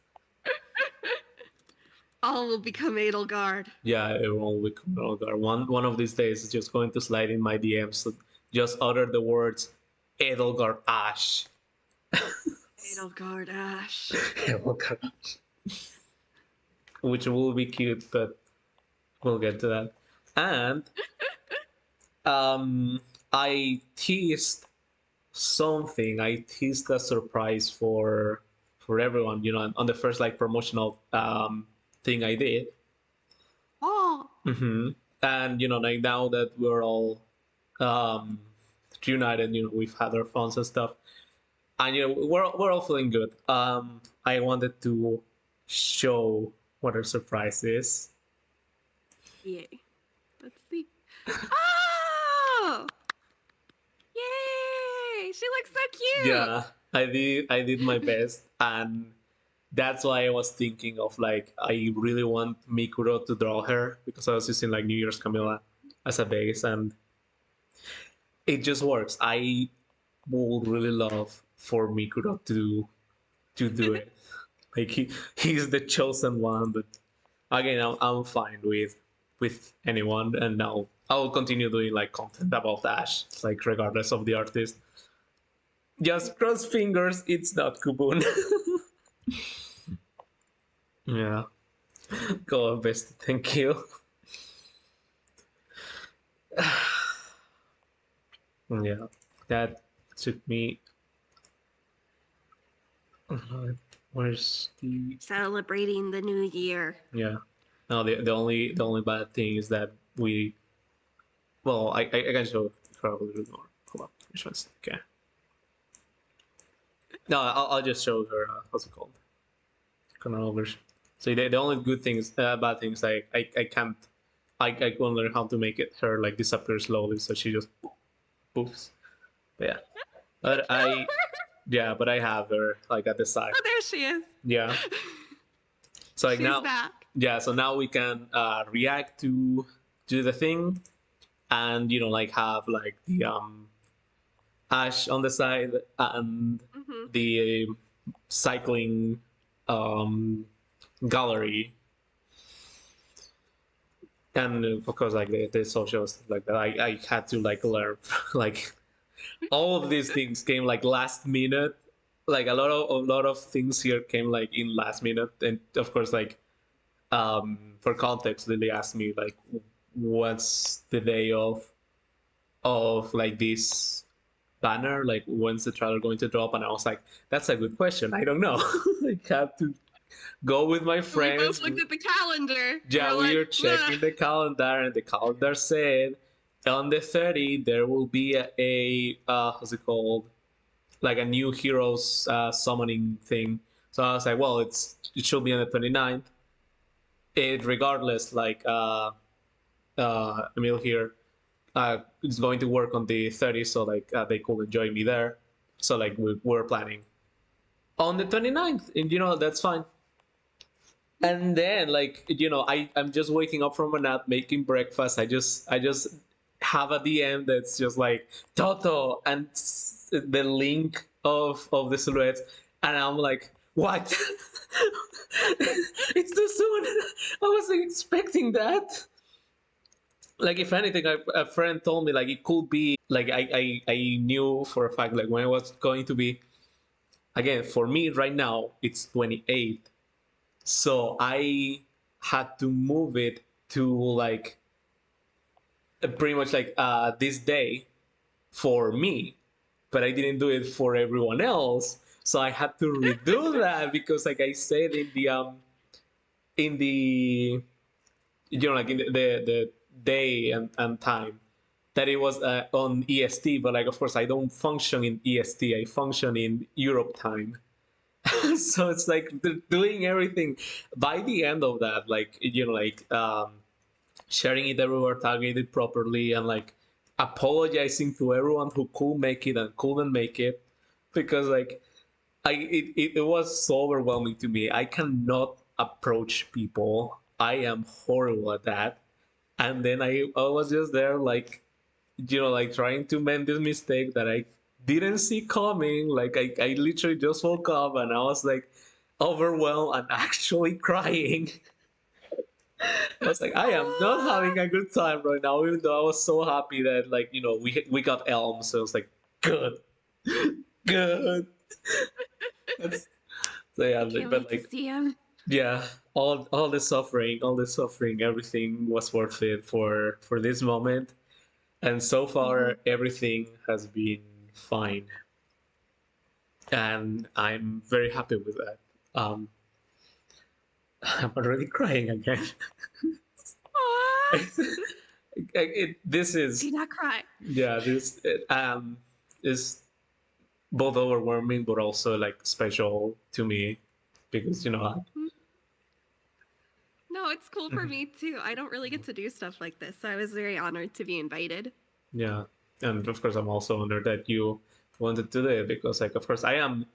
All will become Edelgard. Yeah, everyone will become Edelgard. One of these days is just going to slide in my DMs. So just utter the words Edelgard Ash. Edelgard Ash. Edelgard Ash. Which will be cute, but we'll get to that. And I teased something. I teased a surprise for everyone. On the first like promotional thing I did. Oh. Mm-hmm. And like now that we're all reunited, we've had our phones and stuff, and we're all feeling good. I wanted to show what our surprise is. Yay! Let's see. Oh! Yay! She looks so cute. Yeah, I did my best, and that's why I was thinking of like I really want Mikuro to draw her because I was using like New Year's Camilla as a base, and it just works. I would really love for Mikuro to do it. Like he's the chosen one, but again, I'm fine with anyone, and now I'll continue doing like content about Ash, like regardless of the artist. Just cross fingers, it's not Kubun. Yeah. Go on, best. Thank you. Yeah, that took me. Where's the celebrating the new year? Yeah. No, the only bad thing is that we. Well, I can show probably more. Hold on, which one's okay? No, I'll just show her. What's it called? Chronology. So the only good things, bad things, I can't I couldn't learn how to make her like disappear slowly, so she just poofs. But yeah, but but I have her like at the side. Oh, there she is. Yeah. So like She's now, back. yeah. So now we can react to the thing, and like have like the Ash on the side and the cycling um, gallery, and of course like the social stuff like that. I had to like learn like all of these things came like last minute. Like a lot of things here came like in last minute, and of course like for context, Lily asked me like, what's the day of like this banner? Like, when's the trailer going to drop? And I was like, that's a good question. I don't know. I have to go with my friends. We both looked at the calendar. Yeah, we were checking the calendar, and the calendar said on the 30th there will be a how's it called? Like a new heroes summoning thing. So I was like, well, it should be on the 29th. It regardless, like Emil here is going to work on the 30th, so like they could enjoy me there. So like we're planning on the 29th, and that's fine. And then like I'm just waking up from a nap, making breakfast. I just have a DM that's just like Toto and the link of the silhouettes, and I'm like, what? It's too soon. I wasn't expecting that. Like if anything, a friend told me like it could be like I knew for a fact like when it was going to be. Again, for me right now it's 28th, so I had to move it to like pretty much like this day for me, but I didn't do it for everyone else. So I had to redo that because like I said in the like in the day and time that it was on EST, but like of course I don't function in EST, I function in Europe time. So it's like doing everything by the end of that, like like sharing it everywhere, tagging it properly, and like apologizing to everyone who could make it and couldn't make it, because like it was so overwhelming to me. I cannot approach people. I am horrible at that. And then I was just there like like trying to mend this mistake that I didn't see coming. Like I literally just woke up and I was like overwhelmed and actually crying. I was like, I am not having a good time right now, even though I was so happy that like we got Elm, so it was like good, good. So yeah, but like see him. Yeah, all the suffering, everything was worth it for this moment, and so far everything has been fine, and I'm very happy with that. I'm already crying again. This is. Do not cry. Yeah, this is both overwhelming but also like special to me because No, it's cool for me too. I don't really get to do stuff like this, so I was very honored to be invited. Yeah, and of course I'm also honored that you wanted to do it, because like of course I am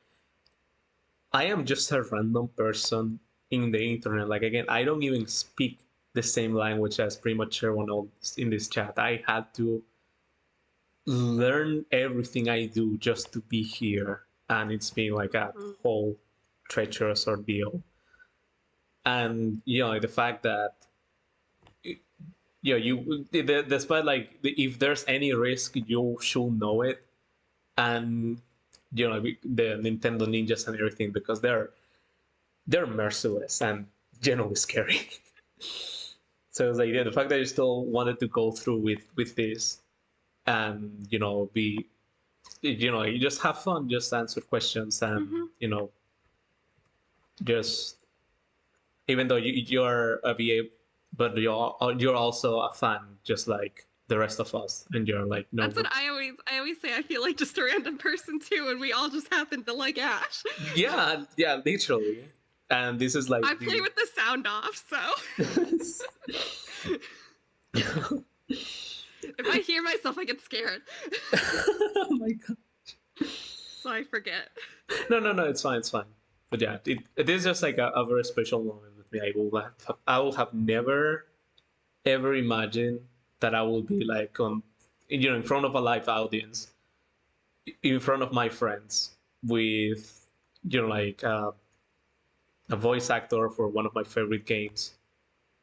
just a random person in the internet. Like again, I don't even speak the same language as pretty much everyone else in this chat. I had to learn everything I do just to be here, and it's been like a whole treacherous ordeal. And the fact that despite like if there's any risk, you should know it, and the Nintendo ninjas and everything, because they're merciless and generally scary. So it's like the fact that you still wanted to go through with this, and be you just have fun, just answer questions, and just even though you're a VA, but you're also a fan, just like the rest of us, and you're like, no. That's what I always say. I feel like just a random person too, and we all just happen to like Ash. Yeah, literally. And this is like I play with the sound off, so. If I hear myself, I get scared. Oh my god. So I forget. No, it's fine, it's fine. But yeah, it is just like a very special moment with me. I will have never ever imagined that I will be like on, in front of a live audience, in front of my friends, with like a voice actor for one of my favorite games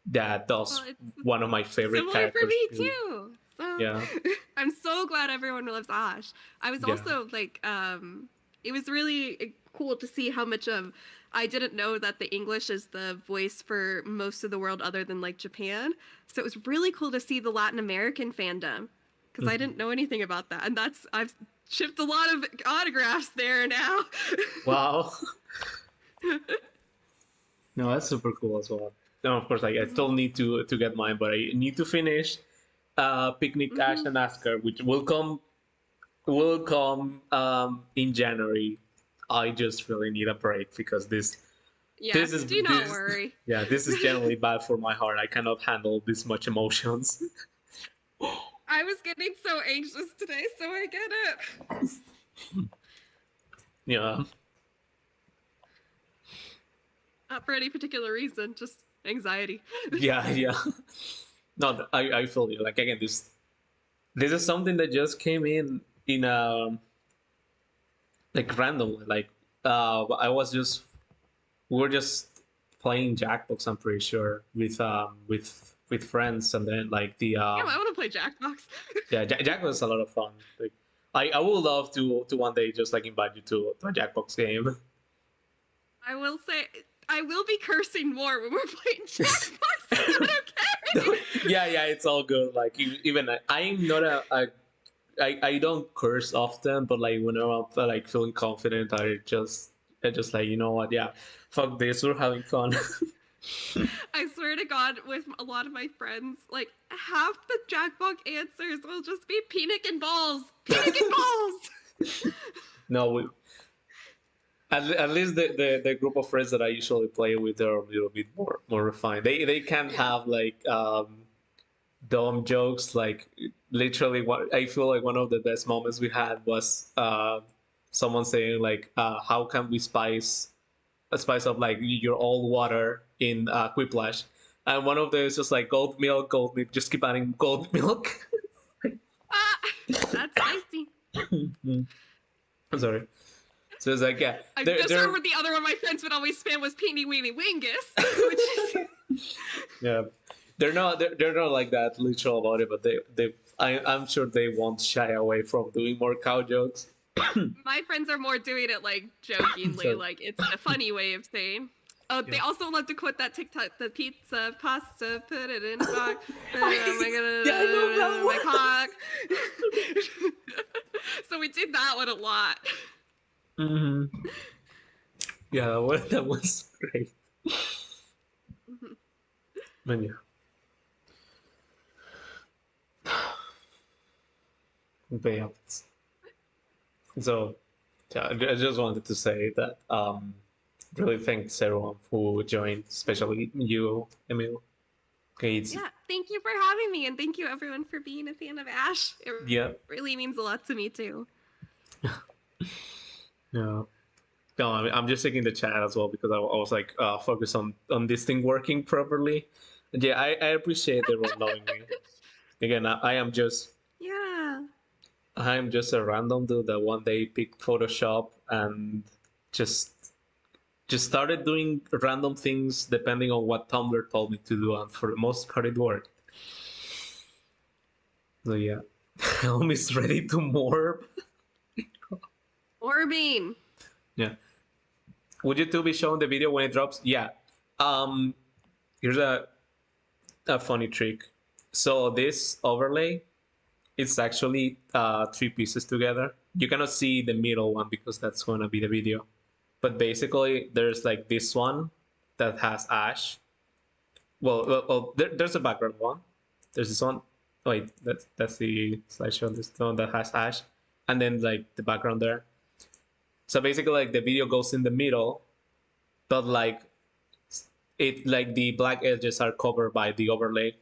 that Well, does it's one of my favorite similar for characters me too. too. So Yeah, I'm so glad everyone loves Ash. I was yeah. also like, it was really cool to see how much of I didn't know that the English is the voice for most of the world other than like Japan. So it was really cool to see the Latin American fandom because I Mhm. didn't know anything about that. And I've shipped a lot of autographs there now. Wow. No, that's super cool as well. No, of course, like I still need to get mine, but I need to finish Picnic Ash Mm-hmm. and Asker, which will come in January. I just really need a break because Yeah, this is do not this worry. yeah, this is generally bad for my heart. I cannot handle this much emotions. I was getting so anxious today, so I get it. Yeah, Not for any particular reason, just anxiety. yeah. No, I feel you. Like again, this is something that just came in like randomly. Like I was just we were just playing Jackbox. I'm pretty sure with friends, and then like the Yeah, I want to play Jackbox. yeah, Jackbox is a lot of fun. Like I would love to one day just like invite you to a Jackbox game. I will say, I will be cursing more when we're playing Jackbox. Is that okay? Yeah, it's all good. Like even I'm not I don't curse often, but like whenever I'm like feeling confident, I just like, you know what, yeah, fuck this, we're having fun. I swear to God, with a lot of my friends, like half the Jackbox answers will just be peanut and balls. Peanut and balls. No, at least the group of friends that I usually play with are a little bit more refined. They can Yeah. have like dumb jokes. Like literally, what I feel like one of the best moments we had was someone saying like, "How can we spice up like your old water in Quiplash?" And one of them is just like gold milk. Just keep adding gold milk. Ah, that's spicy. I'm sorry. So it's like, yeah, I they're just remember the other one my friends would always spam was Peeny Weeny Wingus, which is yeah, they're not like that literal about it, but I'm sure they won't shy away from doing more cow jokes. my friends are more doing it like jokingly, So like it's a funny way of saying. Oh, yeah. they also love to quote that TikTok, the pizza, pasta, put it in a box, put it on Yeah, I love that my one. cock. So we did that one a lot. Mm-hmm. Yeah, that was great. But yeah, but yeah. So yeah, I just wanted to say that really thanks everyone who joined, especially you, Emil. Okay, Yeah, thank you for having me, and thank you everyone for being a fan of Ash. It yeah, really means a lot to me too. yeah. No, I'm just taking the chat as well because I was like focused on this thing working properly. And yeah, I appreciate everyone knowing me. Again, Yeah. I am just a random dude that one day picked Photoshop and just just started doing random things depending on what Tumblr told me to do, and for the most part, it worked. So yeah, Helm is ready to morph. Orbing. Yeah, would you two be showing the video when it drops? Yeah. Um, here's a funny trick. So this overlay, it's actually three pieces together. You cannot see the middle one because that's going to be the video. But basically, there's like this one that has Ash. Well, there's a background one. There's this one. Wait, that's the slideshow. This one that has Ash, and then like the background there. So basically, like the video goes in the middle, but like the black edges are covered by the overlay,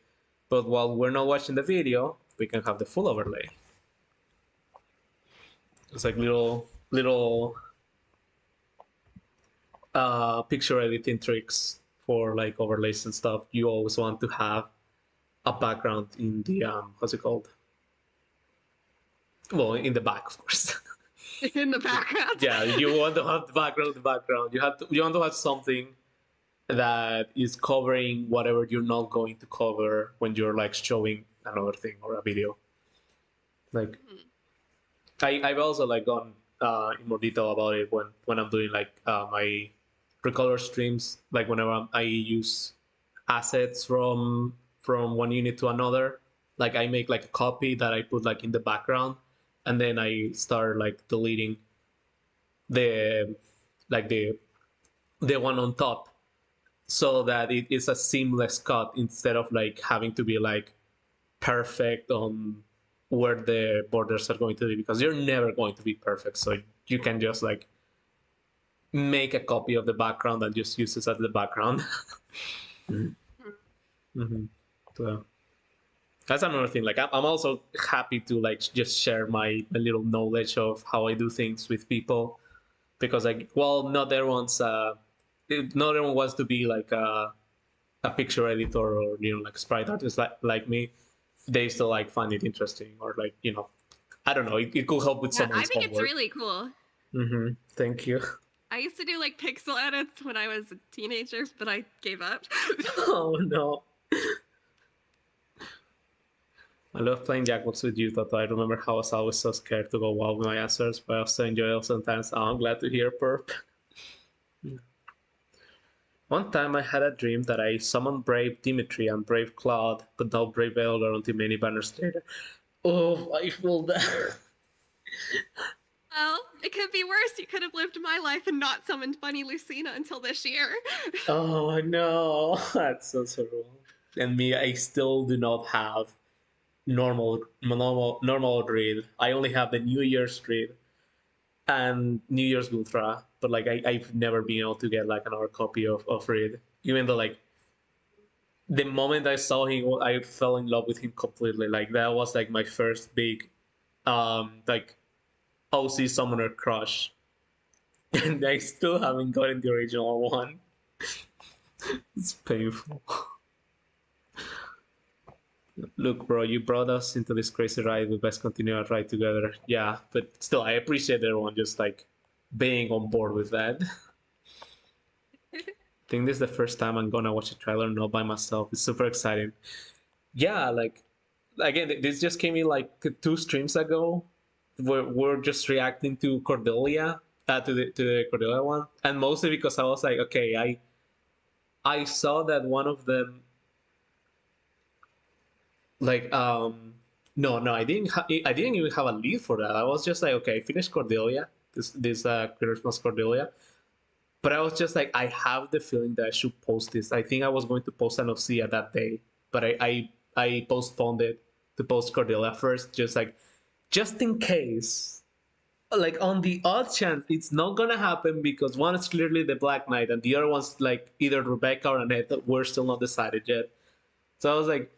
But while we're not watching the video, we can have the full overlay. It's like little picture editing tricks for like overlays and stuff. You always want to have a background in the what's it called? Well, in the back, of course. In the background. Yeah, you want to have the background. You want to have something that is covering whatever you're not going to cover when you're like showing another thing or a video. Like, I've also like gone in more detail about it when I'm doing like my recolor streams. Like whenever I use assets from one unit to another, like I make like a copy that I put like in the background, and then I start like deleting the like the one on top, so that it is a seamless cut instead of like having to be like perfect on where the borders are going to be, because you're never going to be perfect. So you can just like make a copy of the background and just use it as the background. Mm-hmm. So that's another thing. Like I'm also happy to like just share my little knowledge of how I do things with people, because like, well, not everyone wants to be like a picture editor or like sprite artist like me. They still like find it interesting, or like I don't know, it could help with someone's I think homework. It's really cool. Thank you. I used to do like pixel edits when I was a teenager, but I gave up. Oh no. I love playing Jackbox with you, Toto. I remember how I was always so scared to go wild with my answers, but I also enjoy it sometimes. Oh, I'm glad to hear, Perp. One time I had a dream that I summoned Brave Dimitri and Brave Claude, but no Brave Elgar until many banners later. Oh, I feel that. Well, it could be worse. You could have lived my life and not summoned Bunny Lucina until this year. Oh no, that's so wrong. And me, I still do not have normal read. I only have the New Year's read and New Year's Ultra, but like I've never been able to get like another copy of read. Even though like the moment I saw him, I fell in love with him completely. Like that was like my first big like OC summoner crush. And I still haven't gotten the original one. It's painful. Look, bro, you brought us into this crazy ride. We best continue our ride together. Yeah, but still, I appreciate everyone just like being on board with that. I think this is the first time I'm gonna watch a trailer not by myself. It's super exciting. Yeah, like again, this just came in like 2 streams ago. We're just reacting to Cordelia, to the Cordelia one, and mostly because I was like, okay, I saw that one of them like no, I didn't even have a lead for that. I was just like, okay, I finished Cordelia, this Christmas Cordelia, but I was just like, I have the feeling that I should post this. I think I was going to post an Osea that day, but I postponed it to post Cordelia first, just in case, like on the odd chance it's not gonna happen, because one is clearly the Black Knight and the other one's like either Rebecca or Annette. We're still not decided yet. So I was like,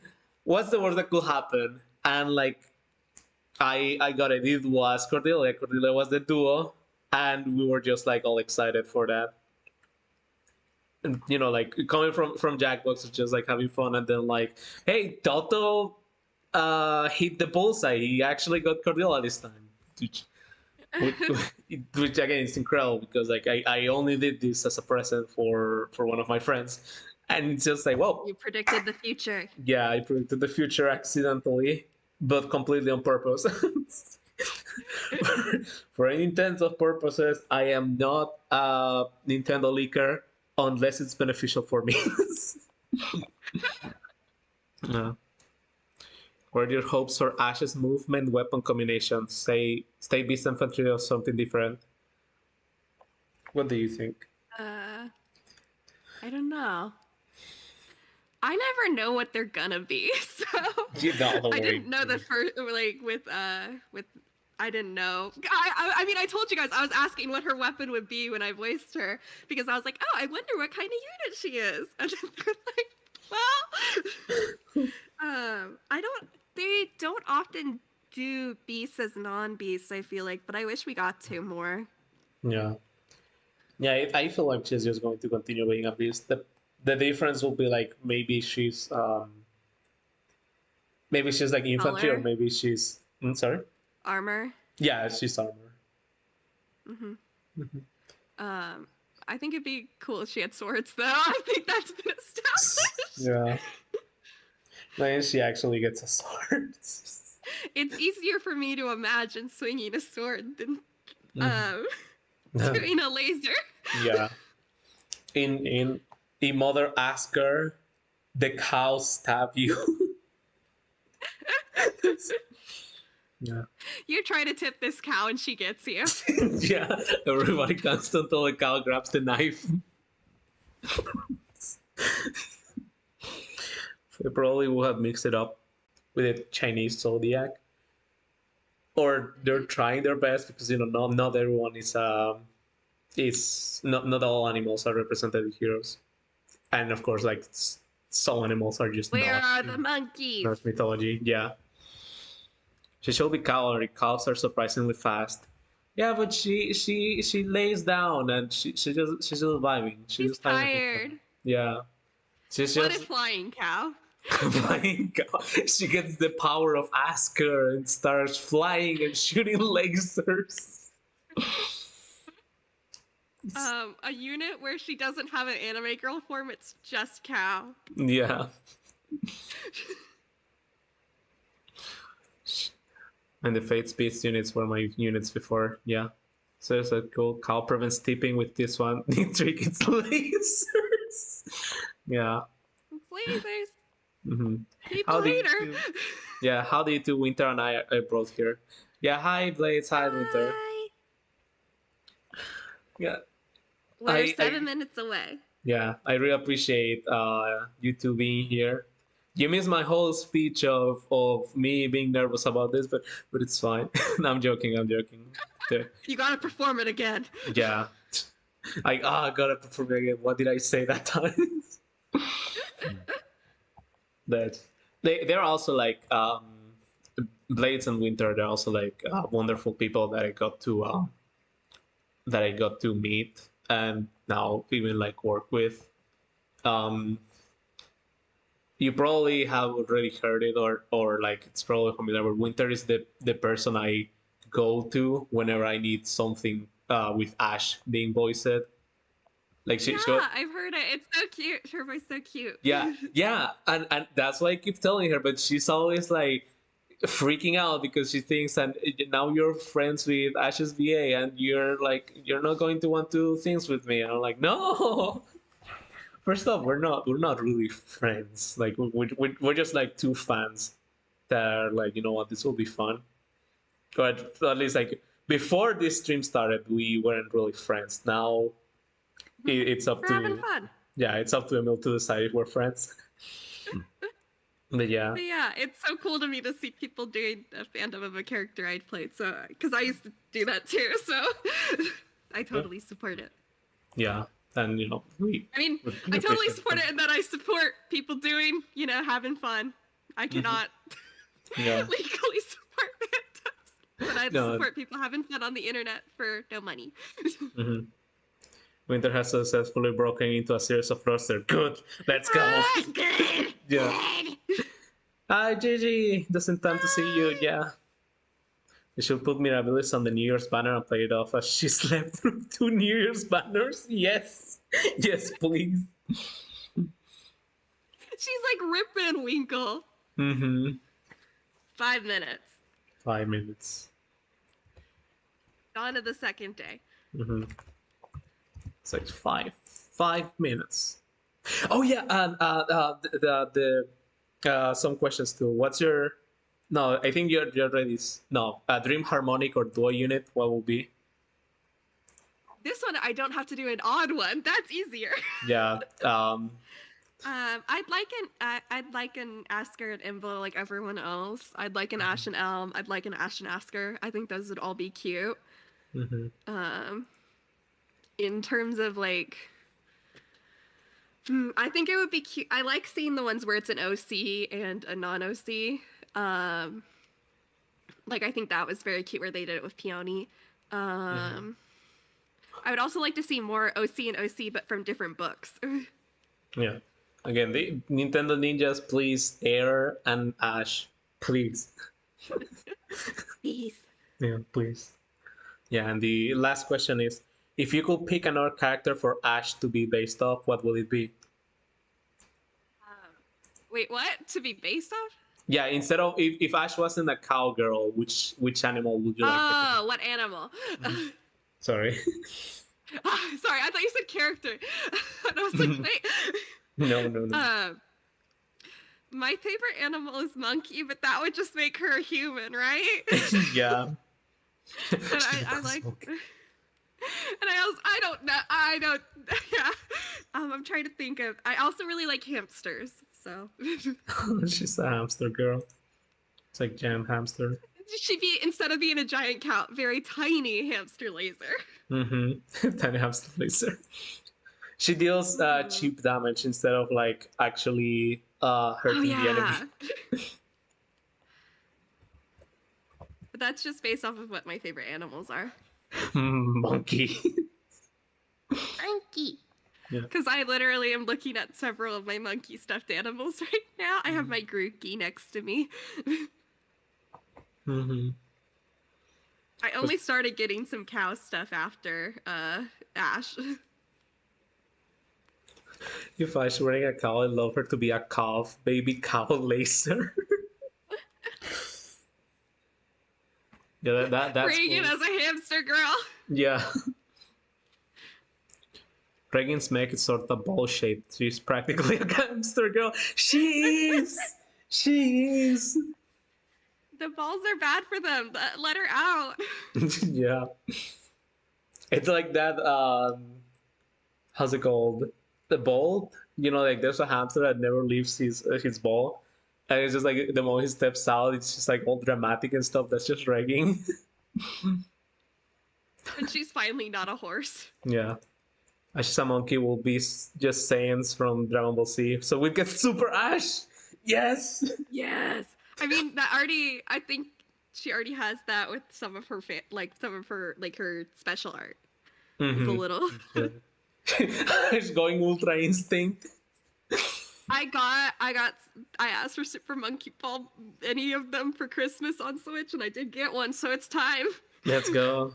what's the worst that could happen? And like I got it. It was Cordelia. Cordelia was the duo, and we were just like all excited for that. And like coming from Jackbox, just like having fun, and then like, hey, Toto hit the bullseye. He actually got Cordelia this time. Which again is incredible, because like I only did this as a present for one of my friends, and it's just like, whoa, you predicted the future. Yeah, I predicted the future accidentally, but completely on purpose. For any intents of purposes, I am not a Nintendo leaker unless it's beneficial for me. No. What are your hopes for Ash's movement weapon combinations? Stay beast infantry or something different? What do you think? I don't know. I never know what they're gonna be, so I didn't know the first, like with I didn't know. I mean, I told you guys I was asking what her weapon would be when I voiced her, because I was like, oh, I wonder what kind of unit she is, and they're like, well, I don't. They don't often do beasts as non-beasts. I feel like, but I wish we got to more. Yeah. Yeah, I feel like she's just going to continue being a beast. The difference will be like maybe she's like infantry or Color, maybe she's sorry. armor. Yeah, she's armor. Hmm. Mhm. Um, I think it'd be cool if she had swords, though. I think that's been established. Yeah. Then she actually gets a sword. It's easier for me to imagine swinging a sword than Mhm. doing a laser. Yeah. In Mother Asker, the cow stab you. Yeah. You try to tip this cow and she gets you. Yeah. Everybody comes until the cow grabs the knife. They probably will have mixed it up with a Chinese zodiac. Or they're trying their best because not everyone is not all animals are represented in heroes. And of course like some animals are just Where not are the in monkeys? Norse mythology. Yeah. She should be cavalry. Cows are surprisingly fast. Yeah, but she lays down and she's just vibing. She's She's just having a good tired. time. Yeah, she's What a just flying cow. flying. She gets the power of Asker and starts flying and shooting lasers. A unit where she doesn't have an anime girl form, it's just cow. Yeah, and the Fates Beast units were my units before. Yeah, so there's a cool cow prevents tipping with this one. The trick is lasers. Yeah. Lasers. Mm-hmm. People How do hate you her. do? Yeah, how do you do? Winter and I brought here. Yeah, hi Blades, hi Winter. Hi. Yeah, We're I 7 minutes away. yeah, I really appreciate you two being here. You missed my whole speech of me being nervous about this, but it's fine. No, I'm joking. I'm joking. You gotta perform it again. Yeah, I gotta perform again. What did I say that time? That they're also like Blades and Winter. They're also like wonderful people that I got to meet and now even like work with. Um, you probably have already heard it or like it's probably familiar. But Winter is the person I go to whenever I need something with Ash being voiced. Like Yeah, she I've heard it. It's so cute. Her voice so cute. yeah, and that's why I keep telling her. But she's always like freaking out because she thinks and now you're friends with Ash's VA and you're not going to want to do things with me. And I'm like, no. First off, we're not really friends. Like we're just like two fans that are like, you know what, this will be fun. But at least like before this stream started, we weren't really friends. Now it's up We're having to fun. yeah, it's up to Emil to decide if we're friends. But yeah. But yeah, it's so cool to me to see people doing a fandom of a character I'd played. So, because I used to do that too. So, I totally support it. Yeah, and I mean, I totally support it, and that I support people doing, having fun. I cannot legally support fandoms, but I support people having fun on the internet for no money. Winter has successfully broken into a series of roster. Good, let's go. Good. Yeah. Hi, Gigi. Doesn't time to see you. Yeah. You should put Mirabilis on the New Year's banner and play it off as she slept through 2 New Year's banners. Yes. Yes, please. She's like Rip Van Winkle. 5 minutes. 5 minutes. On to the second day. It's like 5 minutes. Oh yeah, and some questions too. What's your? No, I think you're ready. No, Dream Harmonic or Duo unit. What will be? This one I don't have to do an odd one. That's easier. Yeah. I'd like an Asker and Emil like everyone else. I'd like an Ash and Elm. I'd like an Ash and Asker. I think those would all be cute. In terms of like I think it would be cute. I like seeing the ones where it's an OC and a non-OC. Like, I think that was very cute where they did it with Peony. I would also like to see more OC and OC, but from different books. Yeah. Again, the Nintendo Ninjas, please, Air and Ash, please. Please. Yeah, please. Yeah, and the last question is, if you could pick another character for Ash to be based off, what will it be? Wait, what? To be based off? Yeah, instead of if Ash wasn't a cowgirl, which animal would you like? Oh, what animal? Sorry. Sorry, I thought you said character. And I was like, wait. No. My favorite animal is monkey, but that would just make her a human, right? Yeah. And I like. Okay. And I don't know. Yeah. I'm trying to think of. I also really like hamsters. So. She's a hamster girl. It's like jam hamster. She'd be, instead of being a giant cow, very tiny hamster laser. Tiny hamster laser. She deals cheap damage instead of like actually hurting the enemy. But that's just based off of what my favorite animals are. Monkey. Monkey. Because I literally am looking at several of my monkey stuffed animals right now. I have my Grookey next to me. I only started getting some cow stuff after Ash. If I was wearing a cow, I'd love her to be a calf, baby cow laser. Yeah, that's Reagan cool. As a hamster girl. Yeah. Reagan's mech is sort of ball-shaped. She's practically a hamster girl. She is! The balls are bad for them. Let her out. Yeah. It's like that, how's it called? The ball? You know, like there's a hamster that never leaves his ball. And it's just like the moment he steps out, it's just like all dramatic and stuff. That's just Reagan. And she's finally not a horse. Yeah. Ash a monkey will be just Saiyans from Dragon Ball Z. So we get Super Ash! Yes! Yes! I mean, I think she already has that with some of her her special art. It's a little. She's going Ultra Instinct. I asked for Super Monkey Ball, any of them for Christmas on Switch, and I did get one, so it's time. Let's go.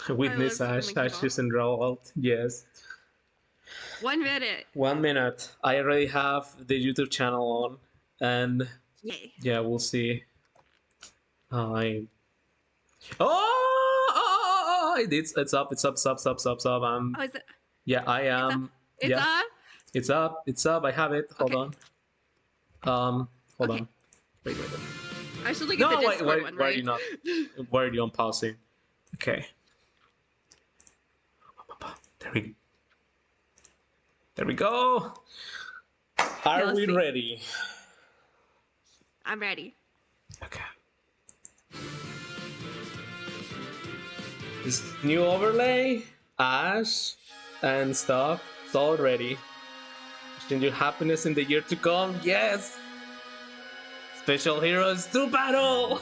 Witness Ash. Ash is enrolled. Yes. 1 minute. 1 minute. I already have the YouTube channel on, and yeah, we'll see. It's up. Is it? Yeah, I am. It's up. I have it. Hold on. Hold on. Wait. I should look at the Discord one, right? Why are you not? Why are you unpausing? Okay. There we go. Are we ready? I'm ready. Okay. This new overlay, Ash, and stuff. It's all ready. Wishing you happiness in the year to come. Yes! Special heroes to battle!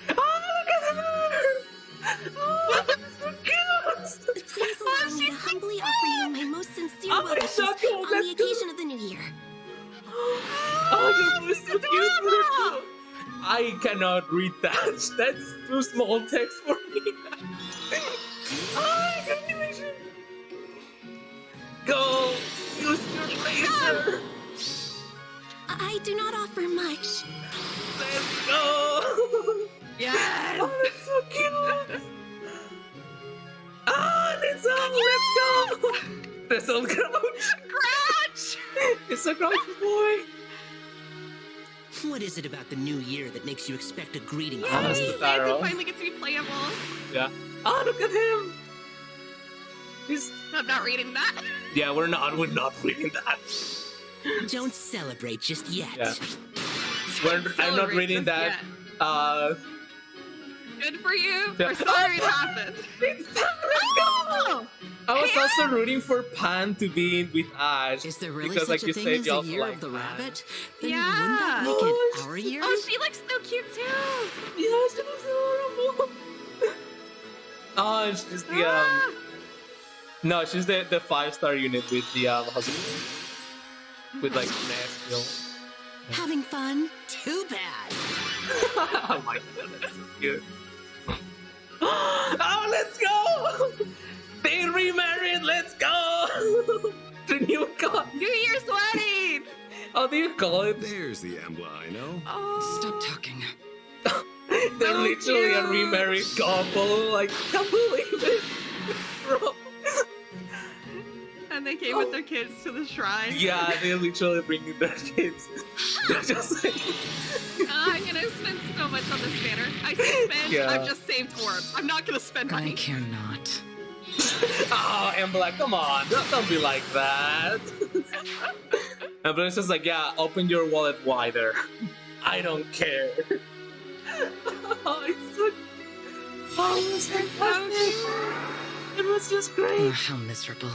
Oh, look at her! Oh, that's so cute! Please allow me to humbly offer you my most sincere well wishes on the occasion of the new year. Oh, you're so cute! I cannot read that. That's too small text for me. Oh, congratulations! Go! Use your laser! I do not offer much. Let's go! Yes! Oh, that's so cute! Ah, that's all! Let's go! That's all Crouch! Crouch! It's a Crouch boy! What is it about the new year that makes you expect a greeting? Yay! I finally get to be playable. Yeah. Oh, look at him! I'm not reading that. Yeah, we're not reading that. Don't celebrate just yet. Yeah. I'm not reading that. Good for you. We're sorry it happened. Let's go! I was also rooting for Pan to be in with Ash. Is there really because, such like a you thing said, as you the also year like of the Pan. rabbit? Then Yeah. wouldn't that make it our year? Oh, she looks so cute too. Yeah, she looks adorable. Oh, she's the Ah. No, she's the 5-star unit with the husband with like Nashville. Having fun? Too bad. Oh my god, that's so cute. Oh, let's go! They remarried. Let's go! The new god. New Year's wedding. How do you call it? There's the Embla I know. Oh. Stop talking. They're so literally a cute. remarried couple. Like, can't believe it, bro. And they came with their kids to the shrine. Yeah, they're literally bringing their kids. They're just like, I'm gonna spend so much on this banner. I say spend, Yeah. I've just saved orbs. I'm not gonna spend money. I cannot. oh, Emil, come on, don't be like that. And but it's just like, yeah, open your wallet wider. I don't care. Oh, it's so... Oh, it was fantastic. It was just great. Oh, how miserable.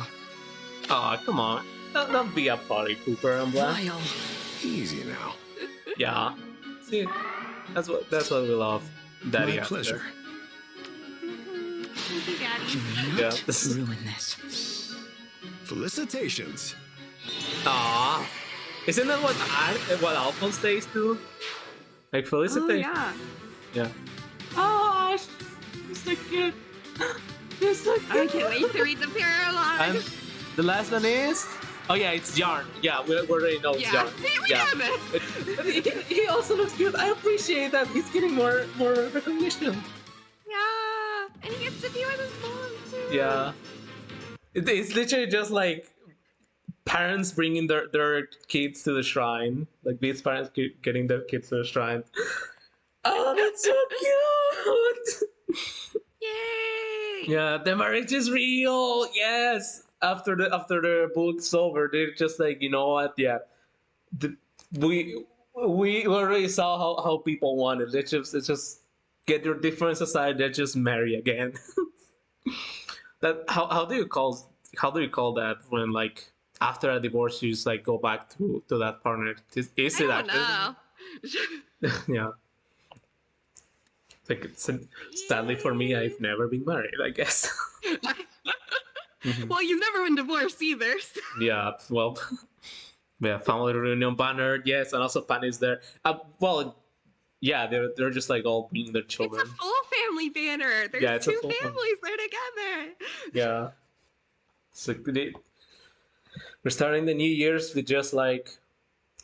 Oh, come on. Don't be a party pooper, Emil. Vile. Easy now. Yeah. See, that's what we love. Daddy. My out pleasure. Thank you, Daddy. Do Yeah, not this is- ruin this. Felicitations. there. Aw. Isn't that what Alphonse says too? Like, Oh, felicitate. yeah. Yeah. Oh, you're so cute. You're so cute. I can't wait to read the parallel. And the last one is... Oh yeah, it's Yarn. Yeah, we already know it's Yeah, Yarn. we Yeah. have it. But he also looks good. I appreciate that he's getting more recognition. Yeah, and he gets to be with his mom too. Yeah. It's literally just like parents bringing their kids to the shrine. Like these parents getting their kids to the shrine. Oh, that's so cute! Yay! Yeah, the marriage is real. Yes. After the book's over, they're just like, you know what? Yeah, we already saw how people want it. Let's just get your difference aside. Let's just marry again. That how do you call that when like after a divorce you just like go back to that partner? Is I it don't know. yeah. Like sadly for me, I've never been married, I guess. Well, you've never been divorced either. So. Yeah, well, yeah, family reunion banner, yes, and also Pan is there. Well, yeah, they're just like all bringing their It's children. a full family banner. There's Yeah, it's a two full families there together. Yeah, so we're starting the New Year's with just like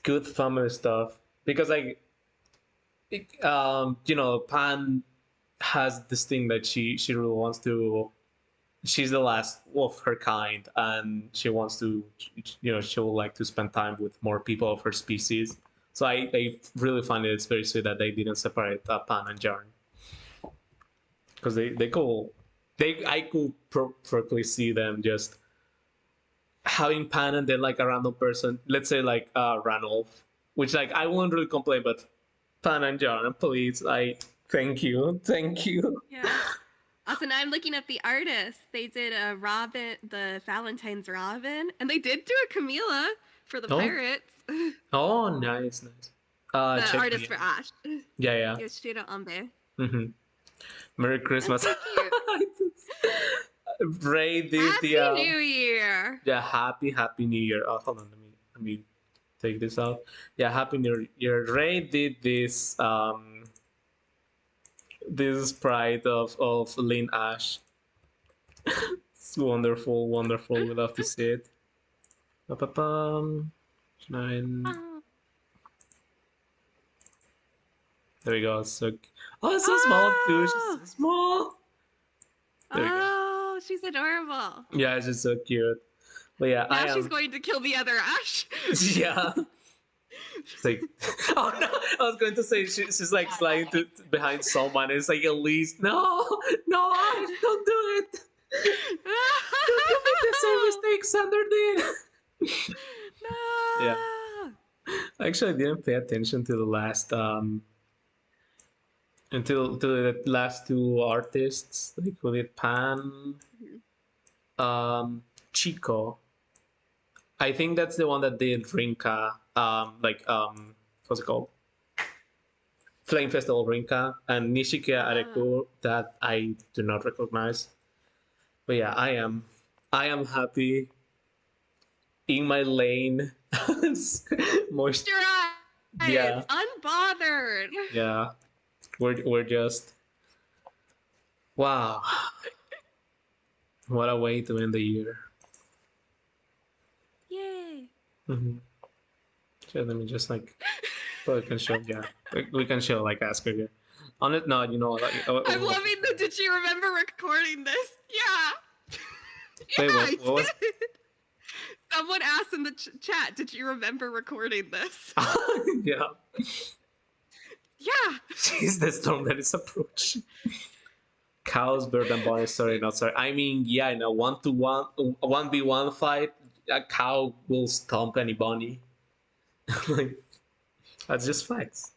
good family stuff because like, you know, Pan has this thing that she really wants to. She's the last of her kind, and she wants to, you know, she would like to spend time with more people of her species. So I really find it's very sweet that they didn't separate Pan and Jarn, because I could perfectly see them just having Pan and then like a random person, let's say like Ranulf, which like I won't really complain, but Pan and Jarn, please, thank you. Yeah. Also, now I'm looking at the artists. They did a Robin, the Valentine's Robin, and they did do a Camilla for the Oh. Pirates. Oh, nice. The Check artist me for out. Ash. Yeah. Yoshiro Ambe. Mm-hmm. Merry Christmas. That's so cute. Ray did Happy the New Year! yeah, happy New Year. Oh, hold on, let me take this out. Yeah, Happy New Year. Ray did this this sprite of Lynn Ash. It's wonderful. We love to see it. Ba-ba-bum. 9. Oh. There we go. So, oh, it's so small too. She's so small. There we go. Oh, she's adorable. Yeah, it's just so cute. But yeah, Now I am. she's going to kill the other Ash. Yeah. It's like, oh no! I was going to say she's like sliding behind someone. It's like, Elise, no, Ash, don't do it. Don't make the same mistake Sander did. No. Yeah. I actually didn't pay attention to the last until to the last two artists, like who did Pan Chico. I think that's the one that did Rinka. What's it called? Flame Festival Rinka, and Nishikiya Areku that I do not recognize. But yeah, I am happy in my lane. Moisturize. Yeah. Unbothered. Yeah. We're just wow. What a way to end the year. Yay. Mm-hmm. So let me just like we can show we can show like Asker here. On it, no, you know, like I'm loving the. Did you remember recording this? Yeah. Wait, yeah, what was? Someone asked in the chat, "Did you remember recording this?" Yeah. Yeah. She's the storm that is approaching. Cows, bird, and bunny. Sorry, not sorry. I mean, yeah, in a 1v1 fight, a cow will stomp any bunny. Like, that's just facts.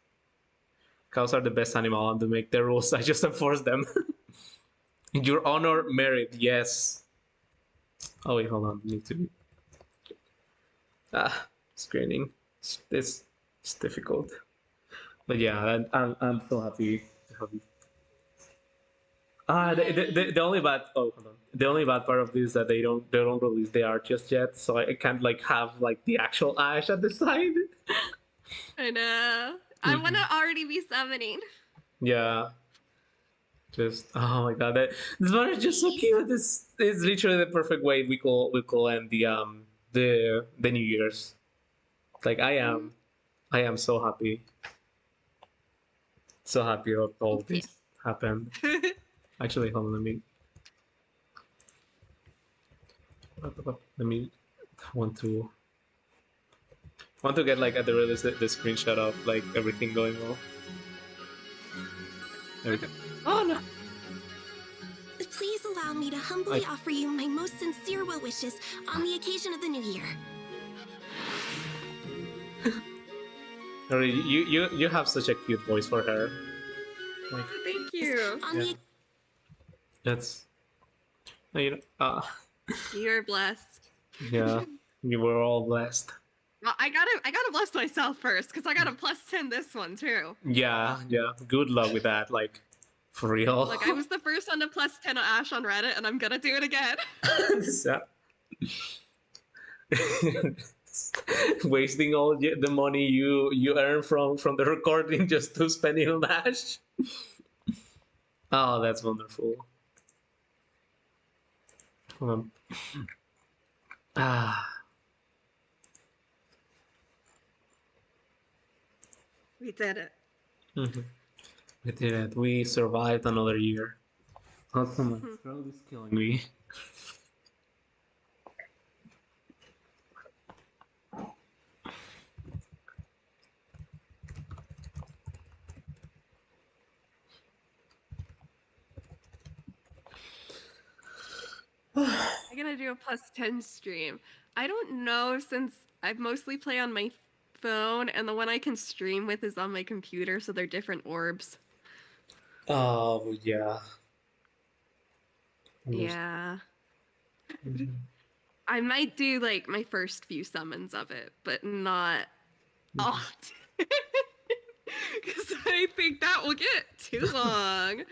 Cows are the best animal, and to make their rules, I just enforce them. Your honor, merit, yes. Oh wait, hold on. Need to be screening. This is difficult, but yeah, I'm so happy. The only bad hold on. The only bad part of this is that they don't release the art just yet, so I can't like have like the actual Ash at the side. I know. I want to already be summoning. Yeah. Just oh my god, this one is just so cute. This is literally the perfect way we call end the New Year's. Like I am so happy. So happy that all this happened. Actually, hold on, let me want to get like at the release the screenshot of like everything going well. There we go. Oh no. Please allow me to humbly offer you my most sincere well wishes on the occasion of the new year. You have such a cute voice for her. Like, thank you. Yeah. That's you know. You're blessed. Yeah, you were all blessed. Well, I gotta bless myself first because I got a +10 this one too. Yeah. Good luck with that. Like, for real. Like I was the first one to +10 Ash on Reddit, and I'm gonna do it again. Wasting all the money you earn from the recording just to spend it on Ash. Oh, that's wonderful. Hold on. We did it. We did it. We survived another year. Awesome. My throat is killing me. I'm gonna do a +10 stream. I don't know, since I mostly play on my phone, and the one I can stream with is on my computer, so they're different orbs. Oh yeah. Yeah. I might do like my first few summons of it, but not often. Because I think that will get too long.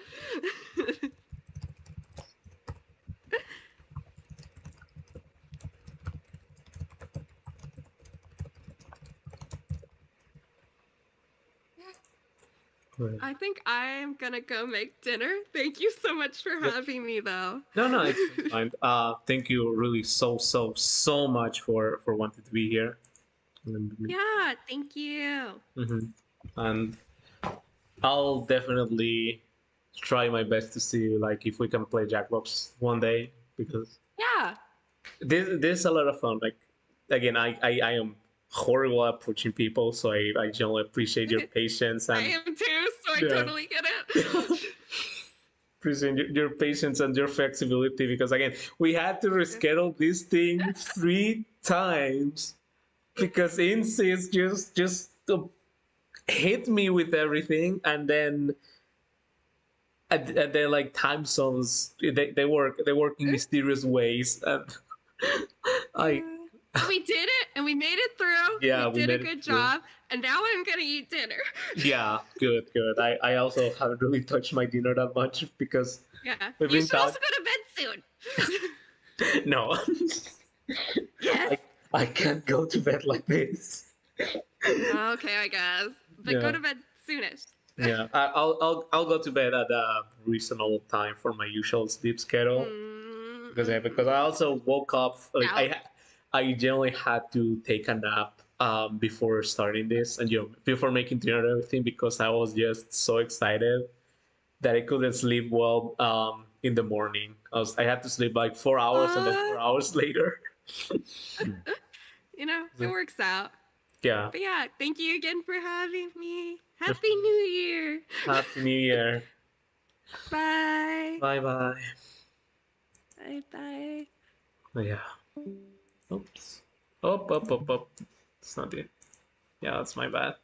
I think I'm gonna go make dinner. Thank you so much for having me, though. No, it's fine. Thank you really so much for wanting to be here. Yeah, thank you. And I'll definitely try my best to see like if we can play Jackbox one day, because this is a lot of fun. Like again, I am horrible at approaching people, so I generally appreciate your patience. And I am too, so I totally get it. Appreciate your patience and your flexibility, because again, we had to reschedule this thing 3 times because Insys just hit me with everything, and then and they're like time zones. They work in mysterious ways, and I But we did it, and we made it through. yeah, we we did a made it good through. job, and now I'm gonna eat dinner. Yeah, good. I also haven't really touched my dinner that much because Yeah, we've you been should also go to bed soon. No. Yes. I can't go to bed like this. Okay, I guess. But Yeah. go to bed soonish. Yeah, I'll go to bed at a reasonable time for my usual sleep schedule because I also woke up like I generally had to take a nap before starting this and before making dinner and everything because I was just so excited that I couldn't sleep well in the morning. I had to sleep like 4 hours and then 4 hours later. It works out. Yeah. But yeah, thank you again for having me. Happy New Year. Happy New Year. Bye. Bye bye. Bye bye. Yeah. Oops. Up. It's not it. Yeah, that's my bad.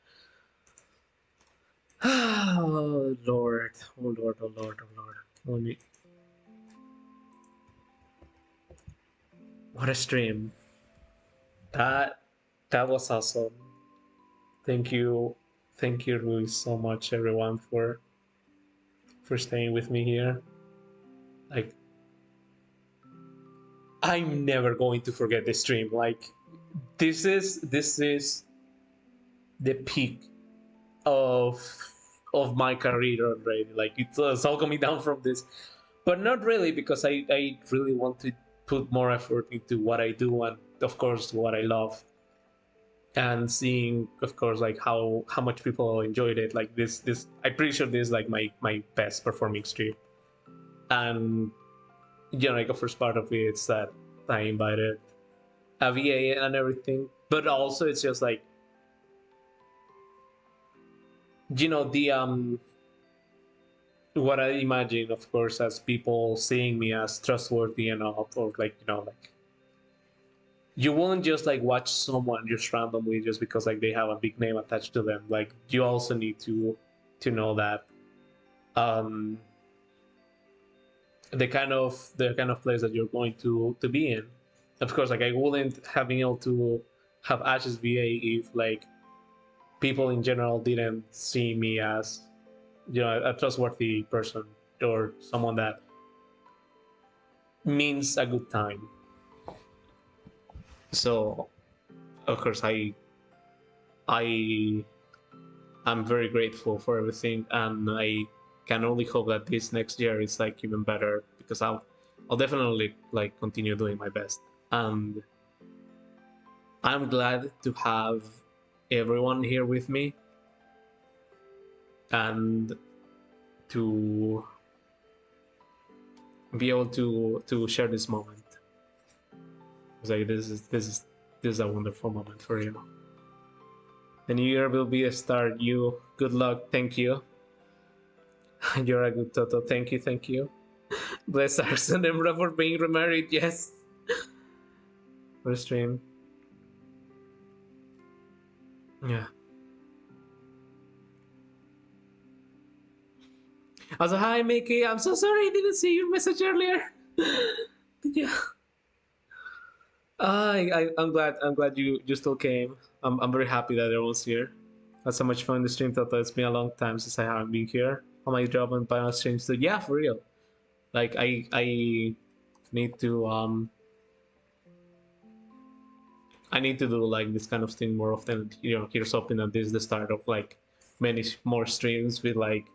Oh Lord. Oh Lord. Oh Lord. Oh Lord. Let me. What a stream. That was awesome. Thank you really so much everyone for staying with me here. Like I'm never going to forget this stream. Like this is the peak of my career already. Like it's all coming down from this, but not really because I really want to put more effort into what I do and of course what I love, and seeing of course like how much people enjoyed it. Like this I'm pretty sure this is like my best performing stream, and like the first part of it is that I invited a VA and everything, but also it's just like the what I imagine, of course, as people seeing me as trustworthy enough, or like like you won't just like watch someone just randomly just because like they have a big name attached to them. Like you also need to know that um the kind of place that you're going to be in. Of course, like I wouldn't have been able to have Ash's VA if like people in general didn't see me as a trustworthy person or someone that means a good time. So of course I'm very grateful for everything, and I can only hope that this next year is like even better because I'll definitely like continue doing my best, and I'm glad to have everyone here with me and to be able to share this moment. It's like this is a wonderful moment for you. The new year will be a start. You good luck. Thank you. You're a good Toto. Thank you. Bless Arson and Emra for being remarried. Yes. For stream. Yeah. Also, hi Mickey. I'm so sorry I didn't see your message earlier. Yeah. I'm glad you still came. I'm very happy that everyone's here. Had so much fun in the stream, Toto. It's been a long time since I haven't been here on my job and on streams too. Yeah, for real. Like I need to I need to do like this kind of thing more often. Here's hoping that this is the start of like many more streams with like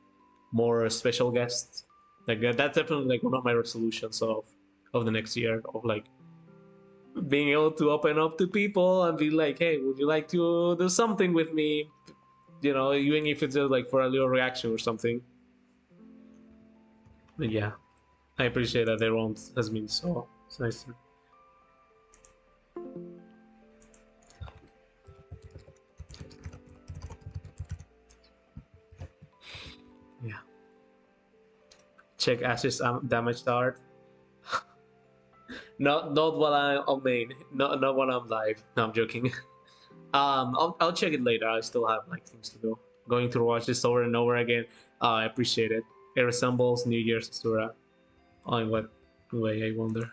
more special guests. Like that's definitely like one of my resolutions of the next year, of like being able to open up to people and be like, hey, would you like to do something with me? Even if it's just like for a little reaction or something. But yeah, I appreciate that everyone has been so nice. Yeah. Check Ash's damaged art. Not while I'm on main. Not while I'm live. No, I'm joking. I'll check it later. I still have like things to do. Going to watch this over and over again. I appreciate it. It resembles New Year's Asura. Oh, in what way, I wonder?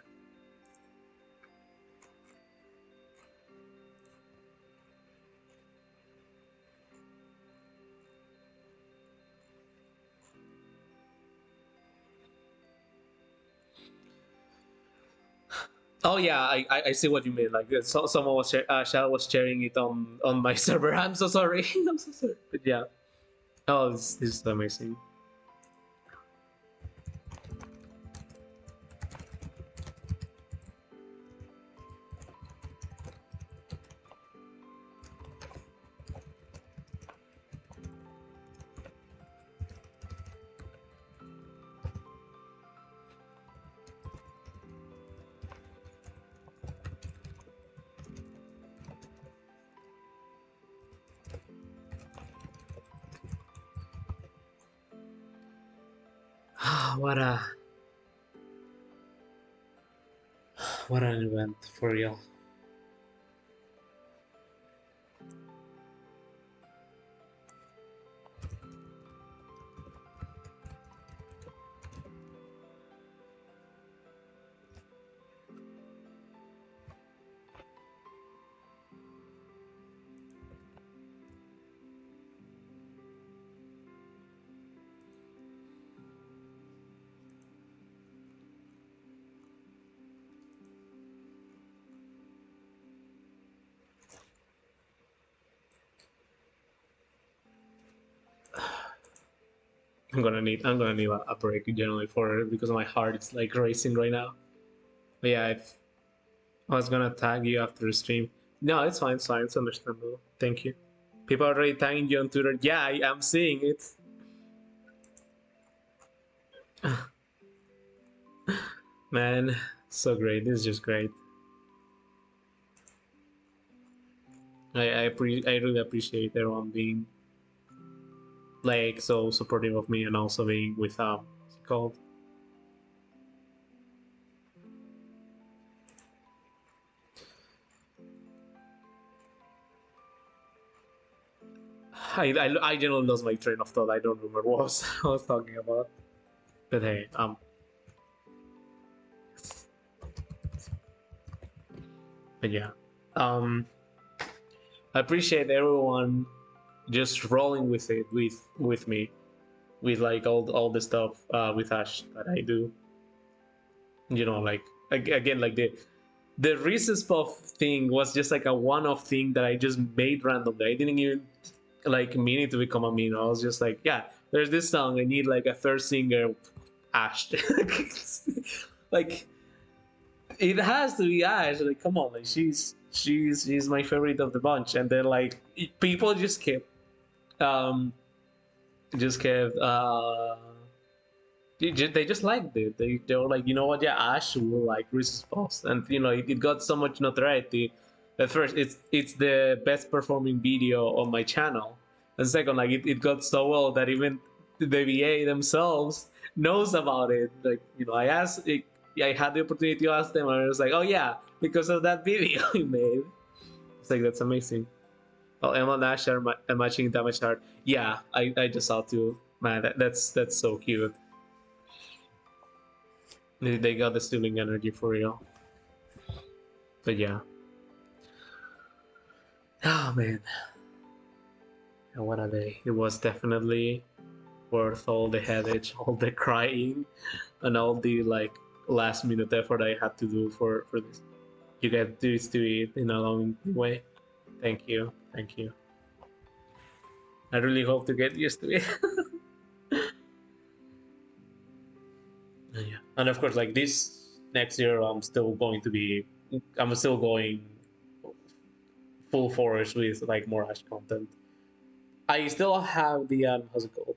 Oh yeah, I see what you mean. Like someone was Shell was sharing it on my server. I'm so sorry. I'm so sorry. But yeah. Oh, this is amazing. what a what an event for real. I'm gonna need a break generally for because my heart is like racing right now. But yeah, if I was gonna tag you after the stream. No, it's fine, it's understandable. Thank you. People are already tagging you on Twitter. Yeah, I am seeing it. Man, so great. This is just great. I really appreciate everyone being like so supportive of me and also being with what's it called? I generally lost my train of thought. I don't remember what I was talking about. But hey, but yeah. I appreciate everyone just rolling with it with me with like all the stuff with Ash that I do. You know, like again, like the Reese's Puff thing was just like a one-off thing that I just made randomly. I didn't even like mean it to become a meme. I was just like, yeah, there's this song. I need like a third singer, Ash. Like it has to be Ash. Like, come on, like she's my favorite of the bunch. And then like people um just kept they just liked it. They were like, you know what? Yeah, Ash will like Reese's Puffs, and you know it got so much notoriety. At first, it's the best performing video on my channel, and second, like it got so well that even the VA themselves knows about it. Like you know, I had the opportunity to ask them, and I was like, oh yeah, because of that video you made. It's like that's amazing. Oh, Emma and Ash are matching damage art. Yeah, I just saw too. Man, that's so cute. They got the stealing energy for real. But yeah. Oh man. And what a day. It was definitely worth all the headache, all the crying, and all the like last minute effort I had to do for this. You get used to it in a long way. Thank you. Thank you. I really hope to get used to it. Yeah. And of course, like this next year, I'm still going full force with like more Ash content. I still have the how's it called?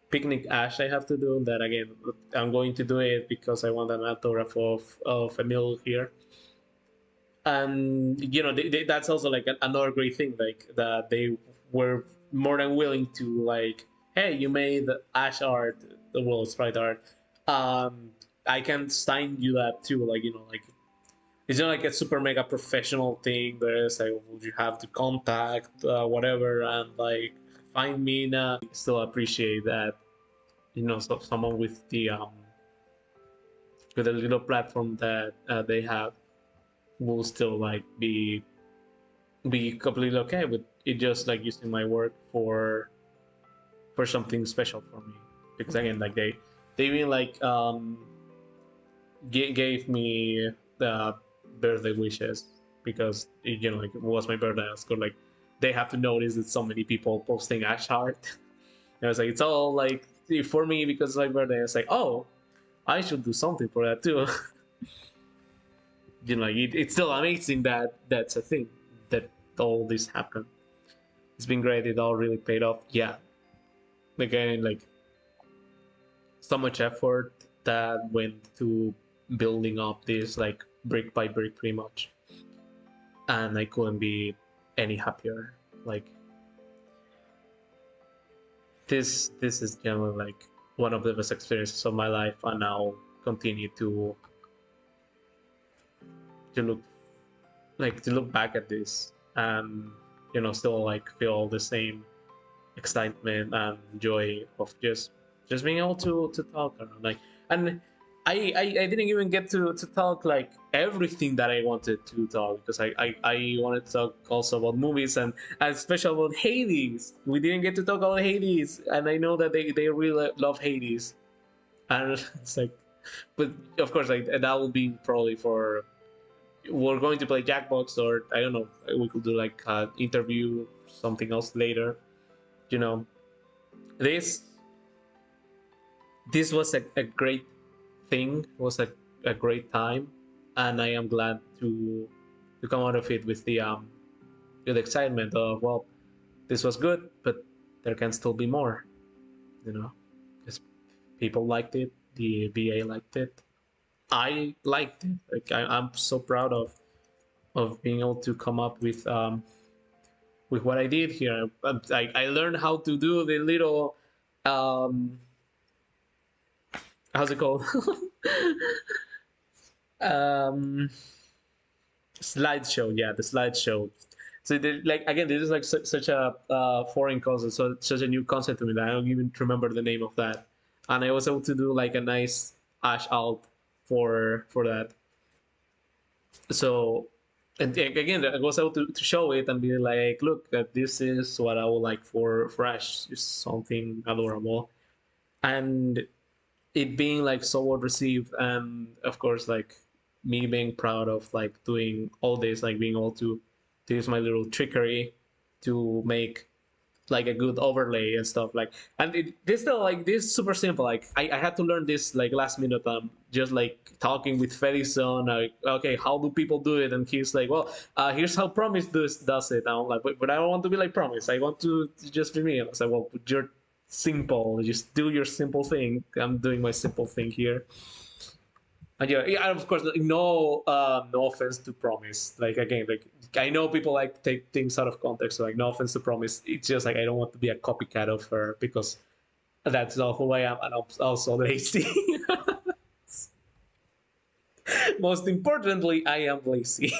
Picnic Ash I have to do that again. I'm going to do it because I want an autograph of Emil here. And you know that's also like another great thing, like that they were more than willing to like, hey, you made Ash art, the world sprite art. I can sign you that too. Like you know, like it's not like a super mega professional thing. There's like, would you have to contact whatever and like find me in a still appreciate that, you know, someone with a little platform that they have will still like be completely okay with it, just like using my work for something special for me. Because again, like they even like gave me the birthday wishes because you know, like it was my birthday. I was like, they have to notice that so many people posting Ash art. And I was like, it's all like for me because it's my birthday. I was like, oh, I should do something for that too. You know, like it's still amazing that that's a thing, that all this happened. It's been great. It all really paid off. Yeah, again, like so much effort that went to building up this like brick by brick pretty much, and I couldn't be any happier. Like this is generally like one of the best experiences of my life, and I'll continue to look to look back at this and, you know, still like feel the same excitement and joy of just being able to talk around, like. And I didn't even get to talk like everything that I wanted to talk, because I wanted to talk also about movies, and especially about Hades. We didn't get to talk about Hades, and I know that they really love Hades, and it's like, but of course, like that will be probably for, we're going to play Jackbox, or I don't know, we could do like an interview, something else later. You know, this this was a great thing. It was a great time, and I am glad to come out of it with excitement of, well, this was good, but there can still be more. You know, because people liked it, the VA liked it, I liked it. Like I'm so proud of being able to come up with what I did here. I learned how to do the little how's it called? um, slideshow. Yeah, the slideshow. So like again, this is like such a foreign concept, so such a new concept to me that I don't even remember the name of that. And I was able to do like a nice Ash alt for that. So, and again, I was able to show it and be like, look, this is what I would like for Ash. Just something adorable, and it being like so well received, and of course like me being proud of like doing all this, like being able to use my little trickery to make like a good overlay and stuff, like. And this still like this super simple, like I had to learn this like last minute. Just like talking with Felison, like, okay, how do people do it? And he's like, well, here's how Promise does it. And I'm like, but I don't want to be like Promise, I want to just be me. And I said, well, you're simple, just do your simple thing. I'm doing my simple thing here. And yeah, of course, like, no offense to Promise. Like again, like I know people like take things out of context. So like, no offense to Promise. It's just like I don't want to be a copycat of her, because that's not who I am, and I'm also lazy. Most importantly, I am lazy.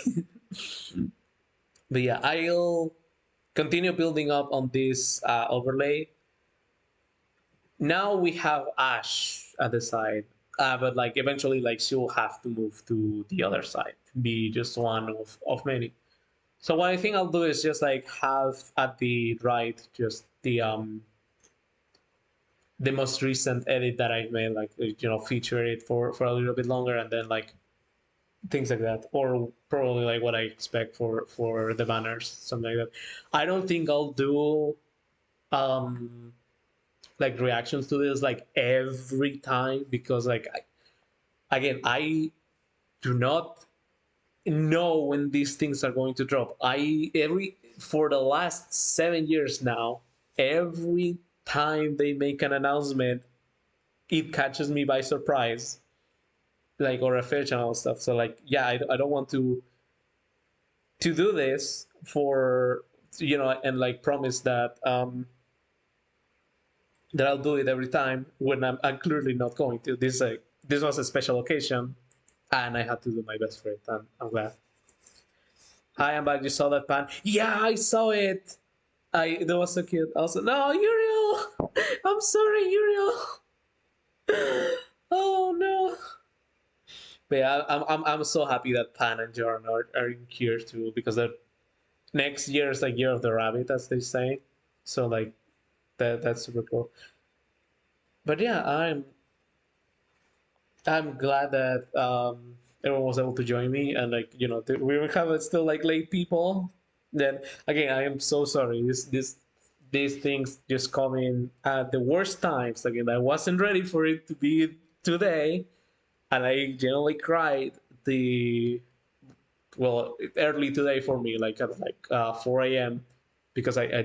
But yeah, I'll continue building up on this overlay. Now we have Ash at the side, but like eventually, like she'll have to move to the other side, be just one of many. So what I think I'll do is just like have at the right just the most recent edit that I've made, like, you know, feature it for a little bit longer, and then like things like that, or probably like what I expect for the banners, something like that. I don't think I'll do like reactions to this like every time, because like again, I do not know when these things are going to drop. I every For the last 7 years now, every time they make an announcement, it catches me by surprise, like, or a fair channel stuff. So like, yeah, I don't want to do this for, you know, and like promise that that I'll do it every time when I'm clearly not going to. This was a special occasion, and I had to do my best for it. I'm glad. Hi, I'm back. You saw that pan? Yeah, I saw it. that was so cute. Also, no, Uriel, I'm sorry, Uriel. Oh no. But yeah, I'm so happy that Pan and Jorn are in here too, because that next year is like year of the rabbit, as they say. So like that's super cool. But yeah, I'm glad that everyone was able to join me, and like we have still like late people. Then again, I am so sorry. These things just come in at the worst times. Again, I wasn't ready for it to be today, and I genuinely cried the early today for me, like at 4 a.m. because I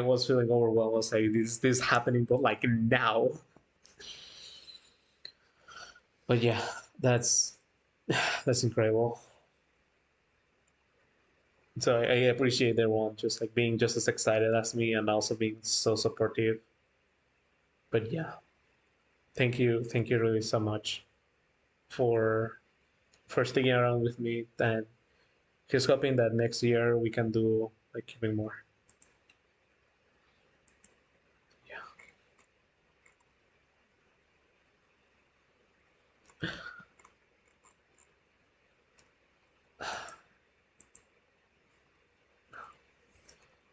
was feeling overwhelmed. I was like, this happening, but like now. But yeah, that's that's incredible. So I appreciate everyone just like being just as excited as me and also being so supportive. But yeah, thank you really so much for sticking around with me, and just hoping that next year we can do like even more. Yeah.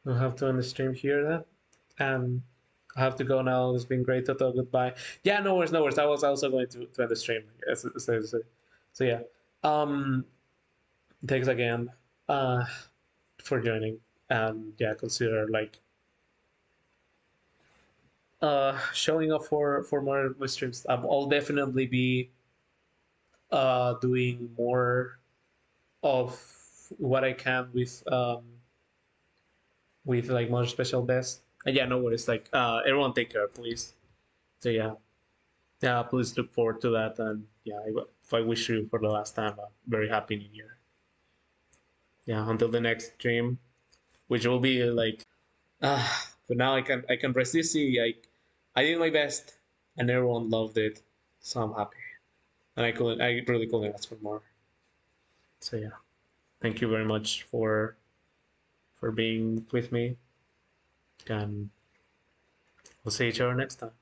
We'll have to end the stream here then. And I have to go now. It's been great to talk. Goodbye. Yeah, no worries, no worries. I was also going to end the stream. So yeah. Um, thanks again for joining. And yeah, consider like showing up for more of my streams. I'll definitely be doing more of what I can with like more special best. And yeah, no worries. Like everyone, take care, please. So yeah. Yeah, please look forward to that. And yeah, if I wish you for the last time a very happy new year. Yeah, until the next stream, which will be like, but now I can rest easy. I did my best, and everyone loved it, so I'm happy. And I really couldn't ask for more. So yeah, thank you very much for being with me, and we'll see each other next time.